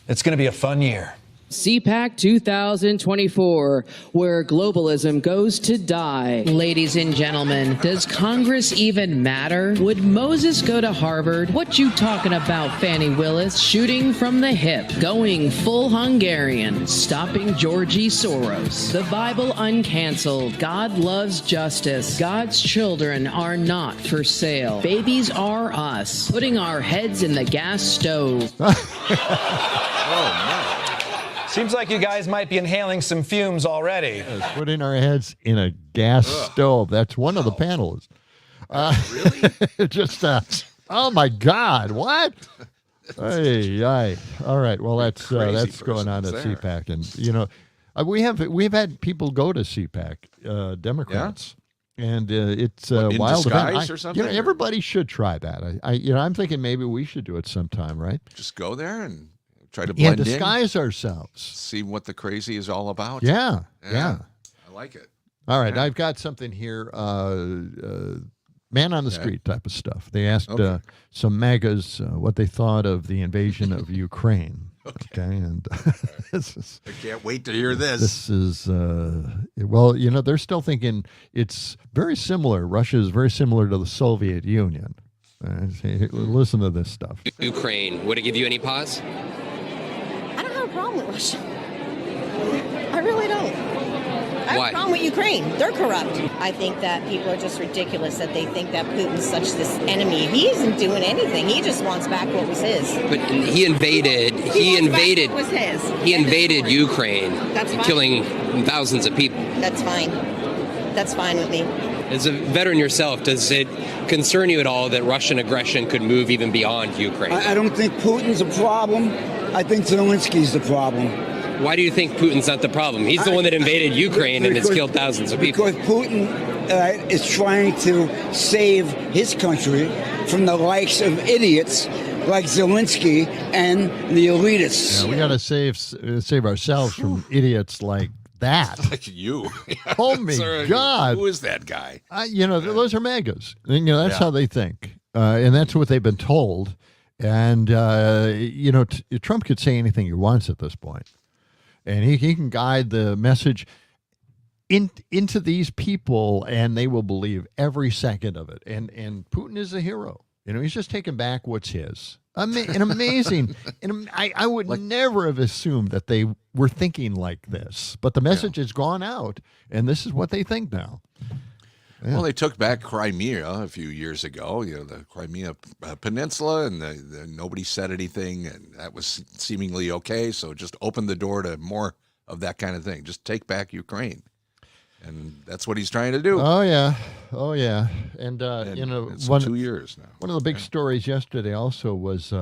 [SPEAKER 7] it's going to be a fun year.
[SPEAKER 22] CPAC 2024, where globalism goes to die. Ladies and gentlemen, does Congress even matter? Would Moses go to Harvard? What you talking about, Fannie Willis? Shooting from the hip, going full Hungarian, stopping Georgie Soros. The Bible uncanceled. God loves justice. God's children are not for sale. Babies are us, putting our heads in the gas stove.
[SPEAKER 2] Oh, no.
[SPEAKER 7] Seems like you guys might be inhaling some fumes already.
[SPEAKER 3] Putting our heads in a gas stove. That's one of the panelists.
[SPEAKER 2] Really?
[SPEAKER 3] Just, oh my God, what? Ay. All right, well, that's going on at CPAC. And, we've had people go to CPAC, Democrats. Yeah? And it's a wild event.
[SPEAKER 2] Or something?
[SPEAKER 3] Everybody should try that. I'm thinking maybe we should do it sometime, right?
[SPEAKER 2] Just go there and try to blend in.
[SPEAKER 3] Disguise ourselves.
[SPEAKER 2] See what the crazy is all about.
[SPEAKER 3] Yeah.
[SPEAKER 2] I like it.
[SPEAKER 3] All right. I've got something here. Man on the street type of stuff. They asked some MAGAs what they thought of the invasion of Ukraine. Okay, and this is,
[SPEAKER 2] I can't wait to hear this.
[SPEAKER 3] This is, well, they're still thinking it's very similar. Russia is very similar to the Soviet Union. Listen to this stuff.
[SPEAKER 11] Ukraine, would it give you any pause?
[SPEAKER 8] I don't have a problem with Russia. I really don't. I have a problem with Ukraine. They're corrupt. I think that people are just ridiculous that they think that Putin's such this enemy. He isn't doing anything. He just wants back what was his.
[SPEAKER 11] But he invaded. He invaded Ukraine,
[SPEAKER 8] That's fine.
[SPEAKER 11] killing thousands of people.
[SPEAKER 8] That's fine. That's fine with me.
[SPEAKER 11] As a veteran yourself, does it concern you at all that Russian aggression could move even beyond Ukraine?
[SPEAKER 12] I don't think Putin's a problem. I think Zelensky's the problem.
[SPEAKER 11] Why do you think Putin's not the problem? He's the one that invaded Ukraine and has killed thousands of people.
[SPEAKER 12] Because Putin is trying to save his country from the likes of idiots like Zelensky and the elitists.
[SPEAKER 3] Yeah, we got to save ourselves from idiots like that.
[SPEAKER 2] Like you.
[SPEAKER 3] Oh, my God.
[SPEAKER 2] Who is that guy?
[SPEAKER 3] Those are MAGAs. That's how they think. And that's what they've been told. And, Trump could say anything he wants at this point. And he can guide the message into these people, and they will believe every second of it. And Putin is a hero. He's just taking back what's his. Amazing. I would never have assumed that they were thinking like this. But the message has gone out, and this is what they think now. Yeah.
[SPEAKER 2] Well, they took back Crimea a few years ago, the Crimea Peninsula, and nobody said anything, and that was seemingly okay. So just open the door to more of that kind of thing. Just take back Ukraine. And that's what he's trying to do.
[SPEAKER 3] Oh, yeah. And
[SPEAKER 2] it's 2 years now.
[SPEAKER 3] One of the big stories yesterday also was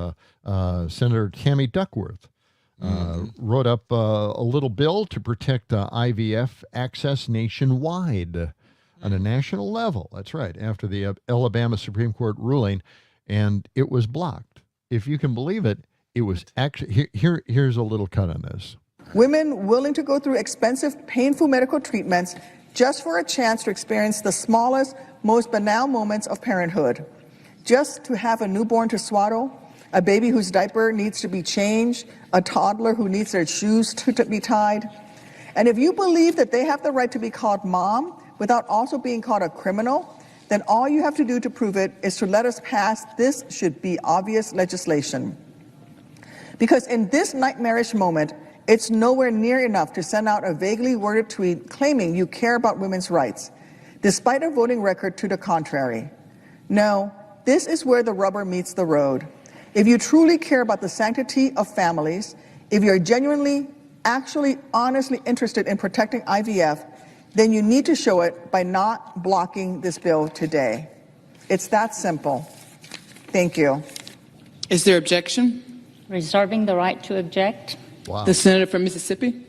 [SPEAKER 3] Senator Tammy Duckworth wrote up a little bill to protect IVF access nationwide. On a national level, that's right, after the Alabama Supreme Court ruling, and it was blocked. If you can believe it, it was actually, here's a little cut on this.
[SPEAKER 23] Women willing to go through expensive, painful medical treatments just for a chance to experience the smallest, most banal moments of parenthood. Just to have a newborn to swaddle, a baby whose diaper needs to be changed, a toddler who needs their shoes to be tied. And if you believe that they have the right to be called mom, without also being called a criminal, then all you have to do to prove it is to let us pass this should be obvious legislation. Because in this nightmarish moment, it's nowhere near enough to send out a vaguely worded tweet claiming you care about women's rights, despite a voting record to the contrary. No, this is where the rubber meets the road. If you truly care about the sanctity of families, if you're genuinely, actually, honestly interested in protecting IVF, then you need to show it by not blocking this bill today. It's that simple. Thank you.
[SPEAKER 24] Is there objection?
[SPEAKER 25] Reserving the right to object.
[SPEAKER 3] Wow.
[SPEAKER 24] The senator from Mississippi.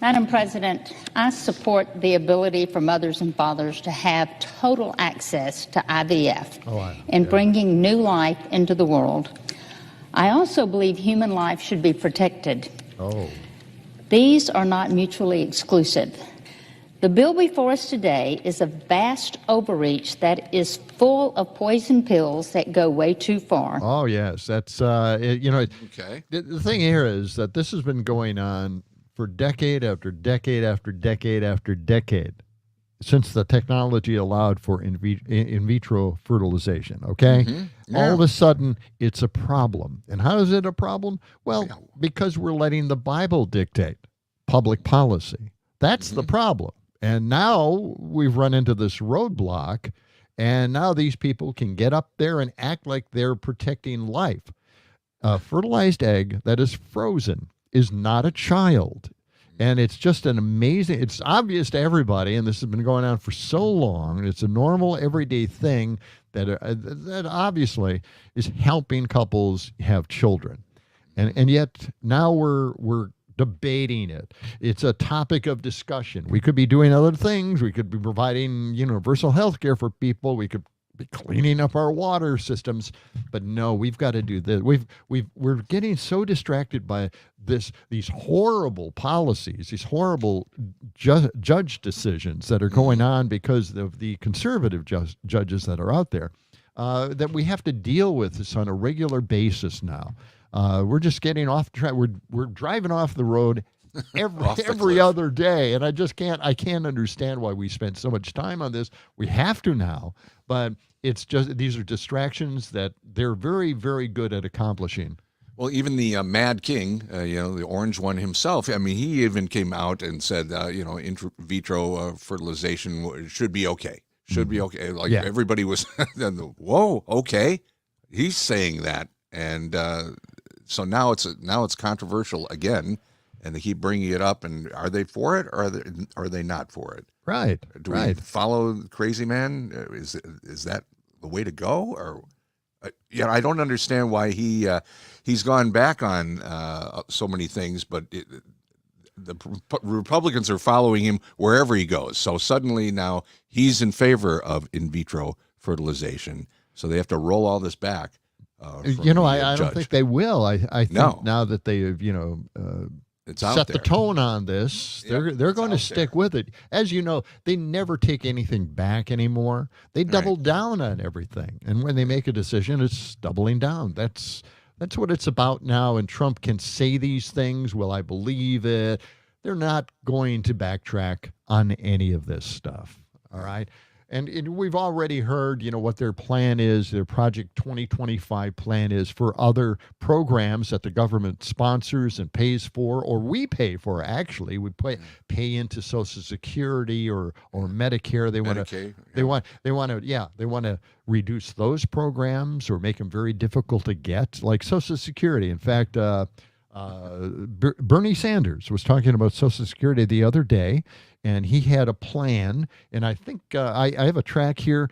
[SPEAKER 25] Madam President, I support the ability for mothers and fathers to have total access to IVF and bringing new life into the world. I also believe human life should be protected. These are not mutually exclusive. The bill before us today is a vast overreach that is full of poison pills that go way too far.
[SPEAKER 3] Oh, yes. That's, okay. The thing here is that this has been going on for decade after decade after decade after decade since the technology allowed for in vitro fertilization, okay?
[SPEAKER 2] Mm-hmm. Yeah.
[SPEAKER 3] All of a sudden, it's a problem. And how is it a problem? Well, because we're letting the Bible dictate public policy. That's the problem. And now we've run into this roadblock, and now these people can get up there and act like they're protecting life. A fertilized egg that is frozen is not a child. And it's just an amazing, it's obvious to everybody, and this has been going on for so long. It's a normal, everyday thing that obviously is helping couples have children. And yet now we're debating it. It's a topic of discussion. We could be doing other things. We could be providing universal health care for people. We could be cleaning up our water systems. But no, we've got to do this. We're getting so distracted by these horrible policies, these horrible judge decisions that are going on because of the conservative judges that are out there, that we have to deal with this on a regular basis now. We're just getting off track. We're driving off the road
[SPEAKER 2] Off the
[SPEAKER 3] every
[SPEAKER 2] cliff.
[SPEAKER 3] other day, and I can't understand why we spend so much time on this. We have to now, but it's just these are distractions that they're very, very good at accomplishing.
[SPEAKER 2] Well, even the Mad King, the orange one himself, I mean, he even came out and said, in vitro fertilization should be okay. Should be okay. Like everybody was, whoa, okay. He's saying that. And so now it's controversial again, and they keep bringing it up. And are they for it, or are they not for it?
[SPEAKER 3] Right.
[SPEAKER 2] Do we follow the crazy man? Is that the way to go? Or I don't understand why he's gone back on so many things, but the Republicans are following him wherever he goes. So suddenly now he's in favor of in vitro fertilization. So they have to roll all this back.
[SPEAKER 3] I don't think they will. I think now that they have,
[SPEAKER 2] it's out
[SPEAKER 3] set
[SPEAKER 2] there.
[SPEAKER 3] the tone on this, they're going to stick with it. As you know, they never take anything back anymore. They double down on everything. And when they make a decision, it's doubling down. That's what it's about now. And Trump can say these things. Will I believe it? They're not going to backtrack on any of this stuff. All right. And we've already heard, what their plan is, their Project 2025 plan is for other programs that the government sponsors and pays for, or we pay for, actually. We pay into Social Security or Medicare. They want to they want to reduce those programs or make them very difficult to get, like Social Security. In fact, Bernie Sanders was talking about Social Security the other day, and he had a plan, and I think I have a track here.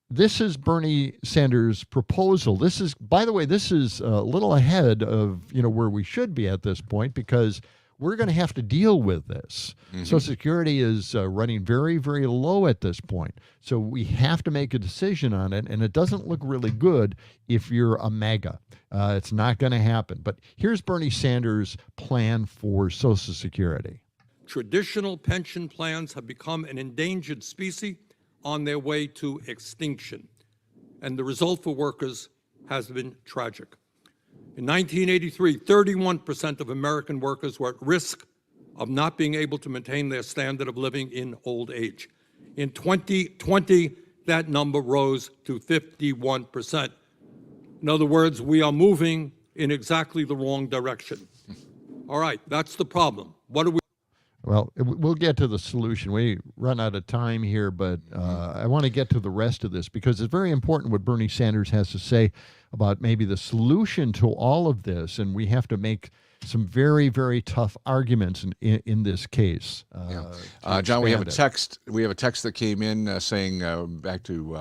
[SPEAKER 3] This is Bernie Sanders' proposal. This is, by the way, this is a little ahead of where we should be at this point, because we're going to have to deal with this. Social Security is running very, very low at this point. So we have to make a decision on it, and it doesn't look really good if you're a MAGA. It's not going to happen. But here's Bernie Sanders' plan for Social Security.
[SPEAKER 4] Traditional pension plans have become an endangered species on their way to extinction, and the result for workers has been tragic. In 1983, 31% of American workers were at risk of not being able to maintain their standard of living in old age. In 2020, that number rose to 51%. In other words, we are moving in exactly the wrong direction. All right, that's the problem. What do we?
[SPEAKER 3] Well, we'll get to the solution. We run out of time here, but I want to get to the rest of this, because it's very important what Bernie Sanders has to say about maybe the solution to all of this, and we have to make some very, very tough arguments in this case.
[SPEAKER 2] John, we have a text. We have a text that came in saying back to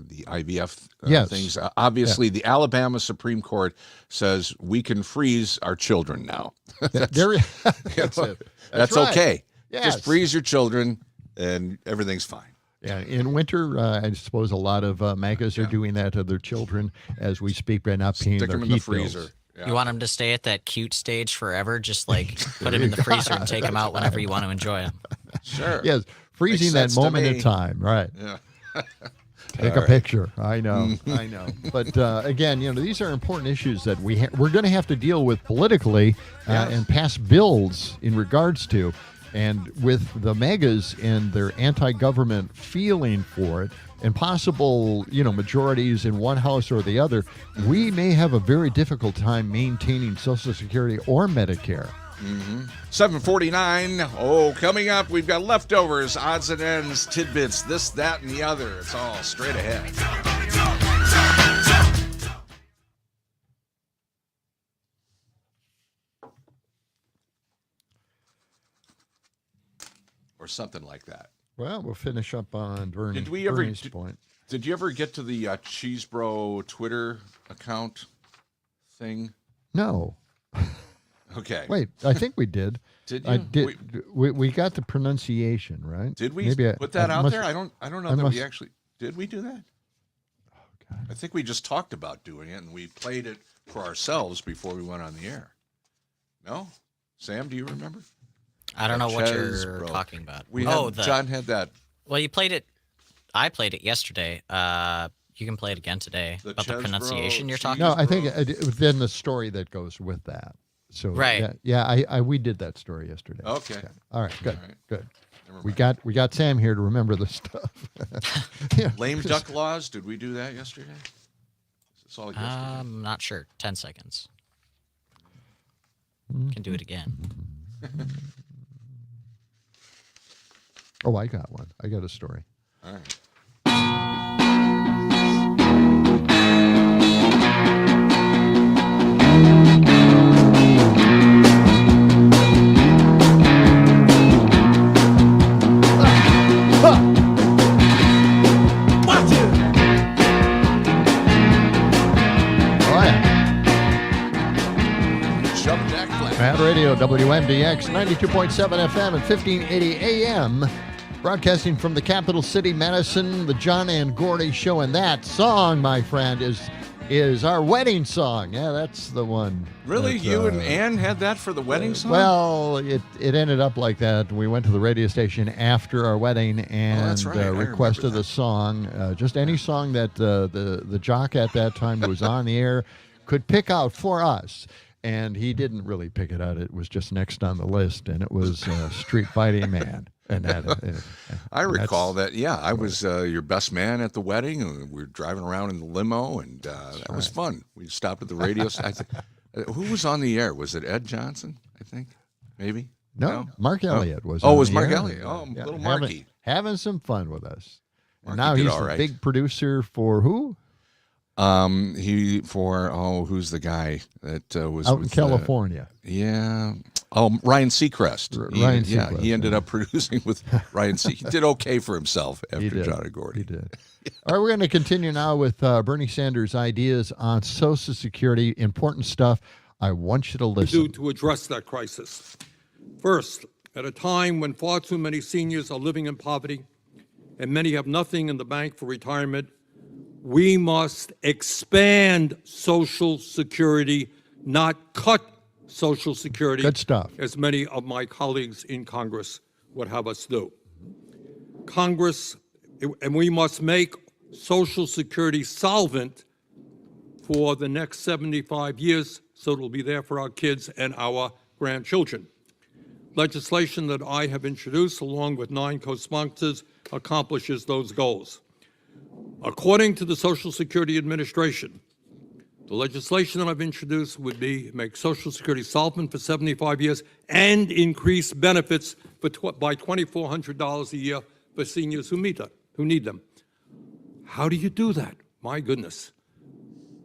[SPEAKER 2] the IVF things. Obviously, the Alabama Supreme Court says we can freeze our children now. That's it. That's
[SPEAKER 3] right.
[SPEAKER 2] okay.
[SPEAKER 3] Yes.
[SPEAKER 2] Just freeze your children, and everything's fine.
[SPEAKER 3] Yeah, in winter, I suppose a lot of MAGAs are doing that to their children as we speak, by not paying
[SPEAKER 2] Stick
[SPEAKER 3] their
[SPEAKER 2] them in the
[SPEAKER 3] heat
[SPEAKER 2] freezer.
[SPEAKER 3] bills.
[SPEAKER 2] Yeah.
[SPEAKER 1] You want them to stay at that cute stage forever? Just like put them in the freezer and take them out whenever you want to enjoy them.
[SPEAKER 2] Sure.
[SPEAKER 3] Yes, freezing that moment in time, right?
[SPEAKER 2] Yeah.
[SPEAKER 3] Take a picture. I know. But again, these are important issues that we're going to have to deal with politically and pass bills in regards to. And with the MAGAs and their anti-government feeling for it, and possible, majorities in one house or the other, we may have a very difficult time maintaining Social Security or Medicare.
[SPEAKER 2] 7:49. Oh, coming up, we've got leftovers, odds and ends, tidbits, this, that, and the other. It's all straight ahead. Or something like that.
[SPEAKER 3] Well, we'll finish up on Bernie's point.
[SPEAKER 2] Did you ever get to the Cheesebro Twitter account thing?
[SPEAKER 3] No.
[SPEAKER 2] Okay.
[SPEAKER 3] Wait, I think we did.
[SPEAKER 2] Did
[SPEAKER 3] I
[SPEAKER 2] you?
[SPEAKER 3] did. We got the pronunciation right.
[SPEAKER 2] Did we
[SPEAKER 3] Maybe
[SPEAKER 2] put that out
[SPEAKER 3] must,
[SPEAKER 2] there? I don't know that we actually did. We do that?
[SPEAKER 3] Okay.
[SPEAKER 2] I think we just talked about doing it, and we played it for ourselves before we went on the air. No, Sam, do you remember?
[SPEAKER 1] I don't know what you're talking about.
[SPEAKER 2] John had that.
[SPEAKER 1] Well, you played it. I played it yesterday. You can play it again today.
[SPEAKER 2] The
[SPEAKER 1] About the
[SPEAKER 2] Chesbro
[SPEAKER 1] pronunciation you're talking
[SPEAKER 3] No,
[SPEAKER 1] about?
[SPEAKER 3] I think then the story that goes with that. So
[SPEAKER 1] Right.
[SPEAKER 3] We did that story yesterday.
[SPEAKER 2] Okay.
[SPEAKER 3] All right, good,
[SPEAKER 2] All right.
[SPEAKER 3] good.
[SPEAKER 2] Never
[SPEAKER 3] We
[SPEAKER 2] mind.
[SPEAKER 3] got Sam here to remember the stuff. Yeah.
[SPEAKER 2] Lame duck laws. Did we do that yesterday? It's all yesterday.
[SPEAKER 1] I'm not sure. 10 seconds. Can do it again.
[SPEAKER 3] Oh, I got one. I got a story.
[SPEAKER 2] All right.
[SPEAKER 3] Mad Radio, WMDX, 92.7 FM and 1580 AM. Broadcasting from the capital city, Madison, the John and Gordy Show. And that song, my friend, is our wedding song. Yeah, that's the one.
[SPEAKER 2] Really?
[SPEAKER 3] that,
[SPEAKER 2] You and Ann had that for the wedding song?
[SPEAKER 3] Well, it ended up like that. We went to the radio station after our wedding and
[SPEAKER 2] that's right. I
[SPEAKER 3] requested
[SPEAKER 2] remember
[SPEAKER 3] a song, just any song that the jock at that time who was on the air could pick out for us. And he didn't really pick it out. It was just next on the list, and it was Street Fighting Man. And
[SPEAKER 2] I recall that. Yeah, I was your best man at the wedding. And we were driving around in the limo, and that was fun. We stopped at the radio. Who was on the air? Was it Ed Johnson? I think maybe.
[SPEAKER 3] No, Mark Elliott was.
[SPEAKER 2] Oh,
[SPEAKER 3] on
[SPEAKER 2] it was
[SPEAKER 3] the
[SPEAKER 2] Mark
[SPEAKER 3] air.
[SPEAKER 2] Elliott. Oh, little Marky
[SPEAKER 3] having some fun with us. And
[SPEAKER 2] Marky
[SPEAKER 3] now
[SPEAKER 2] did
[SPEAKER 3] he's
[SPEAKER 2] all
[SPEAKER 3] the
[SPEAKER 2] right.
[SPEAKER 3] big producer for who?
[SPEAKER 2] Who's the guy that was
[SPEAKER 3] Out
[SPEAKER 2] with,
[SPEAKER 3] in California?
[SPEAKER 2] Ryan Seacrest.
[SPEAKER 3] Ryan Seacrest.
[SPEAKER 2] He ended up producing with Ryan Seacrest. He did okay for himself after John and Gordy.
[SPEAKER 3] He did. All right, we're going to continue now with Bernie Sanders' ideas on Social Security. Important stuff. I want you to listen.
[SPEAKER 4] To address that crisis. First, at a time when far too many seniors are living in poverty and many have nothing in the bank for retirement, we must expand Social Security, not cut Social Security.
[SPEAKER 3] Good stuff.
[SPEAKER 4] As many of my colleagues in Congress would have us do. Congress, and we must make Social Security solvent for the next 75 years so it'll be there for our kids and our grandchildren. Legislation that I have introduced, along with 9 co-sponsors, accomplishes those goals. According to the Social Security Administration, the legislation that I've introduced would make Social Security solvent for 75 years and increase benefits by $2,400 a year for seniors who need them. How do you do that? My goodness.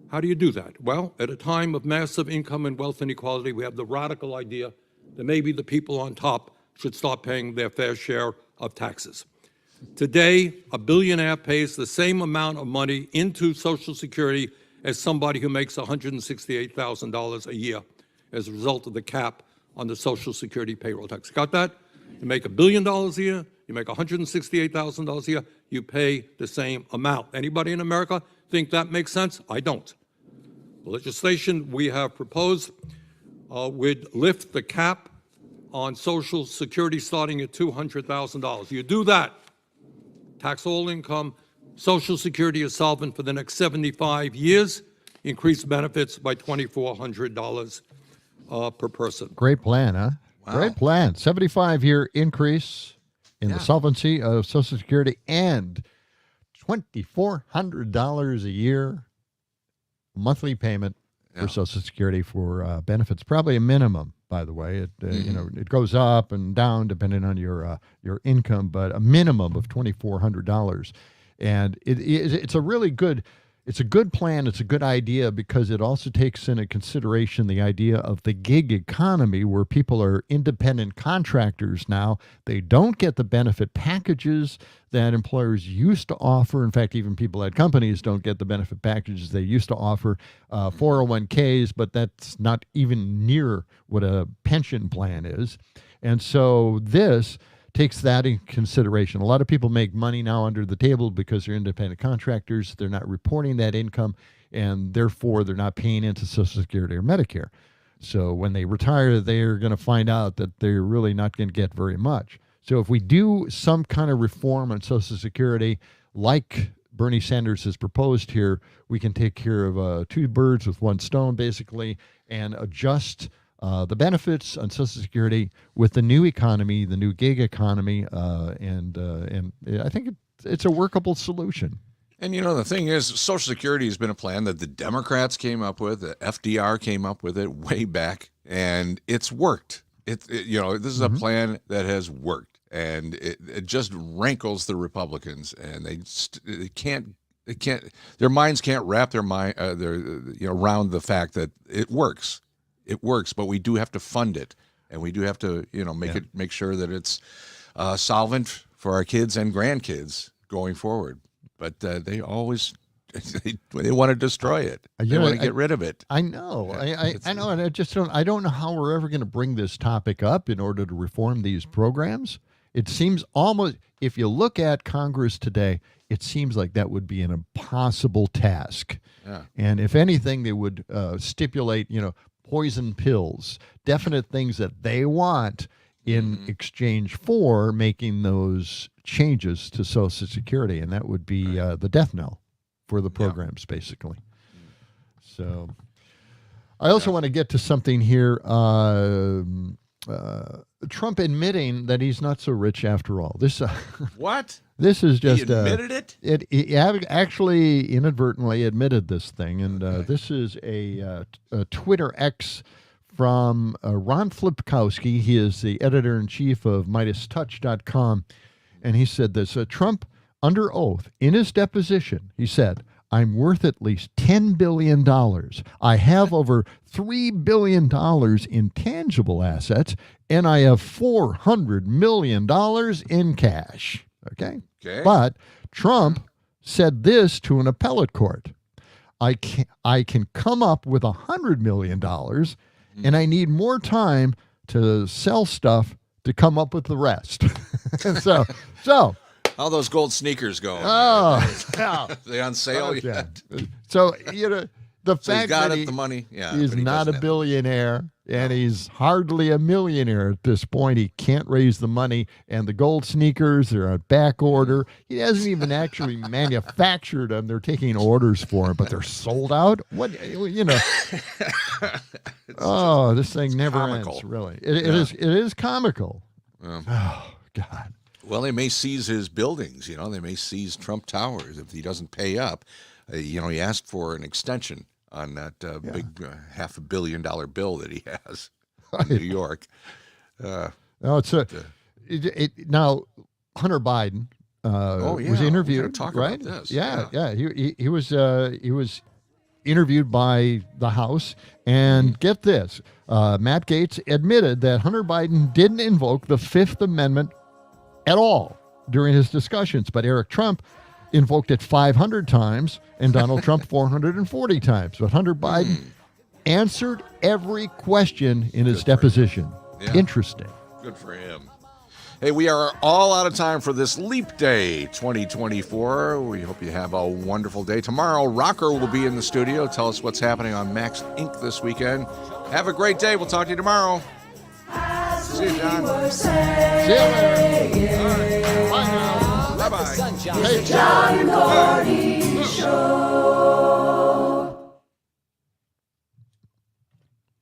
[SPEAKER 4] How do you do that? Well, at a time of massive income and wealth inequality, we have the radical idea that maybe the people on top should start paying their fair share of taxes. Today, a billionaire pays the same amount of money into Social Security as somebody who makes $168,000 a year as a result of the cap on the Social Security payroll tax. Got that? You make $1 billion a year, you make $168,000 a year, you pay the same amount. Anybody in America think that makes sense? I don't. The legislation we have proposed would lift the cap on Social Security starting at $200,000. You do that, tax all income, Social Security is solvent for the next 75 years, increase benefits by $2,400 per person.
[SPEAKER 3] Great plan, huh?
[SPEAKER 2] Wow.
[SPEAKER 3] Great plan. 75-year increase in the solvency of Social Security and $2,400 a year monthly payment for Social Security for benefits. Probably a minimum, by the way. It it goes up and down depending on your income, but a minimum of $2,400. And it's a really good. It's a good plan. It's a good idea because it also takes into consideration the idea of the gig economy where people are independent contractors now. They don't get the benefit packages that employers used to offer. In fact, even people at companies don't get the benefit packages they used to offer. 401ks, but that's not even near what a pension plan is. And so this takes that in consideration. A lot of people make money now under the table because they're independent contractors. They're not reporting that income, and therefore they're not paying into Social Security or Medicare. So when they retire, they're going to find out that they're really not going to get very much. So if we do some kind of reform on Social Security, like Bernie Sanders has proposed here, we can take care of two birds with one stone, basically, and adjust the benefits on Social Security with the new economy, the new gig economy, and I think it's a workable solution.
[SPEAKER 2] And, the thing is, Social Security has been a plan that the Democrats came up with, the FDR came up with it way back, and it's worked. This is a plan that has worked, and it just rankles the Republicans, and they can't, their minds can't wrap their mind, around the fact that it works. It works, but we do have to fund it, and we do have to, make sure that it's solvent for our kids and grandkids going forward. But they always they want to destroy it. They want to get rid of it.
[SPEAKER 3] I know. I know, and I don't know how we're ever going to bring this topic up in order to reform these programs. It seems almost, if you look at Congress today, it seems like that would be an impossible task.
[SPEAKER 2] Yeah.
[SPEAKER 3] And if anything, they would stipulate, poison pills, definite things that they want in exchange for making those changes to Social Security, and that would be the death knell for the programs, basically. So I also want to get to something here. Trump admitting that he's not so rich after all. This
[SPEAKER 2] what?
[SPEAKER 3] This is just
[SPEAKER 2] he admitted it?
[SPEAKER 3] He actually inadvertently admitted this thing, and this is a Twitter X from Ron Flipkowski. He is the editor-in-chief of MidasTouch.com, and he said this. Trump, under oath, in his deposition, he said, "I'm worth at least $10 billion. I have over $3 billion in tangible assets, and I have $400 million in cash." Okay? But Trump said this to an appellate court. I can come up with $100 million, and I need more time to sell stuff to come up with the rest. so
[SPEAKER 2] how those gold sneakers going?
[SPEAKER 3] Oh,
[SPEAKER 2] they on sale yet?
[SPEAKER 3] So the fact that
[SPEAKER 2] the money. Yeah,
[SPEAKER 3] he's not a billionaire, and he's hardly a millionaire at this point. He can't raise the money, and the gold sneakers are on back order. He hasn't even actually manufactured them. They're taking orders for them, but they're sold out. What Oh, this thing never ends. Really, it is comical. Oh God.
[SPEAKER 2] Well, they may seize his buildings. They may seize Trump Towers if he doesn't pay up. He asked for an extension on that big $500 million bill that he has in New York.
[SPEAKER 3] No, it's now Hunter Biden was interviewed.
[SPEAKER 2] Talk
[SPEAKER 3] right?
[SPEAKER 2] about this.
[SPEAKER 3] Yeah. He was interviewed by the House, and get this: Matt Gaetz admitted that Hunter Biden didn't invoke the Fifth Amendment at all during his discussions, but Eric Trump invoked it 500 times and Donald Trump 440 times. But Hunter Biden answered every question in his deposition.
[SPEAKER 2] Yeah.
[SPEAKER 3] Interesting.
[SPEAKER 2] Good for him. Hey, we are all out of time for this Leap Day 2024. We hope you have a wonderful day. Tomorrow, Rocker will be in the studio. Tell us what's happening on Max Inc. this weekend. Have a great day. We'll talk to you tomorrow. See you, John.
[SPEAKER 3] See you later.
[SPEAKER 2] Bye now. Bye-bye.
[SPEAKER 10] John and Gordy Show.